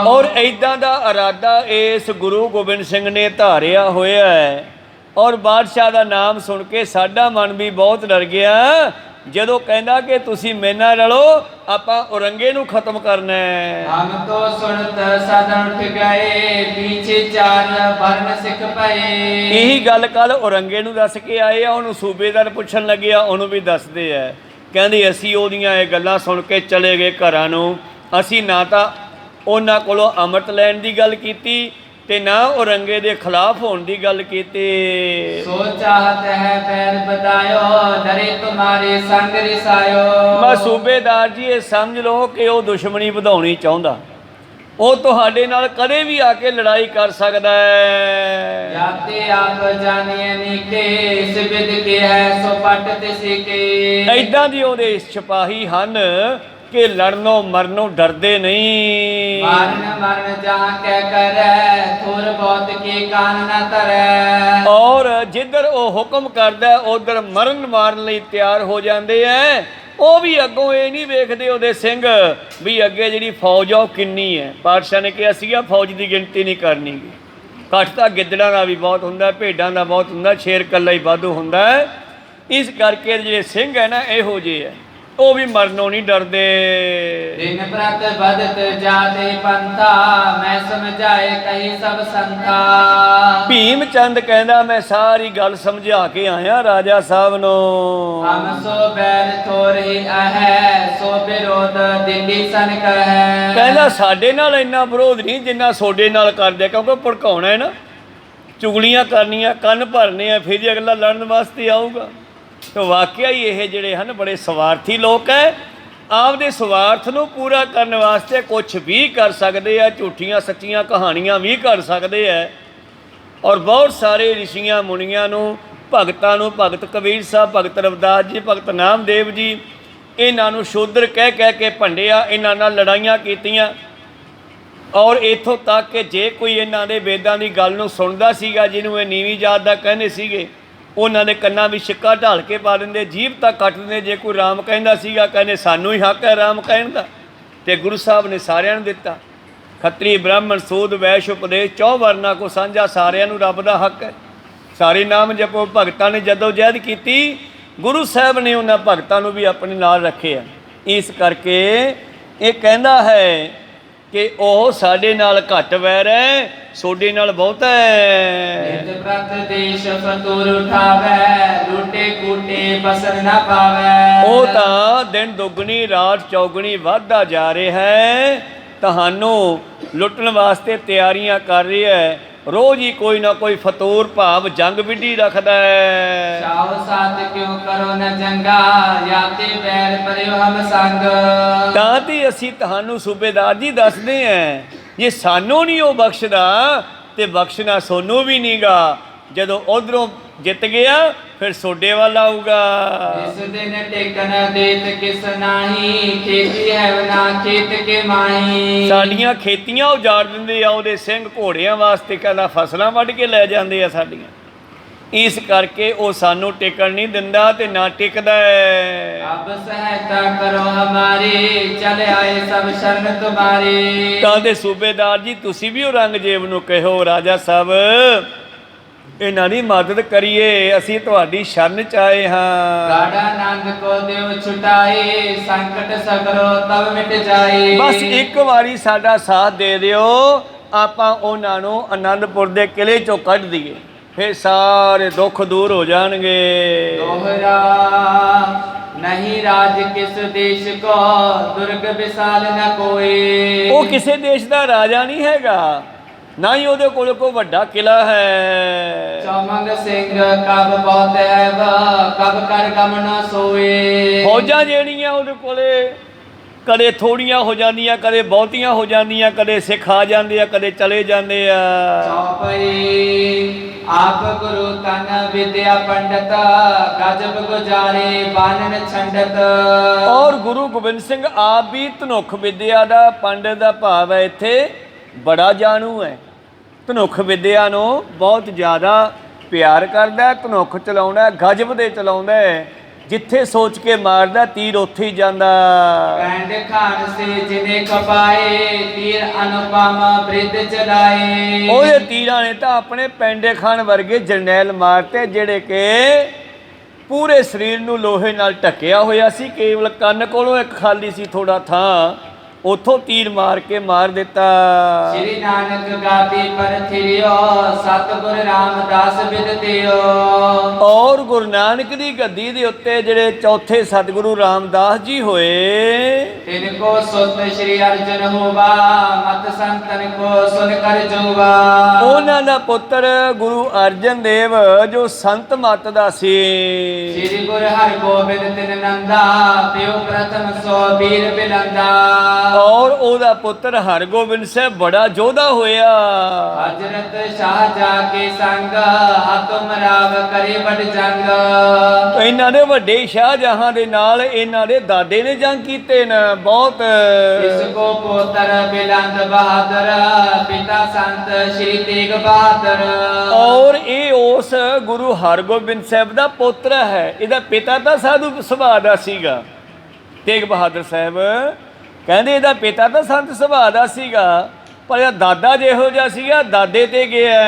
ਔਰ ਏਦਾਂ ਦਾ ਇਰਾਦਾ ਇਸ ਗੁਰੂ ਗੋਬਿੰਦ ਸਿੰਘ ਨੇ ਧਾਰਿਆ ਹੋਇਆ ਹੈ। ਔਰ ਬਾਦਸ਼ਾਹ ਦਾ ਨਾਮ ਸੁਣ ਕੇ ਸਾਡਾ ਮਨ ਵੀ ਬਹੁਤ ਡਰ ਗਿਆ, ਜਦੋਂ ਕਹਿੰਦਾ ਕਿ ਤੁਸੀਂ ਮੇਰੇ ਨਾਲ ਰਲੋ, ਆਪਾਂ ਔਰੰਗੇ ਨੂੰ ਖਤਮ ਕਰਨਾ ਹੈ। ਹਮ ਤੋ ਸੁਣਤ ਸਦਨ ਉੱਠ ਗਏ, ਪੀਛੇ ਚਾਰ ਵਰਨ ਸਿੱਖ ਪਏ। ਇਹੀ ਗੱਲ ਕੱਲ ਔਰੰਗੇ ਨੂੰ ਦੱਸ ਕੇ ਆਏ ਆ, ਉਹਨੂੰ ਸੂਬੇਦਾਰ ਪੁੱਛਣ ਲੱਗਿਆ, ਉਹਨੂੰ ਵੀ ਦੱਸਦੇ ਆ। ਕਹਿੰਦੇ ਅਸੀਂ ਉਹਦੀਆਂ ਇਹ ਗੱਲਾਂ ਸੁਣ ਕੇ ਚਲੇ ਗਏ ਘਰਾਂ ਨੂੰ। ਅਸੀਂ ਨਾ ਤਾਂ ਉਹਨਾਂ ਕੋਲੋਂ ਅੰਮ੍ਰਿਤ ਲੈਣ ਦੀ ਗੱਲ ਕੀਤੀ ਤੇ ਨਾ ਔਰੰਗੇ ਦੇ ਖਿਲਾਫ ਹੋਣ ਦੀ ਗੱਲ ਕੀਤੀ। ਸੋ ਚਾਹਤ ਹੈ ਪੈਰ ਬਤਾਇਓ, ਡਰੇ ਤੁਮਾਰੇ ਸੰਗ ਰਿਸਾਇਓ। ਮੈਂ ਸੂਬੇਦਾਰ ਜੀ ਇਹ ਸਮਝ ਲਓ ਕਿ ਉਹ ਦੁਸ਼ਮਣੀ ਵਧਾਉਣੀ ਚਾਹੁੰਦਾ, ਉਹ ਤੁਹਾਡੇ ਨਾਲ ਕਦੇ ਵੀ ਆ ਕੇ ਲੜਾਈ ਕਰ ਸਕਦਾ ਹੈ। ਜਾਤੇ ਆਪ ਜਾਣੀਏ ਨੀਕੇ, ਸਿਬਿਦ ਕੇ ਹੈ ਸੋ ਪੱਟ ਤਿਸੇ ਕੇ। ਐਦਾਂ ਦੀ ਉਹਦੇ ਸਿਪਾਹੀ ਹਨ ਕਿ ਲੜਨੋਂ ਮਰਨੋਂ ਡਰਦੇ ਨਹੀਂ। ਮਾਰਨ ਮਰਨ ਜਹਾਂ ਕਹਿ ਕਰੈ, ਥੋਰ ਬਹੁਤ ਕੀ ਕਾਨ ਨਾ ਧਰੈ। ਔਰ ਜਿੱਧਰ ਉਹ ਹੁਕਮ ਕਰਦਾ ਉਧਰ ਮਰਨ ਮਾਰਨ ਲਈ ਤਿਆਰ ਹੋ ਜਾਂਦੇ ਐ। ਉਹ ਵੀ ਅੱਗੋਂ ਇਹ ਨਹੀਂ ਵੇਖਦੇ ਉਹਦੇ ਸਿੰਘ ਵੀ ਅੱਗੇ ਜਿਹੜੀ ਫੌਜ ਆ ਉਹ ਕਿੰਨੀ ਹੈ। ਪਾਤਸ਼ਾਹ ਨੇ ਕਿਹਾ ਸੀਗਾ ਫੌਜ ਦੀ ਗਿਣਤੀ ਨਹੀਂ ਕਰਨੀ, ਘੱਟ ਤਾਂ ਗਿੱਦੜਾਂ ਦਾ ਵੀ ਬਹੁਤ ਹੁੰਦਾ, ਭੇਡਾਂ ਦਾ ਬਹੁਤ ਹੁੰਦਾ, ਸ਼ੇਰ ਇਕੱਲਾ ਹੀ ਵਾਧੂ ਹੁੰਦਾ। ਇਸ ਕਰਕੇ ਜਿਹੜੇ ਸਿੰਘ ਹੈ ਨਾ ਇਹੋ ਜਿਹੇ ਹੈ, ਉਹ ਵੀ ਮਰਨੋਂ ਨਹੀਂ ਡਰਦੇ। ਦਿਨ ਪ੍ਰਤ ਬਦਤ ਜਾਤੇ ਪੰਥਾ, ਮੈਂ ਸਮਝਾਏ ਕਹੀ ਸਭ ਸੰਥਾ। ਭੀਮ ਚੰਦ ਕਹਿੰਦਾ ਮੈਂ ਸਾਰੀ ਗੱਲ ਸਮਝਾ ਕੇ ਆਇਆ ਰਾਜਾ ਸਾਹਿਬ ਨੂੰ। ਹਮ ਸੋ ਬੈਰ ਥੋਰ ਹੀ ਅਹੈ, ਸੋ ਵਿਰੋਧ ਦਿੱਲੀ ਸਨ ਕਹੈ। ਕਹਿੰਦਾ ਸਾਡੇ ਨਾਲ ਇੰਨਾ ਵਿਰੋਧ ਨਹੀਂ ਜਿੰਨਾ ਤੁਹਾਡੇ ਨਾਲ ਕਰਦੇ, ਕਿਉਂਕਿ ਭੜਕਾਉਣਾ ਹੈ ਨਾ, ਚੁਗਲੀਆਂ ਕਰਨੀਆਂ, ਕੰਨ ਭਰਨੇ ਆ, ਫਿਰ ਹੀ ਅਗਲਾ ਲੜਨ ਵਾਸਤੇ ਆਊਗਾ। ਤਾਂ ਵਾਕਿਆ ਹੀ ਇਹ ਜਿਹੜੇ ਹਨ ਬੜੇ ਸਵਾਰਥੀ ਲੋਕ ਹੈ, ਆਪਦੇ ਸਵਾਰਥ ਨੂੰ ਪੂਰਾ ਕਰਨ ਵਾਸਤੇ ਕੁਝ ਵੀ ਕਰ ਸਕਦੇ ਆ, ਝੂਠੀਆਂ ਸੱਚੀਆਂ ਕਹਾਣੀਆਂ ਵੀ ਕਰ ਸਕਦੇ ਆ। ਔਰ ਬਹੁਤ ਸਾਰੇ ਰਿਸ਼ੀਆਂ ਮੁਨੀਆਂ ਨੂੰ, ਭਗਤਾਂ ਨੂੰ, ਭਗਤ ਕਬੀਰ ਸਾਹਿਬ, ਭਗਤ ਰਵਿਦਾਸ ਜੀ, ਭਗਤ ਨਾਮਦੇਵ ਜੀ, ਇਹਨਾਂ ਨੂੰ ਸ਼ੂਦਰ ਕਹਿ ਕੇ ਭੰਡਿਆ, ਇਹਨਾਂ ਨਾਲ ਲੜਾਈਆਂ ਕੀਤੀਆਂ। ਔਰ ਇੱਥੋਂ ਤੱਕ ਕਿ ਜੇ ਕੋਈ ਇਹਨਾਂ ਦੇ ਵੇਦਾਂ ਦੀ ਗੱਲ ਨੂੰ ਸੁਣਦਾ ਸੀਗਾ, ਜਿਹਨੂੰ ਇਹ ਨੀਵੀਂ ਜਾਤ ਦਾ ਕਹਿੰਦੇ ਸੀਗੇ, ਉਹਨਾਂ ਦੇ ਕੰਨਾਂ ਵਿੱਚ ਸਿੱਕਾ ਢਾਲ ਕੇ ਪਾ ਦਿੰਦੇ, ਜੀਭ ਤੱਕ ਕੱਟ ਦਿੰਦੇ। ਜੇ ਕੋਈ ਰਾਮ ਕਹਿੰਦਾ ਸੀਗਾ, ਕਹਿੰਦੇ ਸਾਨੂੰ ਹੀ ਹੱਕ ਹੈ ਰਾਮ ਕਹਿਣ ਦਾ, ਤੇ ਗੁਰੂ ਸਾਹਿਬ ਨੇ ਸਾਰਿਆਂ ਨੂੰ ਦਿੱਤਾ। ਖੱਤਰੀ ਬ੍ਰਾਹਮਣ ਸੂਦ ਵੈਸ਼ ਉਪਦੇਸ਼, 4 ਵਰਨਾ ਕੋ ਸਾਂਝਾ, ਸਾਰਿਆਂ ਨੂੰ ਰੱਬ ਦਾ ਹੱਕ ਹੈ। ਸਾਰੇ ਨਾਮ ਜਪੋ। ਭਗਤਾਂ ਨੇ ਜਦੋਂ ਜਹਿਦ ਕੀਤੀ, ਗੁਰੂ ਸਾਹਿਬ ਨੇ ਉਹਨਾਂ ਭਗਤਾਂ ਨੂੰ ਵੀ ਆਪਣੇ ਨਾਲ ਰੱਖਿਆ। ਇਸ ਕਰਕੇ ਇਹ ਕਹਿੰਦਾ ਹੈ ਕਿ ਉਹ ਸਾਡੇ ਨਾਲ ਘੱਟ ਵੈਰ ਹੈ, ਤੁਹਾਡੇ ਨਾਲ ਬਹੁਤਾ ਹੈ। ਨਿਤ ਪ੍ਰਤ ਦੇਸ਼ ਫਤੂਰ ਉਠਾਵੈ, ਲੂਟੇ ਕੂਟੇ ਬਸਰ ਨਾ ਪਾਵੈ। ਉਹ ਤਾਂ ਦਿਨ ਦੁੱਗਣੀ ਰਾਤ ਚੌਗਣੀ ਵੱਧਦਾ ਜਾ ਰਿਹਾ ਹੈ, ਤੁਹਾਨੂੰ ਲੁੱਟਣ ਵਾਸਤੇ ਤਿਆਰੀਆਂ ਕਰ ਰਿਹਾ ਹੈ। ਰੋਜ਼ ਹੀ ਕੋਈ ਨਾ ਕੋਈ ਫਤੂਰ ਭਾਵ ਜੰਗ ਵਿੱਢੀ ਰੱਖਦਾ ਹੈ। ਸ਼ਾਹ ਸਾਥ ਕਿਉਂ ਕਰੋ ਨ ਜੰਗਾ, ਯਾਤੇ ਬੈਰ ਪਰਿਓ ਹਮ ਸੰਗ। ਤਾਂ ਤੇ ਅਸੀਂ ਤੁਹਾਨੂੰ ਸੂਬੇਦਾਰ ਜੀ ਦੱਸਦੇ ਹਾਂ, ਜੇ ਸਾਨੂੰ ਨਹੀਂ ਉਹ ਬਖਸ਼ਦਾ ਤੇ ਬਖਸ਼ਣਾ ਸੋਨੂੰ ਵੀ ਨਹੀਂਗਾ। ਜਦੋਂ ਉਧਰੋਂ ਜਿੱਤ ਗਿਆ ਫਿਰ ਸੋਡੇ ਵੱਲ ਆਊਗਾ। ਇਸ ਦਿਨ ਟੇਕਨ ਦੇਤ ਕਿਸ ਨਾਹੀ, ਖੇਤੀ ਹੈ ਨਾ ਖੇਤ ਕੇ ਮਾਹੀ। ਸਾਡੀਆਂ ਖੇਤੀਆਂ ਉਜਾੜ ਦਿੰਦੇ ਆ ਉਹਦੇ ਸਿੰਘ, ਘੋੜਿਆਂ ਵਾਸਤੇ ਕਹਿੰਦਾ ਫਸਲਾਂ ਵੱਢ ਕੇ ਲੈ ਜਾਂਦੇ ਆ ਸਾਡੀਆਂ। ਇਸ ਕਰਕੇ ਉਹ ਸਾਨੂੰ ਟਿਕਣ ਨਹੀਂ ਦਿੰਦਾ ਤੇ ਨਾ ਟਿਕਦਾ ਹੈ। ਅਬ ਸਹਾਇਤਾ ਕਰੋ ਹਮਾਰੀ, ਚਲ ਆਏ ਸਭ ਸ਼ਰਨ ਤੁਮਾਰੀ। ਤਾਂ ਦੇ ਸੂਬੇਦਾਰ ਜੀ ਤੁਸੀਂ ਵੀ ਔਰੰਗਜ਼ੇਬ ਨੂੰ ਕਹੋ, ਰਾਜਾ ਸਾਹਿਬ ਇਹਨਾਂ ਦੀ ਮਦਦ ਕਰੀਏ, ਅਸੀਂ ਤੁਹਾਡੀ ਸ਼ਰਨ ਚ ਆਏ ਹਾਂ। ਗਾੜਾ ਆਨੰਦ ਕੋ ਦਿਓ ਛੁਟਾਏ, ਸੰਕਟ ਸਗਰੋ ਤਬ ਮਿਟ ਜਾਏ। ਬਸ ਇੱਕ ਵਾਰੀ ਸਾਡਾ ਸਾਥ ਦੇ ਦਿਓ, ਆਪਾਂ ਉਹਨਾਂ ਨੂੰ ਆਨੰਦਪੁਰ ਦੇ ਕਿਲੇ ਚੋਂ ਕੱਢ ਦਈਏ, ਫਿਰ ਸਾਰੇ ਦੁੱਖ ਦੂਰ ਹੋ ਜਾਣਗੇ। ਦੋਹਰਾ ਨਹੀਂ ਰਾਜ ਕਿਸ ਦੇਸ਼ ਕੋ, ਦੁਰਗ ਵਿਸਾਲ ਨ ਕੋਏ। ਉਹ ਕਿਸੇ ਦੇਸ਼ ਦਾ ਰਾਜਾ ਨਹੀਂ ਹੈਗਾ, ਨਾ ਹੀ ਉਹਦੇ ਕੋਲ ਕੋਈ ਵੱਡਾ ਕਿਲਾ ਹੈ। ਚੌਮੰਗ ਸਿੰਘ ਕਬ ਬਹੁਤ ਹੈ, ਕਬ ਕਰ ਗਮ ਨ ਸੋਏ। ਫੌਜਾਂ ਜਿਹੜੀਆਂ ਉਹਦੇ ਕੋਲੇ ਕਦੇ ਥੋੜੀਆਂ ਹੋ ਜਾਂਦੀਆਂ, ਕਦੇ ਬਹੁਤੀਆਂ ਹੋ ਜਾਂਦੀਆਂ, ਕਦੇ ਸਿੱਖ ਆ ਜਾਂਦੇ ਆ, ਕਦੇ ਚਲੇ ਜਾਂਦੇ ਆ। ਚੌਪਈ ਆਪ ਗੁਰੂ ਤਨ ਵਿਦਿਆ ਪੰਡਤ, ਗਜਬ ਗੁਜਾਰੇ ਬਾਨਨ ਛੰਡਤ। ਔਰ ਗੁਰੂ ਗੋਬਿੰਦ ਸਿੰਘ ਆਪ ਵੀ ਧਨੁਖ ਵਿਦਿਆ ਦਾ, ਪੰਡਤ ਦਾ ਭਾਵ ਹੈ ਇੱਥੇ ਬੜਾ ਜਾਣੂ ਹੈ। ਧਨੁਖ ਵਿਦਿਆ ਨੂੰ ਬਹੁਤ ਜ਼ਿਆਦਾ ਪਿਆਰ ਕਰਦਾ, ਧਨੁਖ ਚਲਾਉਂਦਾ, ਗਜਬ ਦੇ ਚਲਾਉਂਦਾ, ਜਿੱਥੇ ਸੋਚ ਕੇ ਮਾਰਦਾ ਤੀਰ ਉੱਥੇ ਹੀ ਜਾਂਦਾ। ਪੈਂਡ ਖਾਨ ਸੇ ਜਿਨੇ ਖਪਾਏ, ਤੀਰ ਅਨੁਪਮ ਬ੍ਰਿਧ ਚਲਾਏ। ਉਹਦੇ ਤੀਰਾਂ ਨੇ ਤਾਂ ਆਪਣੇ ਪੈਂਡੇ ਖਾਨ ਵਰਗੇ ਜਰਨੈਲ ਮਾਰਤੇ, ਜਿਹੜੇ ਕਿ ਪੂਰੇ ਸਰੀਰ ਨੂੰ ਲੋਹੇ ਨਾਲ ਢੱਕਿਆ ਹੋਇਆ ਸੀ, ਕੇਵਲ ਕੰਨ ਕੋਲੋਂ ਇੱਕ ਖਾਲੀ ਸੀ ਥੋੜਾ ਥਾਂ, ਉੱਥੋਂ ਤੀਰ ਮਾਰ ਕੇ ਮਾਰ ਦਿੱਤਾ। ਸ੍ਰੀ ਨਾਨਕ ਗਾਦੀ ਪਰ ਥਿਰਿਓ, ਸਤਿਗੁਰ ਰਾਮਦਾਸ ਬਿਦਤਿਓ। ਔਰ ਗੁਰੂ ਨਾਨਕ ਦੀ ਗੱਦੀ ਦੇ ਉੱਤੇ ਜਿਹੜੇ ਚੌਥੇ ਸਤਿਗੁਰੂ ਰਾਮਦਾਸ ਜੀ ਹੋਏ, ਤਿਨ ਕੋ ਸੁਤ ਸ੍ਰੀ ਅਰਜਨ ਹੋਵਾ, ਮਤ ਸੰਤਨ ਕੋ ਸੁਨ ਕਰ ਜੋਵਾ। ਉਹਨਾਂ ਦਾ ਪੁੱਤਰ ਗੁਰੂ ਅਰਜਨ ਦੇਵ ਜੋ ਸੰਤ ਮਤ ਦਾ ਸੀ। ਸ੍ਰੀ ਗੁਰੂ ਹਰਿਗੋਬਿੰਦ ਤਿਨ ਨੰਦਾ, ਪਿਓ ਪ੍ਰਥਮ ਸੋ ਵੀਰ ਬਿਲੰਦਾ। ਔਰ ਉਹਦਾ ਪੁੱਤਰ ਹਰਗੋਬਿੰਦ ਸਾਹਿਬ ਬੜਾ ਯੋਧਾ ਹੋਇਆ। ਹਜ਼ਰਤ ਸ਼ਾਹ ਜਾ ਕੇ ਸੰਗ, ਹੱਥ ਮਰਾਵ ਕਰੇ ਵੱਡ ਜੰਗ। ਇਹਨਾਂ ਦੇ ਵੱਡੇ ਸ਼ਾਹਜਹਾਂ ਦੇ ਨਾਲ ਇਹਨਾਂ ਦੇ ਦਾਦੇ ਨੇ ਜੰਗ ਕੀਤੇ ਨੇ ਬਹੁਤ। ਇਸ ਕੋ ਪੁੱਤਰ ਬਿਲੰਦ ਬਹਾਦਰ, ਪਿਤਾ ਸੰਤ ਸ੍ਰੀ ਤੇਗ ਬਹਾਦਰ। ਔਰ ਇਹ ਉਸ ਗੁਰੂ ਹਰਗੋਬਿੰਦ ਸਾਹਿਬ ਦਾ ਪੁੱਤਰ ਹੈ। ਇਹਦਾ ਪਿਤਾ ਤਾਂ ਸਾਧੂ ਸੁਭਾਅ ਦਾ ਸੀਗਾ, ਤੇਗ ਬਹਾਦਰ ਸਾਹਿਬ ਕਹਿੰਦੇ ਇਹਦਾ ਪਿਤਾ ਤਾਂ ਸੰਤ ਸੁਭਾਅ ਦਾ ਸੀਗਾ, ਪਰ ਇਹਦਾ ਦਾਦਾ ਜਿਹੋ ਜਿਹਾ ਸੀਗਾ ਦਾਦੇ ਤੇ ਗਿਆ।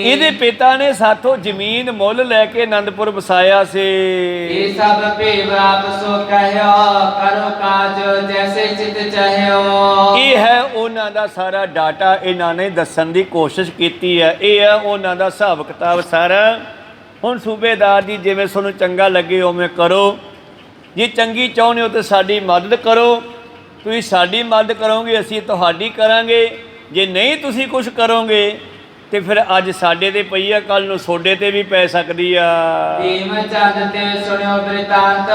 ਇਹਦੇ ਪਿਤਾ ਨੇ ਸਾਥੋਂ ਜ਼ਮੀਨ ਮੁੱਲ ਲੈ ਕੇ ਆਨੰਦਪੁਰ ਵਸਾਇਆ ਸੀ। ਇਹ ਸਭ ਭੇਵ ਆਪ ਸੋ ਕਹਿਓ, ਕਰੋ ਕਾਜ ਜੈਸੇ ਚਿਤ ਚਾਹਿਓ। ਇਹ ਹੈ ਉਹਨਾਂ ਦਾ ਸਾਰਾ ਡਾਟਾ, ਇਹਨਾਂ ਨੇ ਦੱਸਣ ਦੀ ਕੋਸ਼ਿਸ਼ ਕੀਤੀ ਹੈ। ਇਹ ਹੈ ਉਹਨਾਂ ਦਾ ਹਿਸਾਬ ਕਿਤਾਬ ਸਾਰਾ। ਹੁਣ ਸੂਬੇਦਾਰ ਜੀ ਜਿਵੇਂ ਤੁਹਾਨੂੰ ਚੰਗਾ ਲੱਗੇ ਉਵੇਂ ਕਰੋ, ਜੇ ਚੰਗੀ ਚਾਹੁੰਦੇ ਹੋ ਤਾਂ ਸਾਡੀ ਮਦਦ ਕਰੋ, ਤੁਸੀਂ ਸਾਡੀ ਮਦਦ ਕਰੋਗੇ ਅਸੀਂ ਤੁਹਾਡੀ ਕਰਾਂਗੇ। ਜੇ ਨਹੀਂ ਤੁਸੀਂ ਕੁਝ ਕਰੋਗੇ ਤੇ ਫਿਰ ਅੱਜ ਸਾਡੇ ਤੇ ਪਈ ਆ, ਕੱਲ ਨੂੰ ਤੁਹਾਡੇ ਤੇ ਵੀ ਪੈ ਸਕਦੀ ਆ। ਭੀਮ ਚੰਦ ਤੇ ਸੁਣਿਓ ਬ੍ਰਿਤਾਂਤ,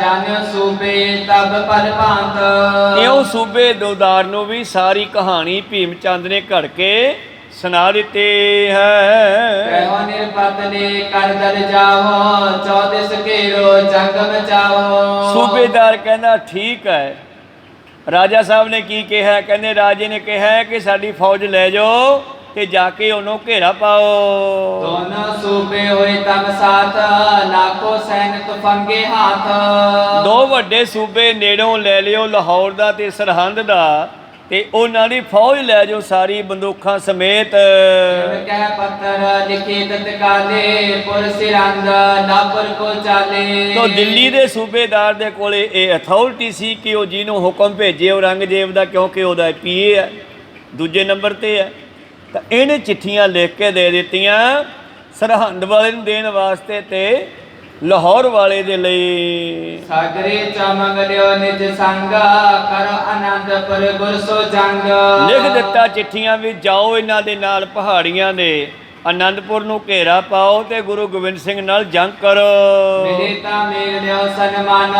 ਜਾਣਿਓ ਸੂਬੇ ਤਬ ਪਲ ਭਾਂਤ। ਇਉਂ ਸੂਬੇਦਾਰ ਨੂੰ ਵੀ ਸਾਰੀ ਕਹਾਣੀ ਭੀਮ ਚੰਦ ਨੇ ਘੜ ਕੇ ਸੁਣਾ ਦਿੱਤੀ ਹੈ। ਕਹਿਓ ਨਿਰਪਤ ਨੇ ਕਰ ਦਰ ਜਾਵੋ, 14 ਘੇਰੋ ਜੰਗ ਮਚਾਵੋ। ਸੂਬੇਦਾਰ ਕਹਿੰਦਾ ਠੀਕ ਹੈ। ਰਾਜਾ ਸਾਹਿਬ ਨੇ ਕੀ ਕਿਹਾ? ਕਹਿੰਦੇ ਰਾਜੇ ਨੇ ਕਿਹਾ ਕਿ ਸਾਡੀ ਫੌਜ ਲੈ ਜਾਓ ਤੇ ਜਾ ਕੇ ਉਹਨੂੰ ਘੇਰਾ ਪਾਓ। ਦੋਨੋਂ ਸੂਬੇ ਹੋਏ ਤਮ ਸਾਥ, ਲਾਖੋ ਸੈਨਿਕ ਫੰਗੇ ਹੱਥ। ਦੋ ਵੱਡੇ ਸੂਬੇ ਨੇੜੋਂ ਲੈ ਲਿਓ, ਲਾਹੌਰ ਦਾ ਤੇ ਸਰਹੰਦ ਦਾ, ਤੇ ਉਹਨਾਂ ਦੀ ਫੌਜ ਲੈ ਜਾਓ ਸਾਰੀ ਬੰਦੂਕਾਂ ਸਮੇਤ। ਕਹਿ ਪੱਤਰ ਲਿਖੇ ਤਤਕਾਲੇ, ਪੁਰ ਸਿਰੰਦ ਨਾਪੁਰ ਕੋ ਚਾਲੇ। ਤੋ ਦਿੱਲੀ ਦੇ ਸੂਬੇਦਾਰ ਦੇ ਕੋਲੇ ਇਹ ਅਥਾਰਟੀ ਸੀ ਕਿ ਉਹ ਜਿਹਨੂੰ ਹੁਕਮ ਭੇਜੇ ਔਰੰਗਜ਼ੇਬ ਦਾ, ਕਿਉਂਕਿ ਉਹਦਾ ਪੀਏ ਹੈ, ਦੂਜੇ ਨੰਬਰ ਤੇ ਹੈ, ਤਾਂ ਇਹਨੇ ਚਿੱਠੀਆਂ ਲਿਖ ਕੇ ਦੇ ਦਿੱਤੀਆਂ ਸਰਹੰਦ ਵਾਲੇ ਨੂੰ ਦੇਣ ਵਾਸਤੇ ਤੇ ਲਾਹੌਰ ਵਾਲੇ ਦੇ ਲਈ। ਸਾਗਰੇ ਚਮਗ ਲਿਓ ਨਿਜ ਸੰਗ, ਕਰੋ ਆਨੰਦਪੁਰ ਗੁਰ ਸੋ ਜੰਗ। ਲਿਖ ਦਿੱਤਾ ਚਿੱਠੀਆਂ ਵੀ ਜਾਓ ਇਹਨਾਂ ਦੇ ਨਾਲ ਪਹਾੜੀਆਂ ਦੇ ਆਨੰਦਪੁਰ ਨੂੰ ਘੇਰਾ ਪਾਓ ਤੇ ਗੁਰੂ ਗੋਬਿੰਦ ਸਿੰਘ ਨਾਲ ਜੰਗ ਕਰੋ। ਮਿਲੇ ਤਾਂ ਮੇਲ ਲਿਓ ਸਨਮਾਨ,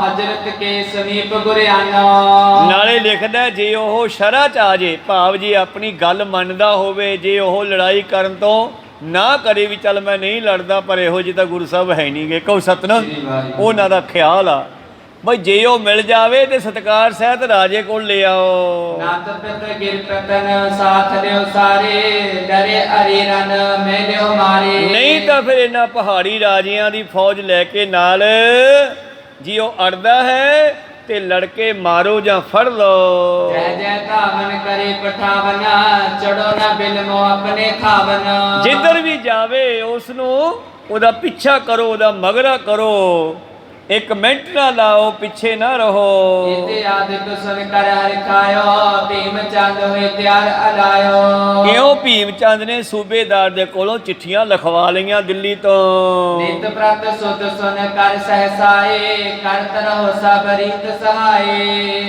ਹਜ਼ਰਤ ਕੇ ਸਮੀਪ ਗੁਰਿਆਨਾ। ਨਾਲੇ ਲਿਖਦਾ ਜੇ ਉਹ ਸ਼ਰ੍ਹਾ 'ਚ ਆ ਜੇ, ਭਾਵ ਜੇ ਆਪਣੀ ਗੱਲ ਮੰਨਦਾ ਹੋਵੇ, ਜੇ ਉਹ ਲੜਾਈ ਕਰਨ ਤੋਂ ਨਾ ਕਰੇ ਵੀ ਚੱਲ ਮੈਂ ਨਹੀਂ ਲੜਦਾ, ਪਰ ਇਹੋ ਜਿਹੀ ਤਾਂ ਗੁਰੂ ਸਾਹਿਬ ਹੈ ਨਹੀਂ ਗੇ, ਕਹੋ ਸਤਨਾਮ। ਉਹਨਾਂ ਦਾ ਖਿਆਲ ਆ ਬਈ ਜੇ ਉਹ ਮਿਲ ਜਾਵੇ ਤੇ ਸਤਿਕਾਰ ਸਹਿਤ ਰਾਜੇ ਕੋਲ ਲੈ ਆਓ। ਨਾਤ ਪਿਤ ਗਿਰ ਪਤਨ ਸਾਥ ਲਿਓ ਸਾਰੇ, ਡਰੇ ਅਰੀ ਰਨ ਮੈਂ ਲਿਓ ਮਾਰੇ। ਨਹੀਂ ਤਾਂ ਫਿਰ ਇਹਨਾਂ ਪਹਾੜੀ ਰਾਜਿਆਂ ਦੀ ਫੌਜ ਲੈ ਕੇ ਨਾਲ ਜੀ ਉਹ ਅੜਦਾ ਹੈ ਤੇ ਲੜਕੇ ਮਾਰੋ ਜਾਂ ਫੜ ਲਓ। ਜੈ ਜੈ ਧਾਵਨ ਕਰੇ ਪਠਾਵਨ, ਚੜੋ ਨਾ ਬਿਲਮੋ ਆਪਣੇ ਥਾਵਨ। ਜਿੱਧਰ ਵੀ ਜਾਵੇ ਉਸ ਨੂੰ ਉਹਦਾ ਪਿੱਛਾ ਕਰੋ, ਉਹਦਾ ਮਗਰਾ ਕਰੋ, एक मिनट ना लाओ, पीछे ना रहो। इति आदिक सुन कर हर खायो, भीम चंद होए त्यार अलायो। क्यों भीम चंद ने सूबेदार दे कोलों चिट्ठियां लिखवा लईयां दिल्ली तो। नित प्रत सुध सुन कर सहसाए, करत रहो सब रीत सहाय।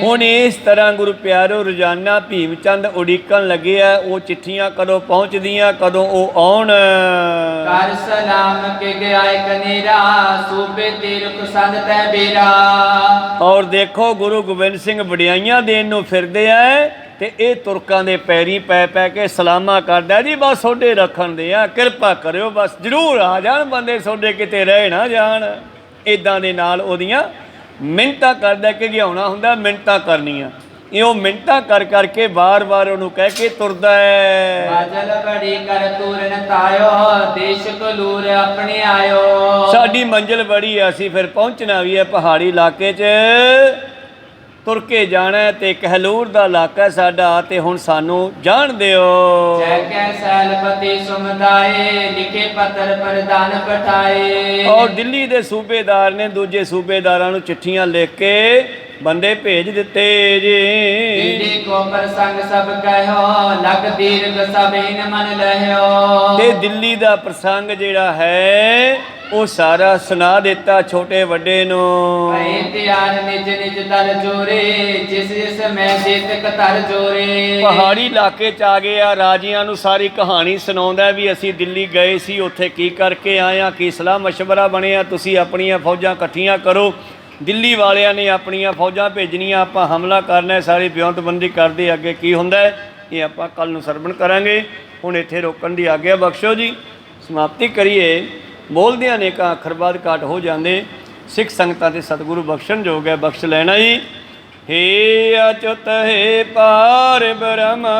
हुण इस तरह गुरु प्यारो रोजाना भीम चंद उड़ीकन लगे है, वो चिट्ठियां कदों पहुंचदियां कदों वो आउण। कर सलाम के गया कनेरा, सूबे तीरक संद तै बेरा। और देखो गुरु गोबिंद सिंह वडियाइयां देन नूं फिरदे है ते ये तुरकां दे पैरी पै पै के सलामा करदा जी, बस सोडे रखण दे आ, किरपा करियो, बस जरूर आ जाण बंदे सोडे, किते रह ना जाण। इदां दे नाल ओदियां मिन्नतां करदा कि घिआउणा हुंदा मिन्नतां करनियां। ਇਹ ਮਿੰਟਾਂ ਕਰ ਕਰਕੇ ਬਾਰ-ਬਾਰ ਉਹਨੂੰ ਕਹਿ ਕੇ ਤੁਰਦਾ ਹੈ। ਬਾਜਲ ਬੜੀ ਕਰ ਤੂਰਨ ਤਾਇਓ, ਦੇਸ਼ ਕਲੂਰ ਆਪਣੇ ਆਇਓ। ਸਾਡੀ ਮੰਜ਼ਿਲ ਬੜੀ ਆ, ਅਸੀਂ ਫਿਰ ਪਹੁੰਚਣਾ ਵੀ ਹੈ ਪਹਾੜੀ ਇਲਾਕੇ 'ਚ, ਤੁਰ ਕੇ ਜਾਣਾ ਤੇ ਕਹਿਲੂਰ ਦਾ ਇਲਾਕਾ ਸਾਡਾ, ਤੇ ਹੁਣ ਸਾਨੂੰ ਜਾਣ ਦਿਓ। ਜੈ ਕੈ ਸੈਲਪਤੀ ਸੁਮਦਾਏ, ਲਿਖੇ ਪੱਤਰ ਪ੍ਰਦਾਨ ਪਠਾਏ। ਔਰ ਦਿੱਲੀ ਦੇ ਸੂਬੇਦਾਰ ਨੇ ਦੂਜੇ ਸੂਬੇਦਾਰਾਂ ਨੂੰ ਚਿੱਠੀਆਂ ਲਿਖ ਕੇ ਬੰਦੇ ਭੇਜ ਦਿੱਤੇ ਜੀ। ਦੀਦੀ ਕੋ ਪ੍ਰਸੰਗ ਸਭ ਕਹਿਓ, ਲਗ ਦੀਰਘ ਸਭ ਇਨ ਮਨ ਲਹਿਓ। ਤੇ ਦਿੱਲੀ ਦਾ ਪ੍ਰਸੰਗ ਜਿਹੜਾ ਹੈ ਉਹ ਸਾਰਾ ਸੁਣਾ ਦਿੱਤਾ ਛੋਟੇ ਵੱਡੇ ਨੂੰ। ਭਏ ਤਿਆਰ ਨਿਜ ਨਿਜ ਦਲ ਜੋਰੇ, ਜਿਸ ਜਿਸ ਮੈਂ ਜੇਤਕ ਧਰ ਜੋਰੇ। ਪਹਾੜੀ ਇਲਾਕੇ 'ਚ ਆ ਗਏ ਆ, ਰਾਜਿਆਂ ਨੂੰ ਸਾਰੀ ਕਹਾਣੀ ਸੁਣਾਉਂਦਾ ਵੀ ਅਸੀਂ ਦਿੱਲੀ ਗਏ ਸੀ, ਉੱਥੇ ਕੀ ਕਰਕੇ ਆਏ ਆ, ਕੀ ਸਲਾਹ ਮਸ਼ਵਰਾ ਬਣਿਆ, ਤੁਸੀਂ ਆਪਣੀਆਂ ਫੌਜਾਂ ਇਕੱਠੀਆਂ ਕਰੋ। ਦਿੱਲੀ ਵਾਲਿਆਂ ਨੇ ਆਪਣੀਆਂ ਫੌਜਾਂ ਭੇਜਣੀਆਂ, ਆਪਾਂ ਹਮਲਾ ਕਰਨਾ, ਸਾਰੀ ਬਿਉਂਤਬੰਦੀ ਕਰਦੇ। ਅੱਗੇ ਕੀ ਹੁੰਦਾ ਹੈ ਇਹ ਆਪਾਂ ਕੱਲ ਨੂੰ ਸਰਵਣ ਕਰਾਂਗੇ। ਹੁਣ ਇੱਥੇ ਰੋਕਣ ਦੀ ਆਗਿਆ ਬਖਸ਼ੋ ਜੀ, ਸਮਾਪਤੀ ਕਰੀਏ। ਬੋਲਦਿਆਂ ਨੇ ਕਾ ਅੱਖਰ ਬਾਅਦ ਘਾਟ ਹੋ ਜਾਂਦੇ। ਸਿੱਖ ਸੰਗਤਾਂ ਤੇ ਸਤਿਗੁਰੂ ਬਖਸ਼ਣ ਜੋਗ ਹੈ, ਬਖਸ਼ ਲੈਣਾ ਜੀ। हे अच्युत हे पार ब्रह्म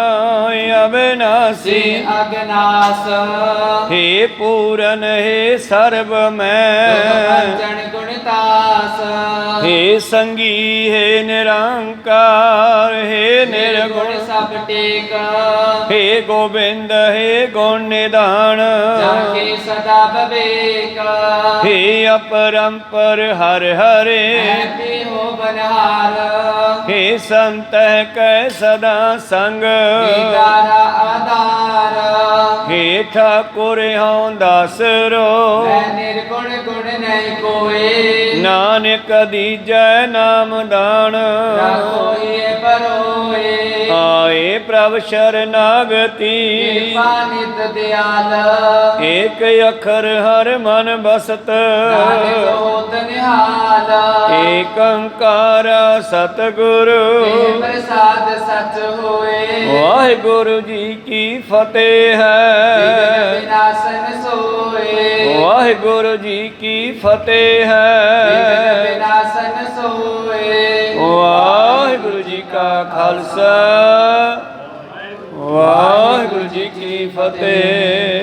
अविनाशी अगनास, हे पूरन हे सर्व में जन गुणतास। हे संगी हे निरंकार हे निर्गुण सब टेक, हे गोविंद हे गुण निधान जाके सदा विवेक। हे अपरंपर हर हरे हो बनहार, हे संत कै सदा संग दारा आधार। हे ठाकुर हूँ दासरो निर्गुण गुण नहीं कोई, नानक दीजै नाम दान कोई परोए। आए प्रभ शरणागति नित दयाल, एक अखर हर मन बसत निहाल। एक ओंकार सतगुरु प्रसाद सच होए, वाहिगुरु जी की फतेह है। विनाशन सोए, वाहिगुरु जी की फतेह है। विनाशन सोए। वाहिगुरु जी का खालसा, वाहिगुरु जी की फतेह।